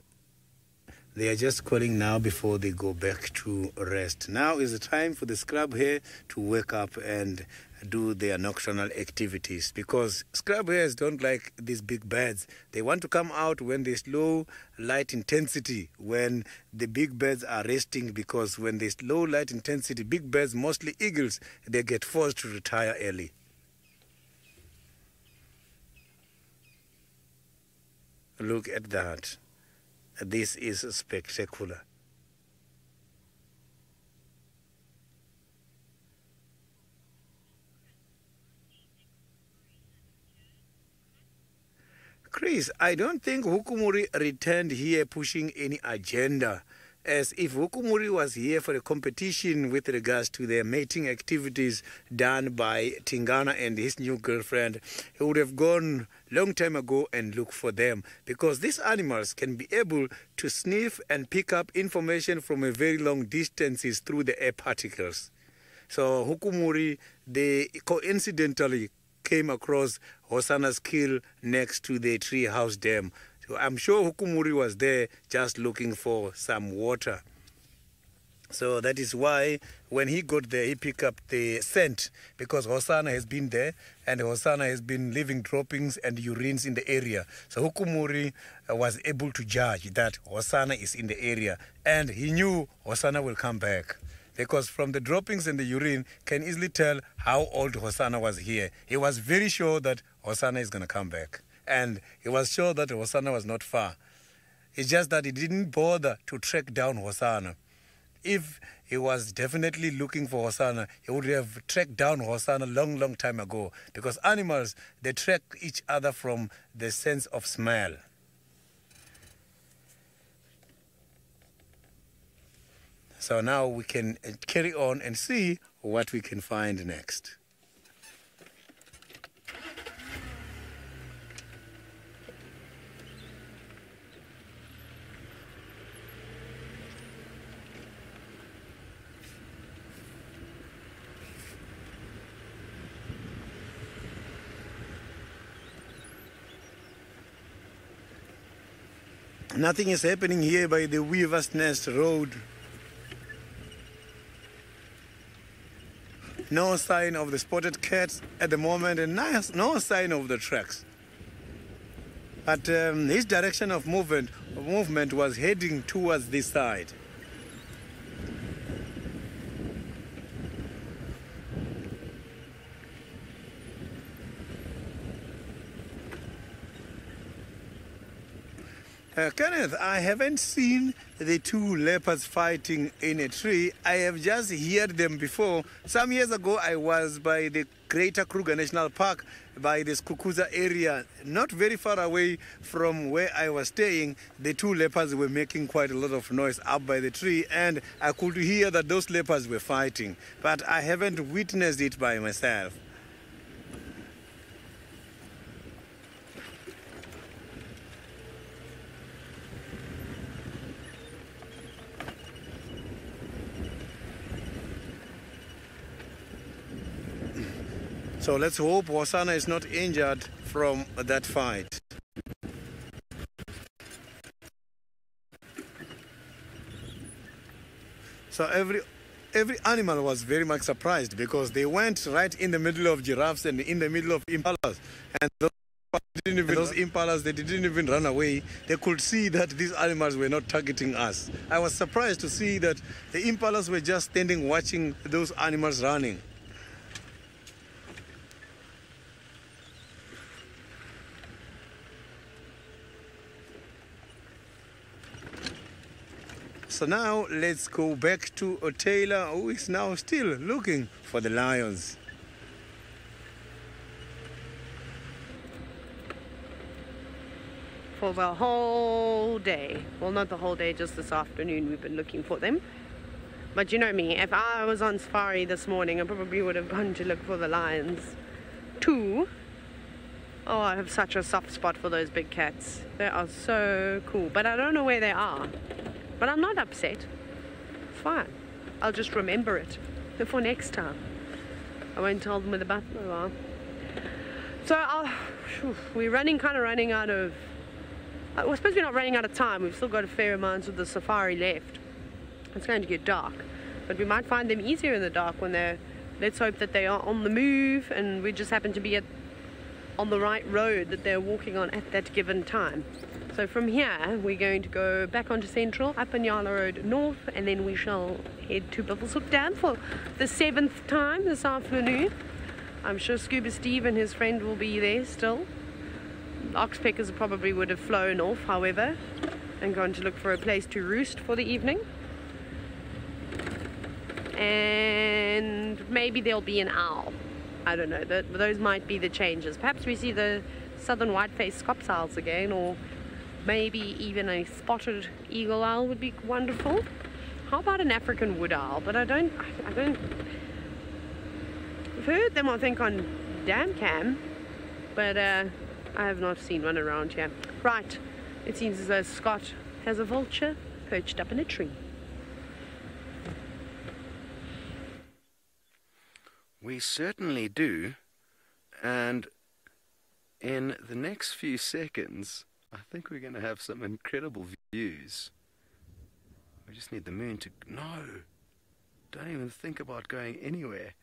they are just calling now before they go back to rest. Now is the time for the scrub hare to wake up and do their nocturnal activities, because scrub hares don't like these big birds. They want to come out when there's low light intensity, when the big birds are resting, because when there's low light intensity, big birds, mostly eagles, they get forced to retire early. Look at that. This is spectacular. Chris, I don't think Hukumuri returned here pushing any agenda. As if Hukumuri was here for a competition with regards to their mating activities done by Tingana and his new girlfriend, he would have gone long time ago and look for them, because these animals can be able to sniff and pick up information from a very long distances through the air particles. So Hukumuri, they coincidentally came across Hosanna's kill next to the treehouse dam. So I'm sure Hukumuri was there just looking for some water. So that is why when he got there, he picked up the scent, because Hosanna has been there and Hosanna has been leaving droppings and urines in the area. So Hukumuri was able to judge that Hosanna is in the area, and he knew Hosanna will come back, because from the droppings and the urine can easily tell how old Hosanna was here. He was very sure that Hosanna is going to come back. And he was sure that Hosanna was not far. It's just that he didn't bother to track down Hosanna. If he was definitely looking for Hosanna, he would have tracked down Hosanna long time ago. Because animals, they track each other from the sense of smell. So now we can carry on and see what we can find next. Nothing is happening here by the Weaver's Nest Road. No sign of the spotted cats at the moment, and no sign of the tracks. But his direction of movement was heading towards this side. Kenneth, I haven't seen the two leopards fighting in a tree. I have just heard them before. Some years ago, I was by the Greater Kruger National Park, by this Skukuza area, not very far away from where I was staying. The two leopards were making quite a lot of noise up by the tree, and I could hear that those leopards were fighting, but I haven't witnessed it by myself. So let's hope Hosanna is not injured from that fight. So every animal was very much surprised because they went right in the middle of giraffes and in the middle of impalas, and those impalas, they didn't even run away. They could see that these animals were not targeting us. I was surprised to see that the impalas were just standing watching those animals running. So now let's go back to Taylor, who is now still looking for the lions. For the whole day. Well, not the whole day, just this afternoon we've been looking for them. But you know me, if I was on safari this morning, I probably would have gone to look for the lions too. Oh, I have such a soft spot for those big cats. They are so cool, but I don't know where they are. But I'm not upset. It's fine. I'll just remember it for next time. I won't tell them where the buffalo are. So we're kind of running out of... We're supposed to be not running out of time. We've still got a fair amount of the safari left. It's going to get dark. But we might find them easier in the dark when they're... Let's hope that they are on the move and we just happen to be on the right road that they're walking on at that given time. So from here, we're going to go back onto Central, up Anyala Road North, and then we shall head to Buffelshoek Dam for the 7th time this afternoon. I'm sure Scuba Steve and his friend will be there still. Oxpeckers probably would have flown off, however, and gone to look for a place to roost for the evening. And maybe there'll be an owl. I don't know, those might be the changes. Perhaps we see the southern white-faced scops owls again, or maybe even a spotted eagle owl would be wonderful. How about an African wood owl? But I don't, I've heard them, I think, on Dam Cam, but I have not seen one around here. Right, it seems as though Scott has a vulture perched up in a tree. We certainly do, and in the next few seconds, I think we're going to have some incredible views. We just need the moon to... No! Don't even think about going anywhere.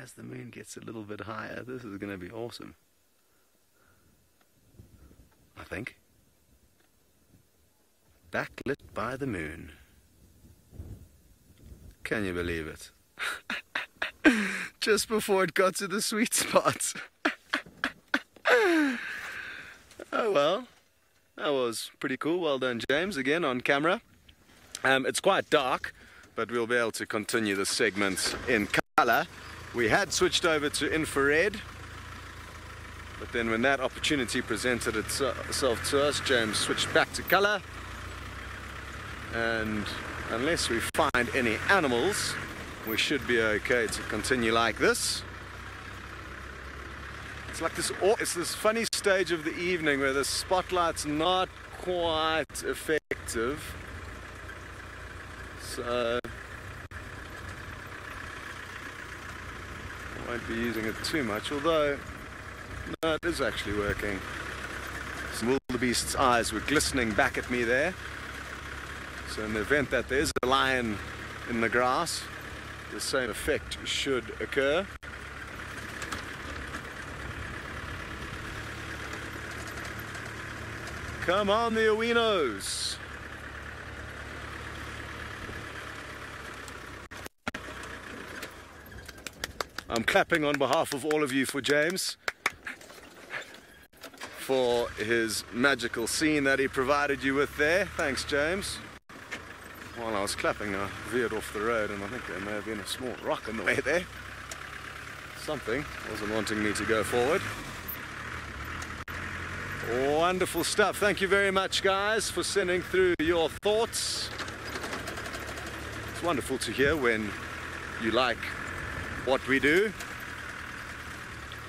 As the moon gets a little bit higher, this is going to be awesome. I think. Backlit by the moon. Can you believe it? Just before it got to the sweet spot. Oh well. That was pretty cool. Well done, James, again on camera. It's quite dark, but we'll be able to continue this segment in colour. We had switched over to infrared, but then when that opportunity presented itself to us, James switched back to colour. And unless we find any animals, we should be okay to continue like this. It's like this, it's this funny stage of the evening where the spotlight's not quite effective. So I won't be using it too much, although no, it is actually working. Some wildebeest's eyes were glistening back at me there. So in the event that there is a lion in the grass, the same effect should occur. Come on, the Owinos! I'm clapping on behalf of all of you for James. for his magical scene that he provided you with there. Thanks, James. While I was clapping, I veered off the road, and I think there may have been a small rock in the way there. Something wasn't wanting me to go forward. Wonderful stuff. Thank you very much, guys, for sending through your thoughts. It's wonderful to hear when you like what we do.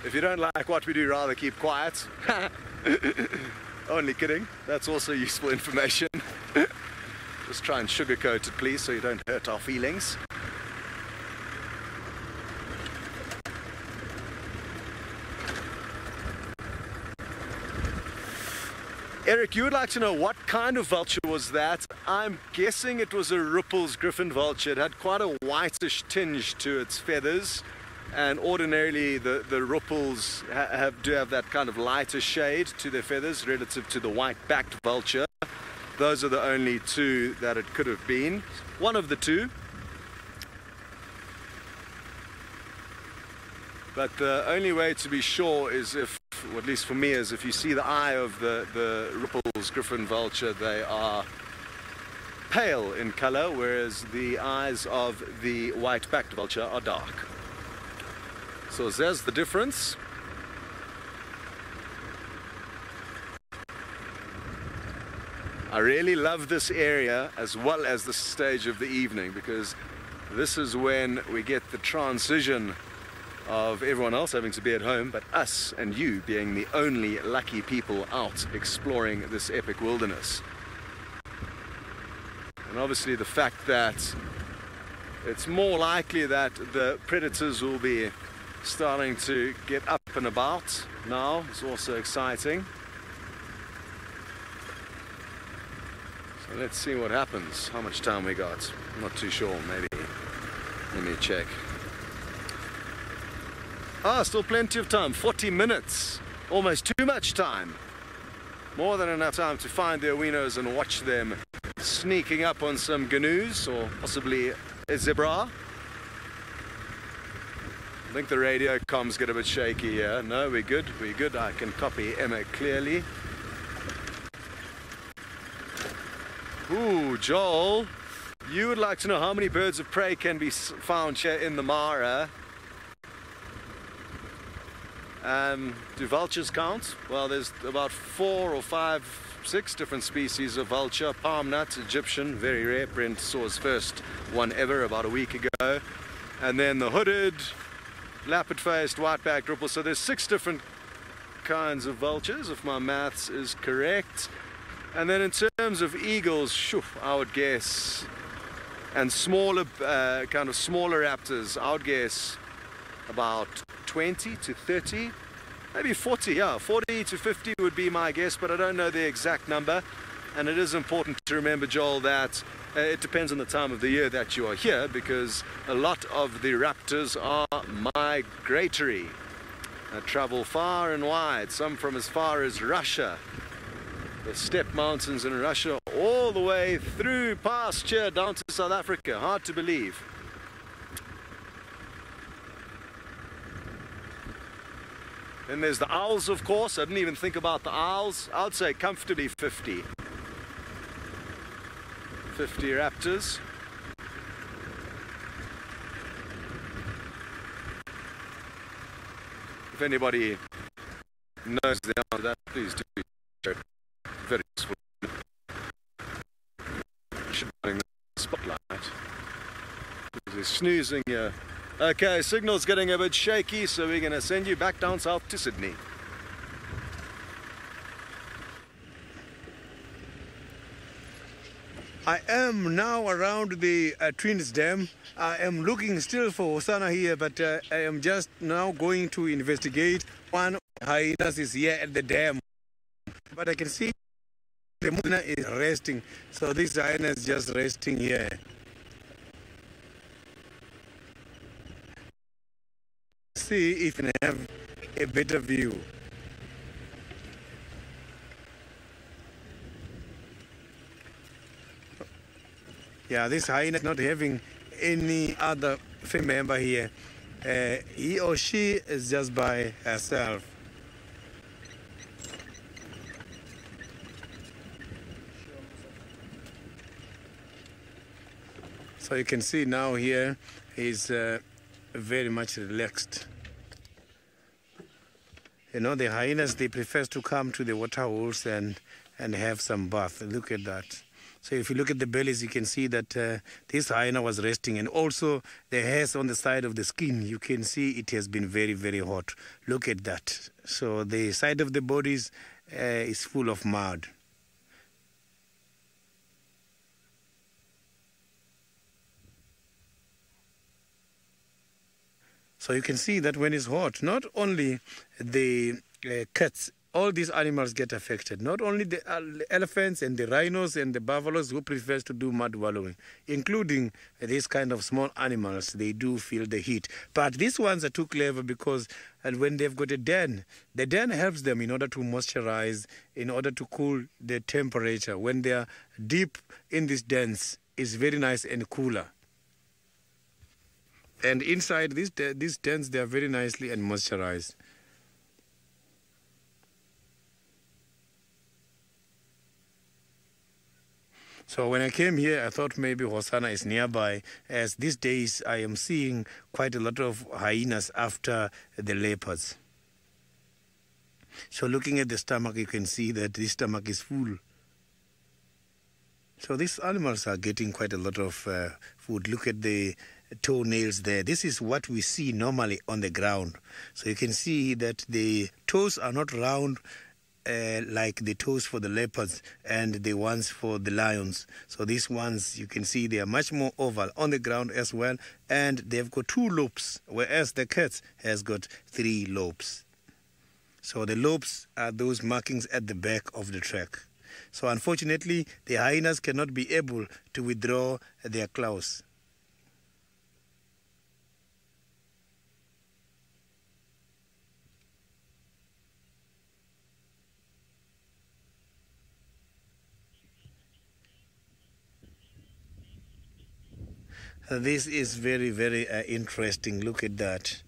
If you don't like what we do, rather keep quiet. Only kidding. That's also useful information. Just try and sugarcoat it, please, so you don't hurt our feelings. Eric, you would like to know what kind of vulture was that? I'm guessing it was a Ruppel's griffon vulture. It had quite a whitish tinge to its feathers, and ordinarily the Ruppels do have that kind of lighter shade to their feathers relative to the white-backed vulture. Those are the only two that it could have been. One of the two. But the only way to be sure is if, or at least for me, is if you see the eye of the Ruppel's griffon vulture, they are pale in color, whereas the eyes of the white-backed vulture are dark. So there's the difference. I really love this area as well as the stage of the evening, because this is when we get the transition of everyone else having to be at home, but us and you being the only lucky people out exploring this epic wilderness. And obviously the fact that it's more likely that the predators will be starting to get up and about now is also exciting. So let's see what happens. How much time we got? I'm not too sure, maybe. Let me check. Ah, still plenty of time, 40 minutes. Almost too much time. More than enough time to find the Owinos and watch them sneaking up on some gnu's or possibly a zebra. I think the radio comms get a bit shaky here. No, we're good, we're good. I can copy Emma clearly. Ooh, Joel, you would like to know how many birds of prey can be found here in the Mara. Do vultures count? Well, there's about 4 or 5, 6 different species of vulture. Palm nut, Egyptian, very rare. Brent saw his first one ever about a week ago. And then the hooded, lappet-faced, white-backed ripple. So there's 6 different kinds of vultures, if my maths is correct. And then in terms of eagles, I would guess, and smaller, kind of smaller raptors, I would guess about 20 to 30, maybe 40, yeah, 40 to 50 would be my guess, but I don't know the exact number. And it is important to remember, Joel, that it depends on the time of the year that you are here, because a lot of the raptors are migratory. They travel far and wide, some from as far as Russia, the steppe mountains in Russia, all the way through past here down to South Africa. Hard to believe. Then there's the owls, of course. I didn't even think about the owls. I would say comfortably 50. 50 raptors. If anybody knows the answer to that, please do share it. Very useful. Should be putting the spotlight. They're snoozing here. Okay, signal's getting a bit shaky, so we're going to send you back down south to Sydney. I am now around the Twins Dam. I am looking still for Osana here, but I am just now going to investigate. One hyenas is here at the dam, but I can see the hyena is resting, so this hyena is just resting here. See if we can have a better view. Yeah, this hyena is not having any other family member here. He or she is just by herself. So you can see now here he's very much relaxed. You know, the hyenas, they prefer to come to the water holes and have some bath. Look at that. So if you look at the bellies, you can see that this hyena was resting. And also the hairs on the side of the skin, you can see it has been very, very hot. Look at that. So the side of the bodies is full of mud. So you can see that when it's hot, not only the cats, all these animals get affected. Not only the elephants and the rhinos and the buffaloes who prefers to do mud wallowing, including these kind of small animals, they do feel the heat. But these ones are too clever because when they've got a den, the den helps them in order to moisturize, in order to cool the temperature. When they are deep in these dens, it's very nice and cooler. And inside these dens, they are very nicely and moisturized. So when I came here, I thought maybe Hosanna is nearby, as these days I am seeing quite a lot of hyenas after the leopards. So looking at the stomach, you can see that this stomach is full. So these animals are getting quite a lot of food. Look at the toenails there. This is what we see normally on the ground. So you can see that the toes are not round like the toes for the leopards and the ones for the lions. So these ones, you can see they are much more oval on the ground as well, and they've got 2 lobes, whereas the cat has got 3 lobes. So the lobes are those markings at the back of the track. So unfortunately, the hyenas cannot be able to withdraw their claws. This is very, very interesting. Look at that.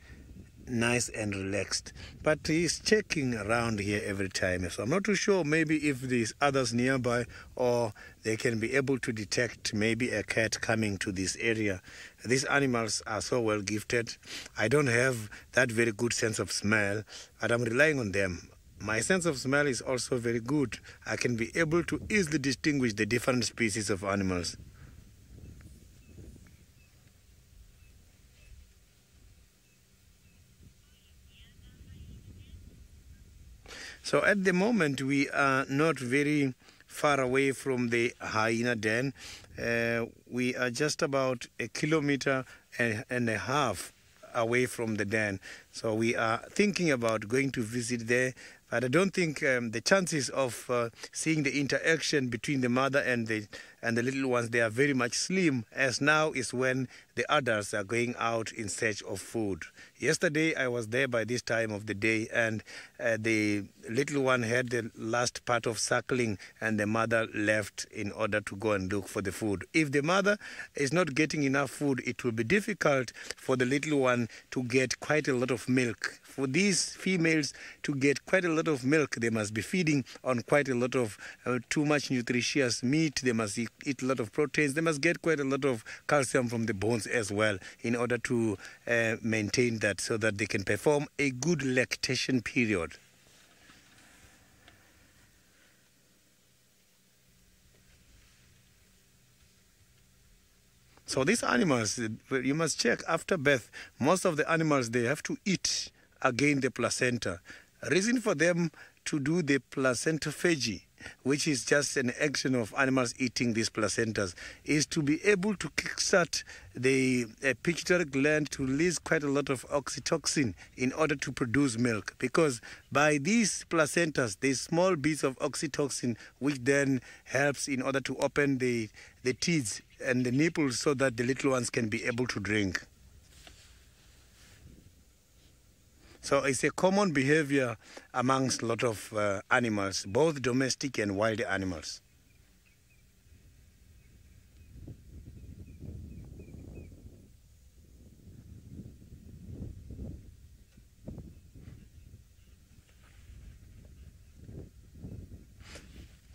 Nice and relaxed. But he's checking around here every time. So I'm not too sure maybe if there's others nearby or they can be able to detect maybe a cat coming to this area. These animals are so well gifted. I don't have that very good sense of smell, but I'm relying on them. My sense of smell is also very good. I can be able to easily distinguish the different species of animals. So at the moment, we are not very far away from the hyena den. We are just about 1.5 kilometers away from the den. So we are thinking about going to visit there. But I don't think the chances of seeing the interaction between the mother and the little ones, they are very much slim, as now is when the adults are going out in search of food. Yesterday, I was there by this time of the day, and the little one had the last part of suckling, and the mother left in order to go and look for the food. If the mother is not getting enough food, it will be difficult for the little one to get quite a lot of milk. For these females to get quite a lot of milk, they must be feeding on quite a lot of too much nutritious meat. They must eat a lot of proteins. They must get quite a lot of calcium from the bones as well in order to maintain that, so that they can perform a good lactation period. So these animals, you must check after birth. Most of the animals, they have to eat again the placenta. Reason for them to do the placentophagy, which is just an action of animals eating these placentas, is to be able to kickstart the pituitary gland to release quite a lot of oxytocin in order to produce milk. Because by these placentas, there's small bits of oxytocin which then helps in order to open the teats and the nipples so that the little ones can be able to drink. So it's a common behavior amongst a lot of animals, both domestic and wild animals.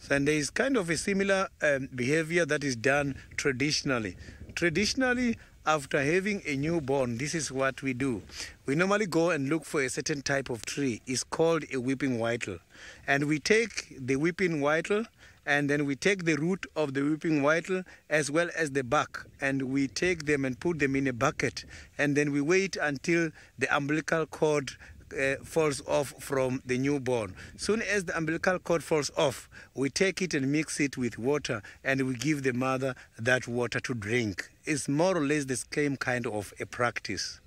And there is kind of a similar behavior that is done traditionally. traditionally, after having a newborn, this is what we do. We normally go and look for a certain type of tree. It's called a weeping whittle. And we take the weeping whittle, and then we take the root of the weeping whittle as well as the bark, and we take them and put them in a bucket, and then we wait until the umbilical cord falls off from the newborn. Soon as the umbilical cord falls off, we take it and mix it with water, and we give the mother that water to drink. It's more or less the same kind of a practice.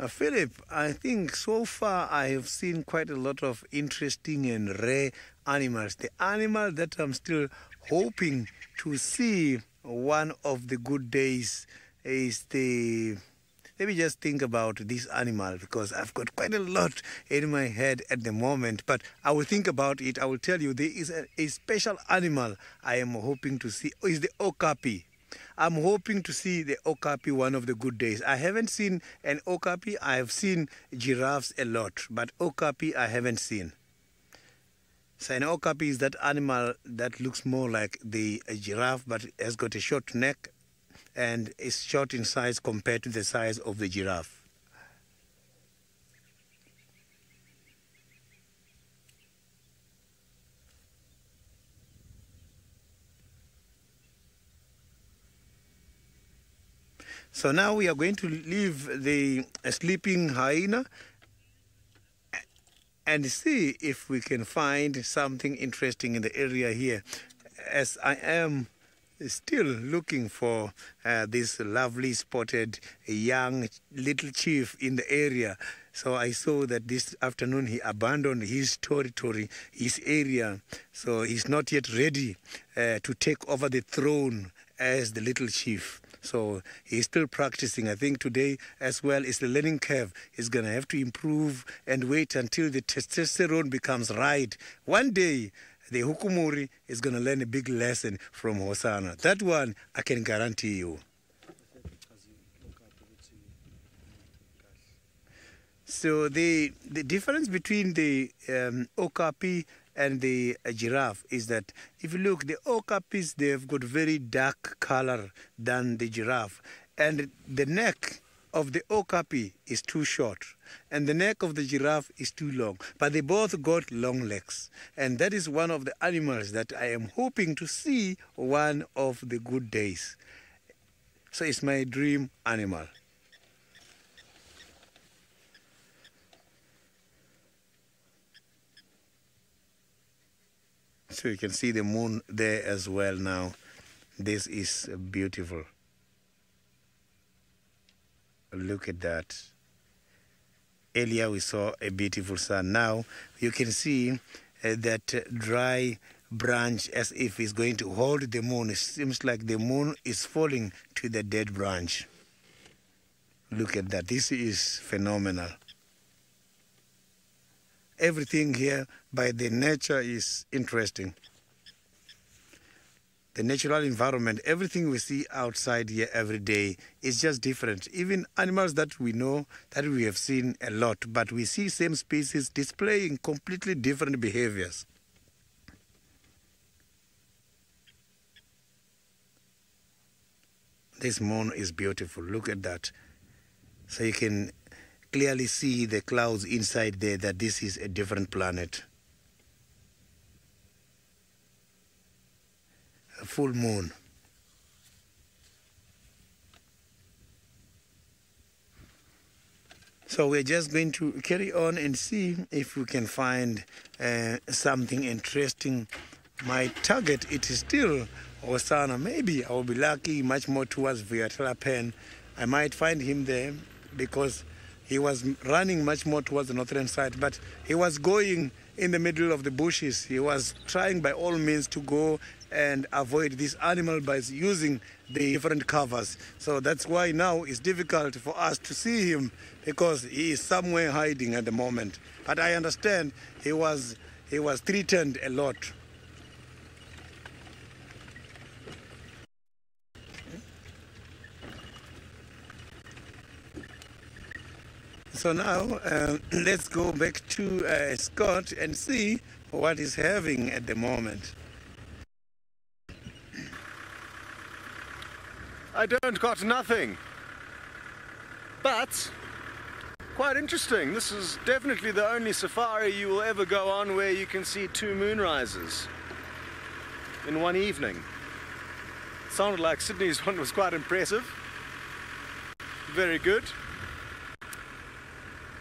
Philip, I think so far I have seen quite a lot of interesting and rare animals. The animal that I'm still hoping to see one of the good days is the... Let me just think about this animal, because I've got quite a lot in my head at the moment, but I will think about it. I will tell you, there is a special animal I am hoping to see. Is the okapi. I'm hoping to see the okapi one of the good days. I haven't seen an okapi. I have seen giraffes a lot, but okapi I haven't seen. So an okapi is that animal that looks more like the giraffe, but has got a short neck and is short in size compared to the size of the giraffe. So now we are going to leave the sleeping hyena and see if we can find something interesting in the area here, as I am still looking for this lovely spotted young little chief in the area. So I saw that this afternoon he abandoned his territory, his area, so he's not yet ready to take over the throne as the little chief. So he's still practicing. I think today as well is the learning curve. He's going to have to improve and wait until the testosterone becomes right. One day, the Hukumuri is going to learn a big lesson from Hosanna. That one, I can guarantee you. So the difference between the okapi and the giraffe is that if you look, the okapis, they've got very dark color than the giraffe, and the neck of the okapi is too short and the neck of the giraffe is too long, but they both got long legs, and that is one of the animals that I am hoping to see one of the good days. So it's my dream animal. So you can see the moon there as well now. This is beautiful. Look at that. Earlier we saw a beautiful sun. Now you can see that dry branch as if it's going to hold the moon. It seems like the moon is falling to the dead branch. Look at that. This is phenomenal. Everything here by the nature is interesting. The natural environment, everything we see outside here every day is just different. Even animals that we know, that we have seen a lot, but we see same species displaying completely different behaviors. This moon is beautiful. Look at that. So you can clearly see the clouds inside there, that this is a different planet. A full moon. So we're just going to carry on and see if we can find something interesting. My target, it is still Hosanna. Maybe I will be lucky much more towards Viatalapen. I might find him there because he was running much more towards the northern side, but he was going in the middle of the bushes. He was trying by all means to go and avoid this animal by using the different covers. So that's why now it's difficult for us to see him, because he is somewhere hiding at the moment. But I understand he was threatened a lot. So now let's go back to Scott and see what he's having at the moment. I don't got nothing. But quite interesting. This is definitely the only safari you will ever go on where you can see 2 moonrises in one evening. It sounded like Sydney's one was quite impressive. Very good.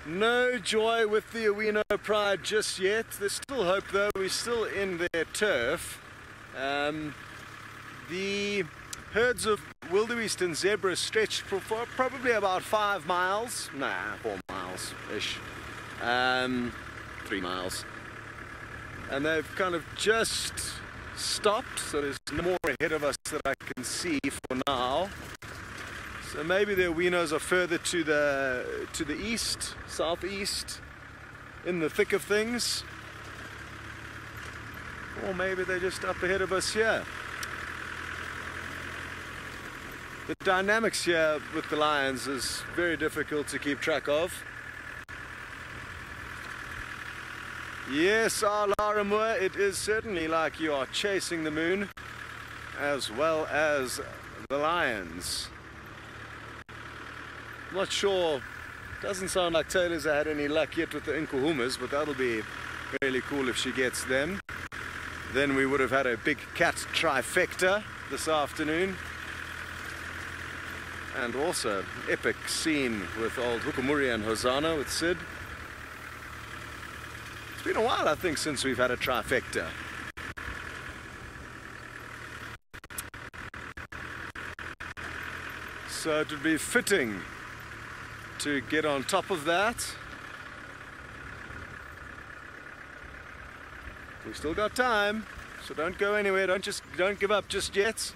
No joy with the Owino Pride just yet. There's still hope though. We're still in their turf. The herds of wildebeest and zebra stretched for probably about 5 miles. Nah, 4 miles-ish. 3 miles. And they've kind of just stopped, so there's no more ahead of us that I can see for now. So maybe the Owinos are further to the east, southeast, in the thick of things. Or maybe they're just up ahead of us here. The dynamics here with the lions is very difficult to keep track of. Yes, Lara Moore, it is certainly like you are chasing the moon as well as the lions. Not sure, doesn't sound like Taylor's had any luck yet with the Inkuhumas, but that'll be really cool if she gets them. Then we would have had a big cat trifecta this afternoon. And also epic scene with old Hukumuri and Hosanna with Sid. It's been a while, I think, since we've had a trifecta. So it would be fitting to get on top of that. We've still got time, so don't go anywhere. Don't give up just yet.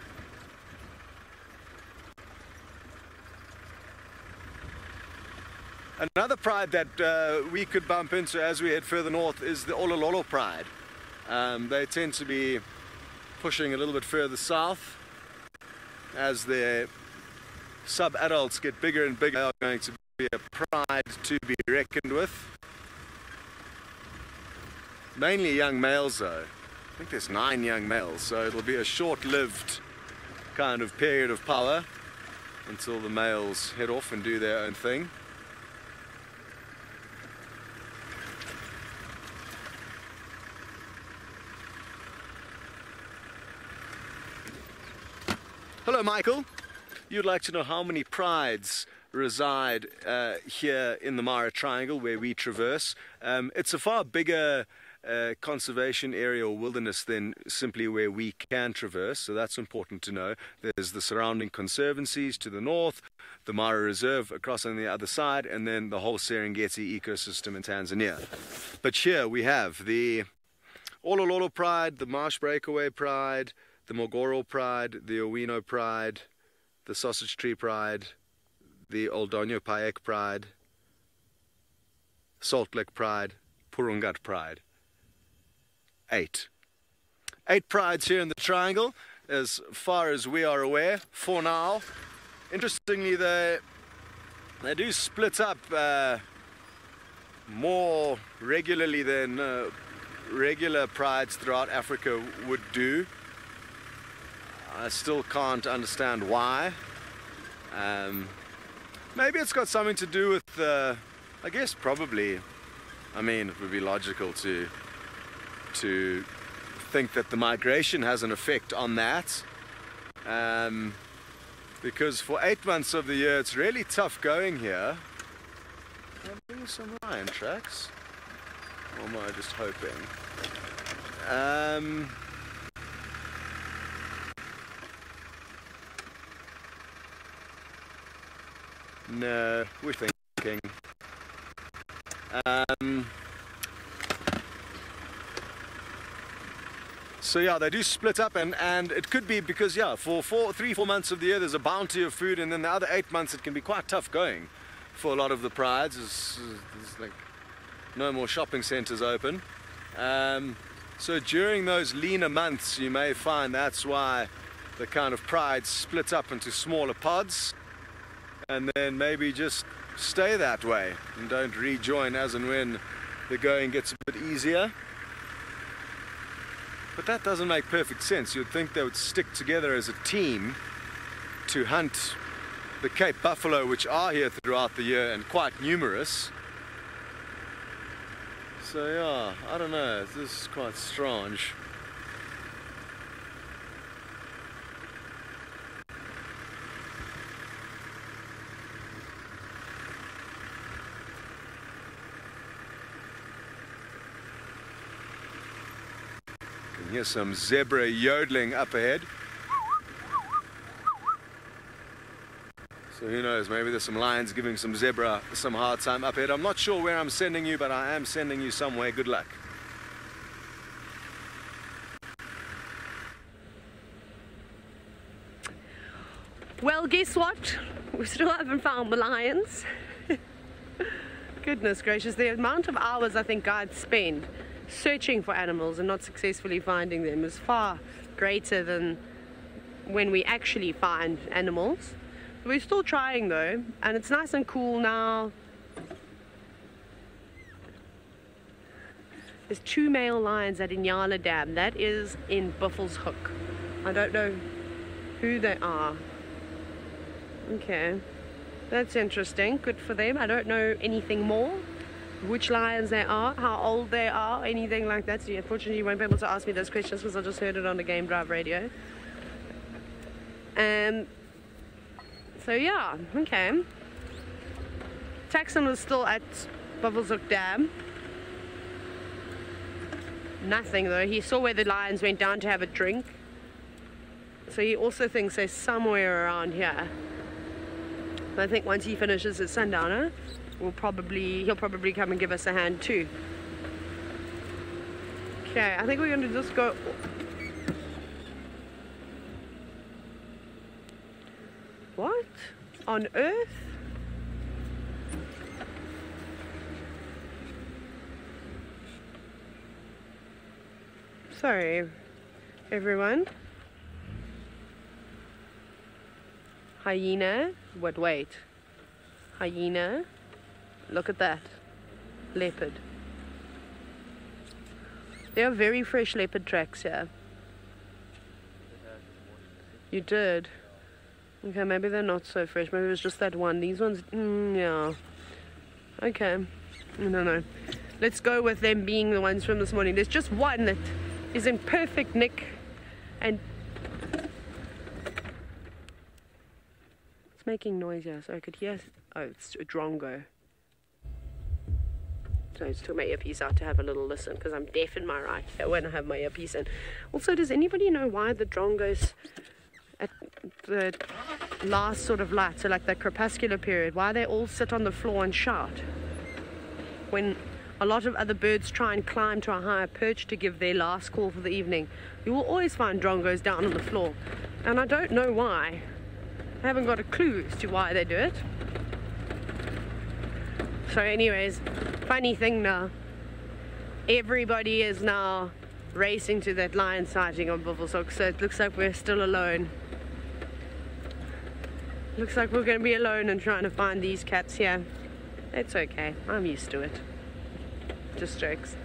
Another pride that we could bump into as we head further north is the Olololo pride. They tend to be pushing a little bit further south as their sub-adults get bigger and bigger. They are going to be a pride to be reckoned with. Mainly young males though. I think there's 9 young males, so it'll be a short-lived kind of period of power until the males head off and do their own thing. Hello, Michael. You'd like to know how many prides reside here in the Mara Triangle where we traverse. It's a far bigger conservation area or wilderness than simply where we can traverse, so that's important to know. There's the surrounding conservancies to the north, the Mara Reserve across on the other side, and then the whole Serengeti ecosystem in Tanzania. But here we have the Olololo Pride, the Marsh Breakaway Pride, the Mogoro Pride, the Owino Pride, the Sausage Tree Pride, the Oldonyo Paek Pride, Salt Lake Pride, Purungat Pride. 8 prides here in the triangle, as far as we are aware, for now. Interestingly, they do split up more regularly than regular prides throughout Africa would do. I still can't understand why. Maybe it's got something to do with, I guess probably, I mean, it would be logical to think that the migration has an effect on that. Because for 8 months of the year, it's really tough going here. Maybe some lion tracks. Or am I just hoping? No, we're thinking. So yeah, they do split up, and it could be because, yeah, for 3-4 months of the year there's a bounty of food, and then the other 8 months it can be quite tough going for a lot of the prides. There's like no more shopping centers open. So during those leaner months you may find that's why the kind of prides split up into smaller pods. and then maybe just stay that way and don't rejoin as and when the going gets a bit easier. But that doesn't make perfect sense. You'd think they would stick together as a team to hunt the Cape buffalo, which are here throughout the year and quite numerous. So yeah, I don't know, this is quite strange. Can hear some zebra yodeling up ahead. So who knows, maybe there's some lions giving some zebra some hard time up ahead. I'm not sure where I'm sending you, but I am sending you somewhere. Good luck. Well, guess what? We still haven't found the lions. Goodness gracious, the amount of hours I think guides spend searching for animals and not successfully finding them is far greater than when we actually find animals. We're still trying though, and it's nice and cool now. There's 2 male lions at Inyala Dam. That is in Buffelshoek. I don't know who they are. Okay, that's interesting. Good for them. I don't know anything more. Which lions they are, how old they are, anything like that. So unfortunately you won't be able to ask me those questions because I just heard it on the Game Drive radio. So yeah, okay. Taxon was still at Buffelshoek Dam. Nothing though. He saw where the lions went down to have a drink. So he also thinks they're somewhere around here. I think once he finishes his sundowner, he'll probably come and give us a hand too. Okay, I think we're going to just go. What on earth? Sorry, everyone. Hyena. Wait. Hyena. Look at that. Leopard. There are very fresh leopard tracks here. You did? Okay, maybe they're not so fresh. Maybe it was just that one. These ones, yeah. Okay. I don't know. Let's go with them being the ones from this morning. There's just one that is in perfect nick and it's making noise here, so I could hear. Oh, it's a drongo. So I just took my earpiece out to have a little listen because I'm deaf in my right ear when I have my earpiece in. Also, does anybody know why the drongos at the last sort of light, so like the crepuscular period, why they all sit on the floor and shout? When a lot of other birds try and climb to a higher perch to give their last call for the evening, you will always find drongos down on the floor. And I don't know why. I haven't got a clue as to why they do it. So anyways, funny thing now, everybody is now racing to that lion sighting on Buffelshoek, so it looks like we're still alone. Looks like we're going to be alone and trying to find these cats here. It's okay, I'm used to it. Just jokes.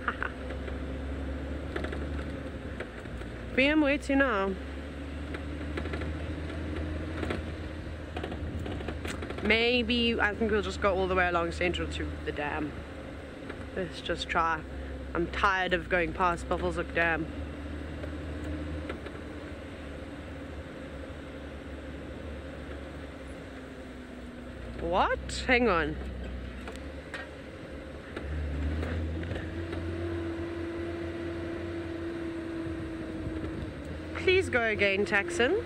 BM, where to now? Maybe, I think we'll just go all the way along Central to the dam. Let's just try. I'm tired of going past Buffelshoek Dam. What? Hang on. Please go again, Taxon.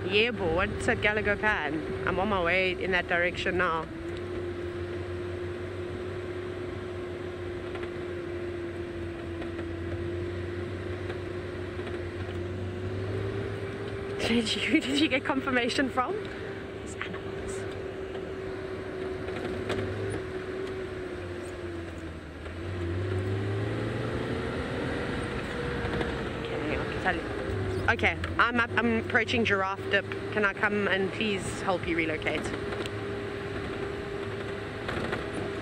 Yeah, boy, it's at Gallagher Pan. I'm on my way in that direction now. Did you get confirmation from? These animals. Okay, hang on, I can tell you. Okay, I'm approaching giraffe dip. Can I come and please help you relocate?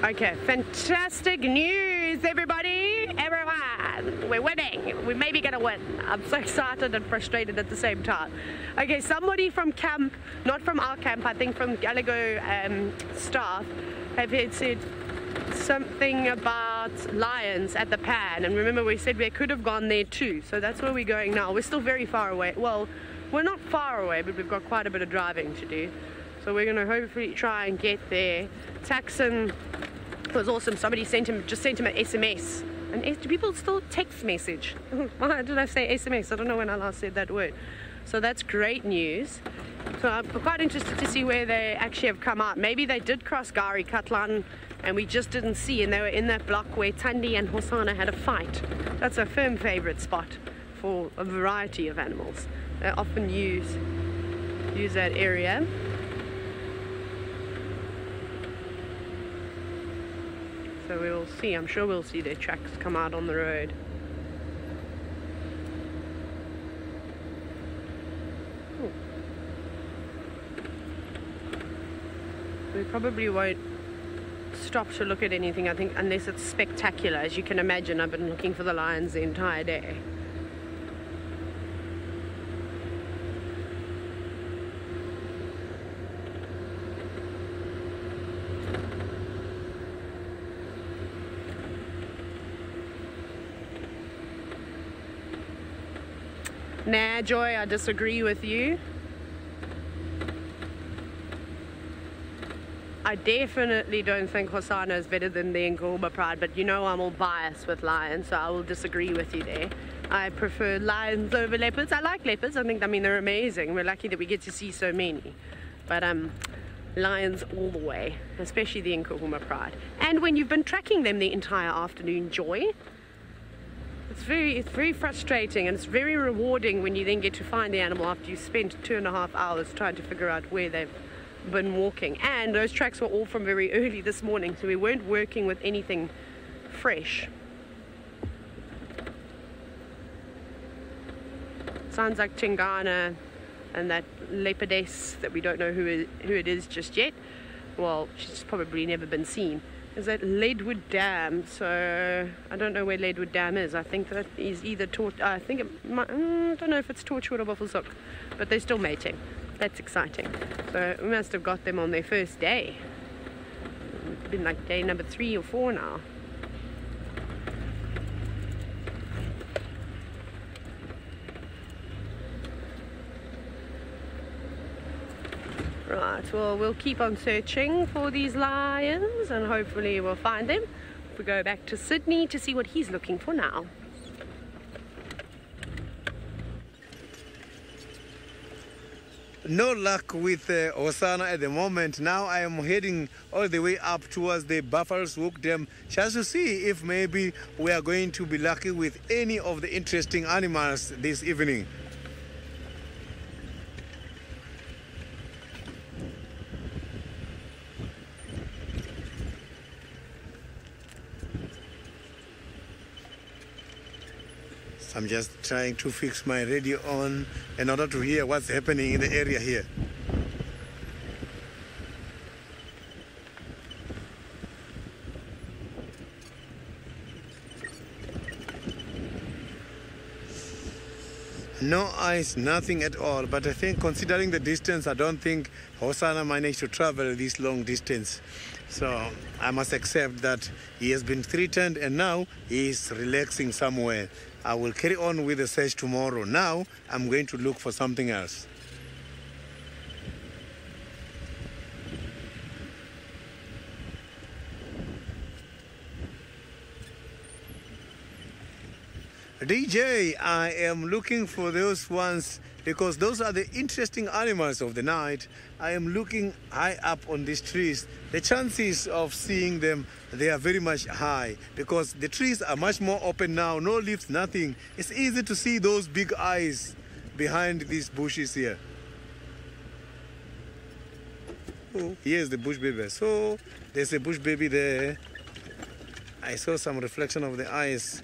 Okay, fantastic news, everybody! Everyone, we're winning. We're maybe gonna win. I'm so excited and frustrated at the same time. Okay, somebody from camp, not from our camp, I think from Gallagher staff, have said something about lions at the pan, and remember we said we could have gone there too, so that's where we're going now. We're still very far away. Well, we're not far away, but we've got quite a bit of driving to do, so we're going to hopefully try and get there. Taxon was awesome. Somebody just sent him an SMS. And do people still text message? Why did I say SMS? I don't know when I last said that word. So that's great news. So I'm quite interested to see where they actually have come out. Maybe they did cross Gari Katlan and we just didn't see, and they were in that block where Tandi and Hosana had a fight. That's a firm favorite spot for a variety of animals. They often use that area. So we will see, I'm sure we'll see their tracks come out on the road. Ooh. We probably won't stop to look at anything, I think, unless it's spectacular. As you can imagine, I've been looking for the lions the entire day. Nah, Joy, I disagree with you. I definitely don't think Hosana is better than the Nkuhuma Pride, but you know I'm all biased with lions, so I will disagree with you there. I prefer lions over leopards. I like leopards. I mean, they're amazing. We're lucky that we get to see so many. But lions all the way, especially the Nkuhuma Pride. And when you've been tracking them the entire afternoon, Joy, it's very frustrating, and it's very rewarding when you then get to find the animal after you spent 2.5 hours trying to figure out where they've been walking. And those tracks were all from very early this morning, so we weren't working with anything fresh. Sounds like Tingana and that leopardess that we don't know who it is just yet. Well, she's probably never been seen. Is that Leadwood Dam? So I don't know where Leadwood Dam is. I think that is either I think it might, I don't know if it's Torchwood or Buffelshoek, but they're still mating. That's exciting. So we must have got them on their first day. It's been like day number 3 or 4 now. Right, well, we'll keep on searching for these lions and hopefully we'll find them. We go back to Sydney to see what he's looking for now. No luck with Hosana at the moment. Now I am heading all the way up towards the Buffelshoek Dam just to see if maybe we are going to be lucky with any of the interesting animals this evening. I'm just trying to fix my radio on in order to hear what's happening in the area here. No ice, nothing at all, but I think considering the distance, I don't think Hosana managed to travel this long distance. So I must accept that he has been threatened and now he is relaxing somewhere. I will carry on with the search tomorrow. Now I'm going to look for something else. DJ, I am looking for those ones because those are the interesting animals of the night. I am looking high up on these trees. The chances of seeing them, they are very much high because the trees are much more open now, no leaves, nothing. It's easy to see those big eyes behind these bushes here. Oh, here's the bush baby. So there's a bush baby there. I saw some reflection of the eyes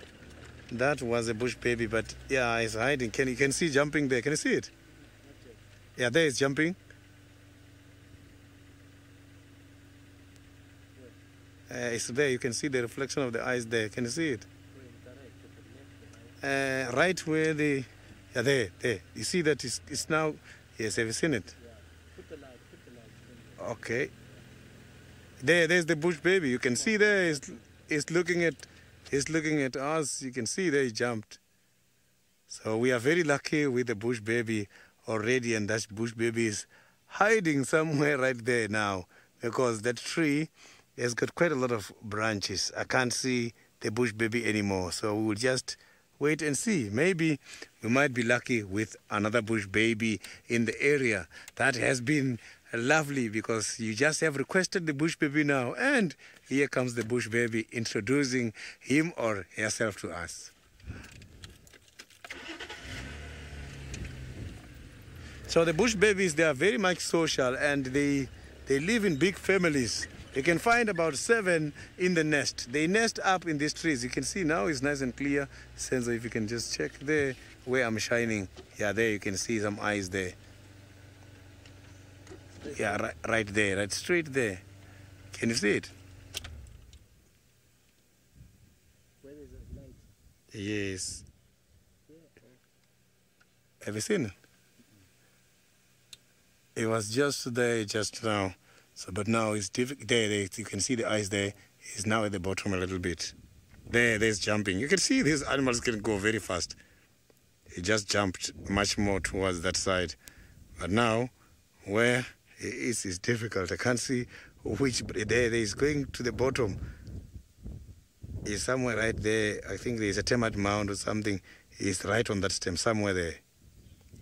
That was a bush baby, but yeah, it's hiding. You can see jumping there. Can you see it? Yeah, there it's jumping. It's there. You can see the reflection of the eyes there. Can you see it? Right where the... Yeah, there. You see that it's now... Yes, have you seen it? Okay. There's the bush baby. You can see there. It's looking at us. You can see there he jumped. So we are very lucky with the bush baby already, and that bush baby is hiding somewhere right there now, because that tree has got quite a lot of branches. I can't see the bush baby anymore, so we'll just wait and see. Maybe we might be lucky with another bush baby in the area. That has been lovely, because you just have requested the bush baby now, and here comes the bush baby introducing him or herself to us. So the bush babies, they are very much social, and they live in big families. You can find about 7 in the nest. They nest up in these trees. You can see now it's nice and clear. Sensor, if you can just check there where I'm shining. Yeah, there you can see some eyes there. Yeah, right there, right straight there. Can you see it? Where is the light? Yes. Have you seen it? It was just there just now. So, but now it's difficult. There, you can see the eyes there. It's now at the bottom a little bit. There's jumping. You can see these animals can go very fast. He just jumped much more towards that side. But now, where it is difficult. I can't see which. There is going to the bottom. He's somewhere right there. I think there's a termite mound or something. He's right on that stem, somewhere there.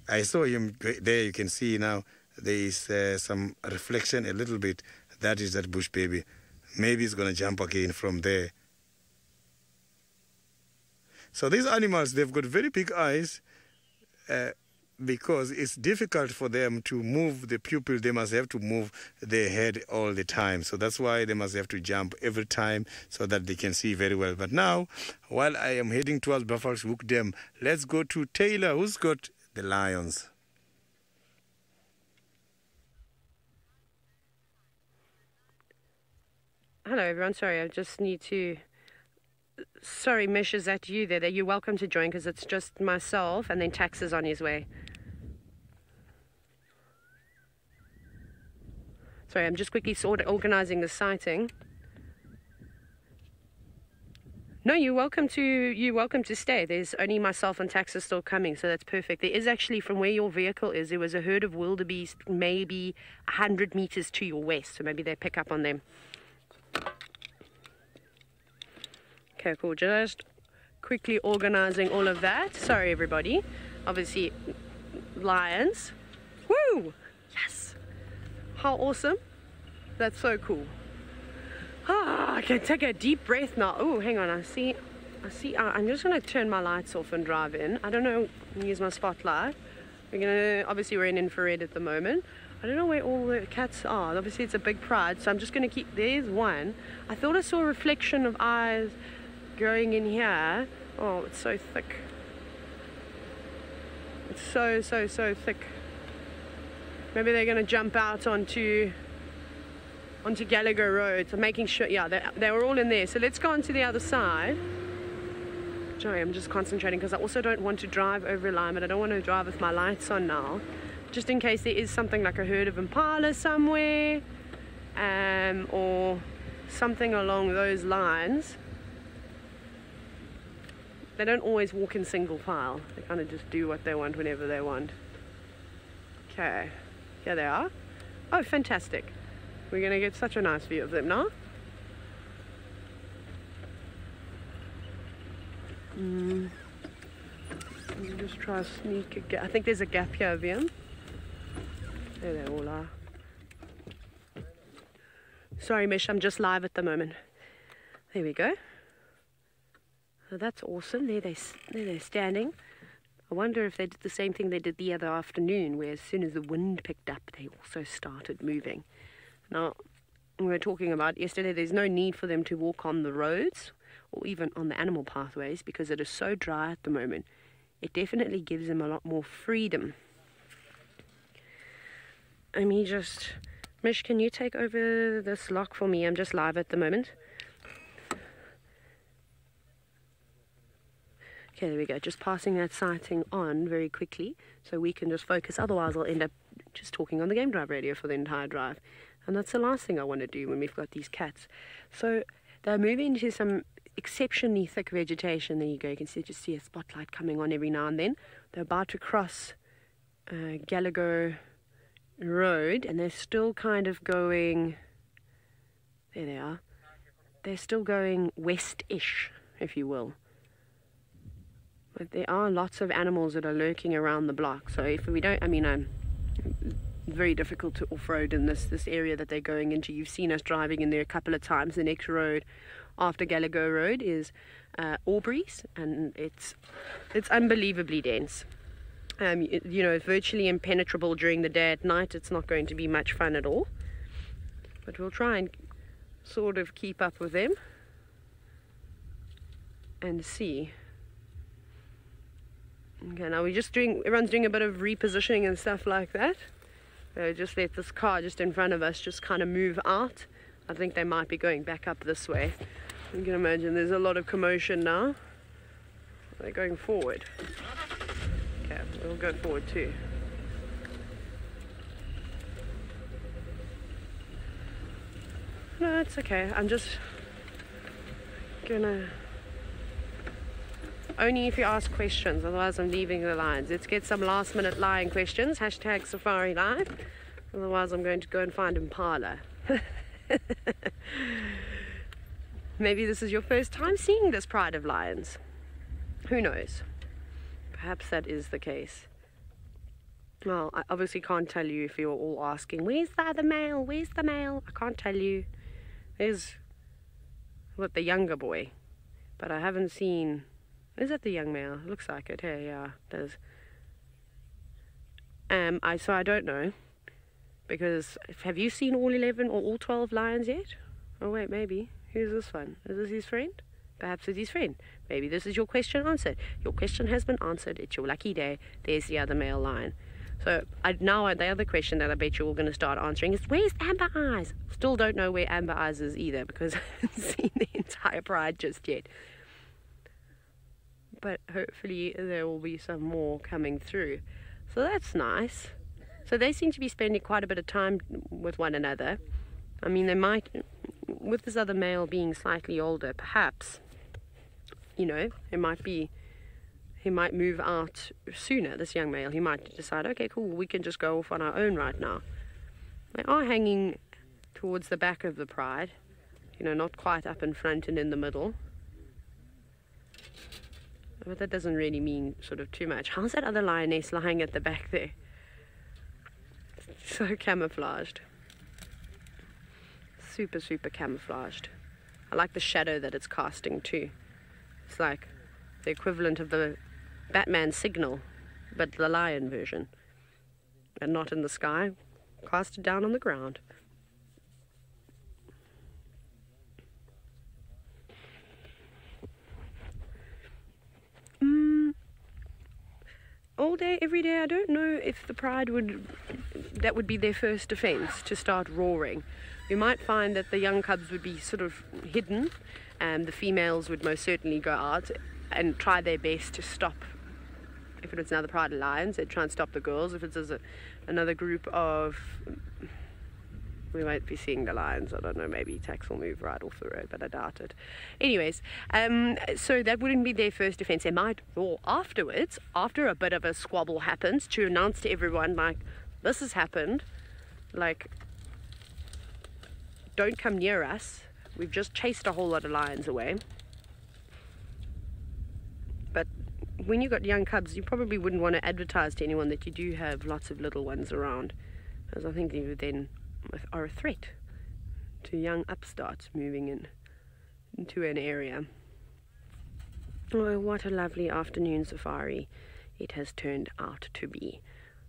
I saw him there. You can see now. There is some reflection a little bit. That is that bush baby. Maybe it's going to jump again from there. So these animals, they've got very big eyes because it's difficult for them to move the pupil. They must have to move their head all the time. So that's why they must have to jump every time so that they can see very well. But now, while I am heading towards Buffalo's Hook Dam, let's go to Taylor, who's got the lions. Hello everyone, sorry, I just need to... Sorry, Mish, is that you there? You're welcome to join, because it's just myself and then Tax is on his way. Sorry, I'm just quickly organising the sighting. No, you're welcome to stay. There's only myself and Tax is still coming, so that's perfect. There is actually, from where your vehicle is, there was a herd of wildebeest maybe 100 meters to your west, so maybe they pick up on them. Okay, cool. Just quickly organizing all of that. Sorry, everybody. Obviously, lions. Woo! Yes! How awesome. That's so cool. Ah, I can take a deep breath now. Oh, hang on. I see. I'm just going to turn my lights off and drive in. I don't know. Use my spotlight. Obviously, we're in infrared at the moment. I don't know where all the cats are. Obviously, it's a big pride, so I'm just going to keep... There's one. I thought I saw a reflection of eyes going in here. Oh, it's so thick. It's so thick. Maybe they're going to jump out onto Gallagher Road. So making sure... Yeah, they were all in there. So let's go on to the other side. Sorry, I'm just concentrating because I also don't want to drive over alignment. I don't want to drive with my lights on now. Just in case there is something like a herd of impala somewhere, or something along those lines. They don't always walk in single file. They kind of just do what they want whenever they want. Okay, here they are. Oh, fantastic. We're going to get such a nice view of them now. Let me just try to sneak a gap. I think there's a gap here, Vian. There they all are. Sorry, Mish, I'm just live at the moment. There we go. Oh, that's awesome. There they're standing. I wonder if they did the same thing they did the other afternoon, where as soon as the wind picked up, they also started moving. Now, we were talking about yesterday, there's no need for them to walk on the roads or even on the animal pathways, because it is so dry at the moment. It definitely gives them a lot more freedom. Mish, can you take over this lock for me? I'm just live at the moment. Okay, there we go. Just passing that sighting on very quickly so we can just focus. Otherwise, I'll end up just talking on the game drive radio for the entire drive. And that's the last thing I want to do when we've got these cats. So they're moving into some exceptionally thick vegetation. There you go. You can just see a spotlight coming on every now and then. They're about to cross Gallagher Road, and they're still kind of going... There they are. They're still going west-ish, if you will. But there are lots of animals that are lurking around the block. So if we don't... very difficult to off-road in this area that they're going into. You've seen us driving in there a couple of times. The next road after Gallagher Road is Aubrey's, and it's unbelievably dense. Virtually impenetrable during the day. At night it's not going to be much fun at all, but we'll try and sort of keep up with them and see. Okay, now everyone's doing a bit of repositioning and stuff like that. Just let this car just in front of us just kind of move out. I think they might be going back up this way. You can imagine there's a lot of commotion now. They're going forward. Okay, we'll go forward too. No, it's okay. I'm just gonna... Only if you ask questions, otherwise I'm leaving the lines. Let's get some last minute lying questions. Hashtag SafariLive. Otherwise I'm going to go and find Impala. Maybe this is your first time seeing this pride of lions. Who knows? Perhaps that is the case. Well, I obviously can't tell you if you're all asking, where's the other male? Where's the male? I can't tell you. There's the younger boy. But I haven't seen... Is it the young male? It looks like it. Hey, yeah, it does. So I don't know. Because have you seen all 11 or all 12 lions yet? Oh wait, maybe. Who's this one? Is this his friend? Perhaps it's his friend. Maybe this is your question answered. Your question has been answered. It's your lucky day. There's the other male lion. So now the other question that I bet you're all going to start answering is, where's Amber Eyes? Still don't know where Amber Eyes is either, because I haven't seen the entire pride just yet. But hopefully there will be some more coming through. So that's nice. So they seem to be spending quite a bit of time with one another. I mean, they might, with this other male being slightly older, perhaps, he might move out sooner, this young male. He might decide, okay, cool, we can just go off on our own right now. They are hanging towards the back of the pride, not quite up in front and in the middle. But that doesn't really mean sort of too much. How's that other lioness lying at the back there? So camouflaged. Super, super camouflaged. I like the shadow that it's casting too. It's like the equivalent of the Batman signal, but the lion version. And not in the sky, casted down on the ground. All day, every day, I don't know if the pride that would be their first defense, to start roaring. You might find that the young cubs would be sort of hidden, and the females would most certainly go out and try their best to stop. If it was another pride of lions, they'd try and stop the girls. If it's another group of... We might be seeing the lions. I don't know, maybe Tax will move right off the road, but I doubt it. Anyways, so that wouldn't be their first defense. They might roar afterwards, after a bit of a squabble happens, to announce to everyone, like, this has happened. Like, don't come near us. We've just chased a whole lot of lions away. But when you've got young cubs, you probably wouldn't want to advertise to anyone that you do have lots of little ones around, as I think you would then are a threat to young upstarts moving into an area. Oh, what a lovely afternoon safari it has turned out to be.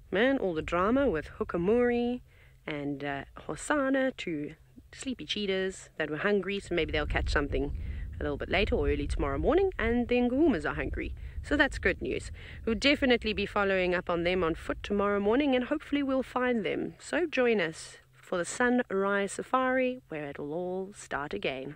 Man, all the drama with Hukamuri and Hosanna, two sleepy cheetahs that were hungry, so maybe they'll catch something a little bit later or early tomorrow morning, and the Nguhumas are hungry. So that's good news. We'll definitely be following up on them on foot tomorrow morning, and hopefully we'll find them. So join us for the Sunrise Safari, where it'll all start again.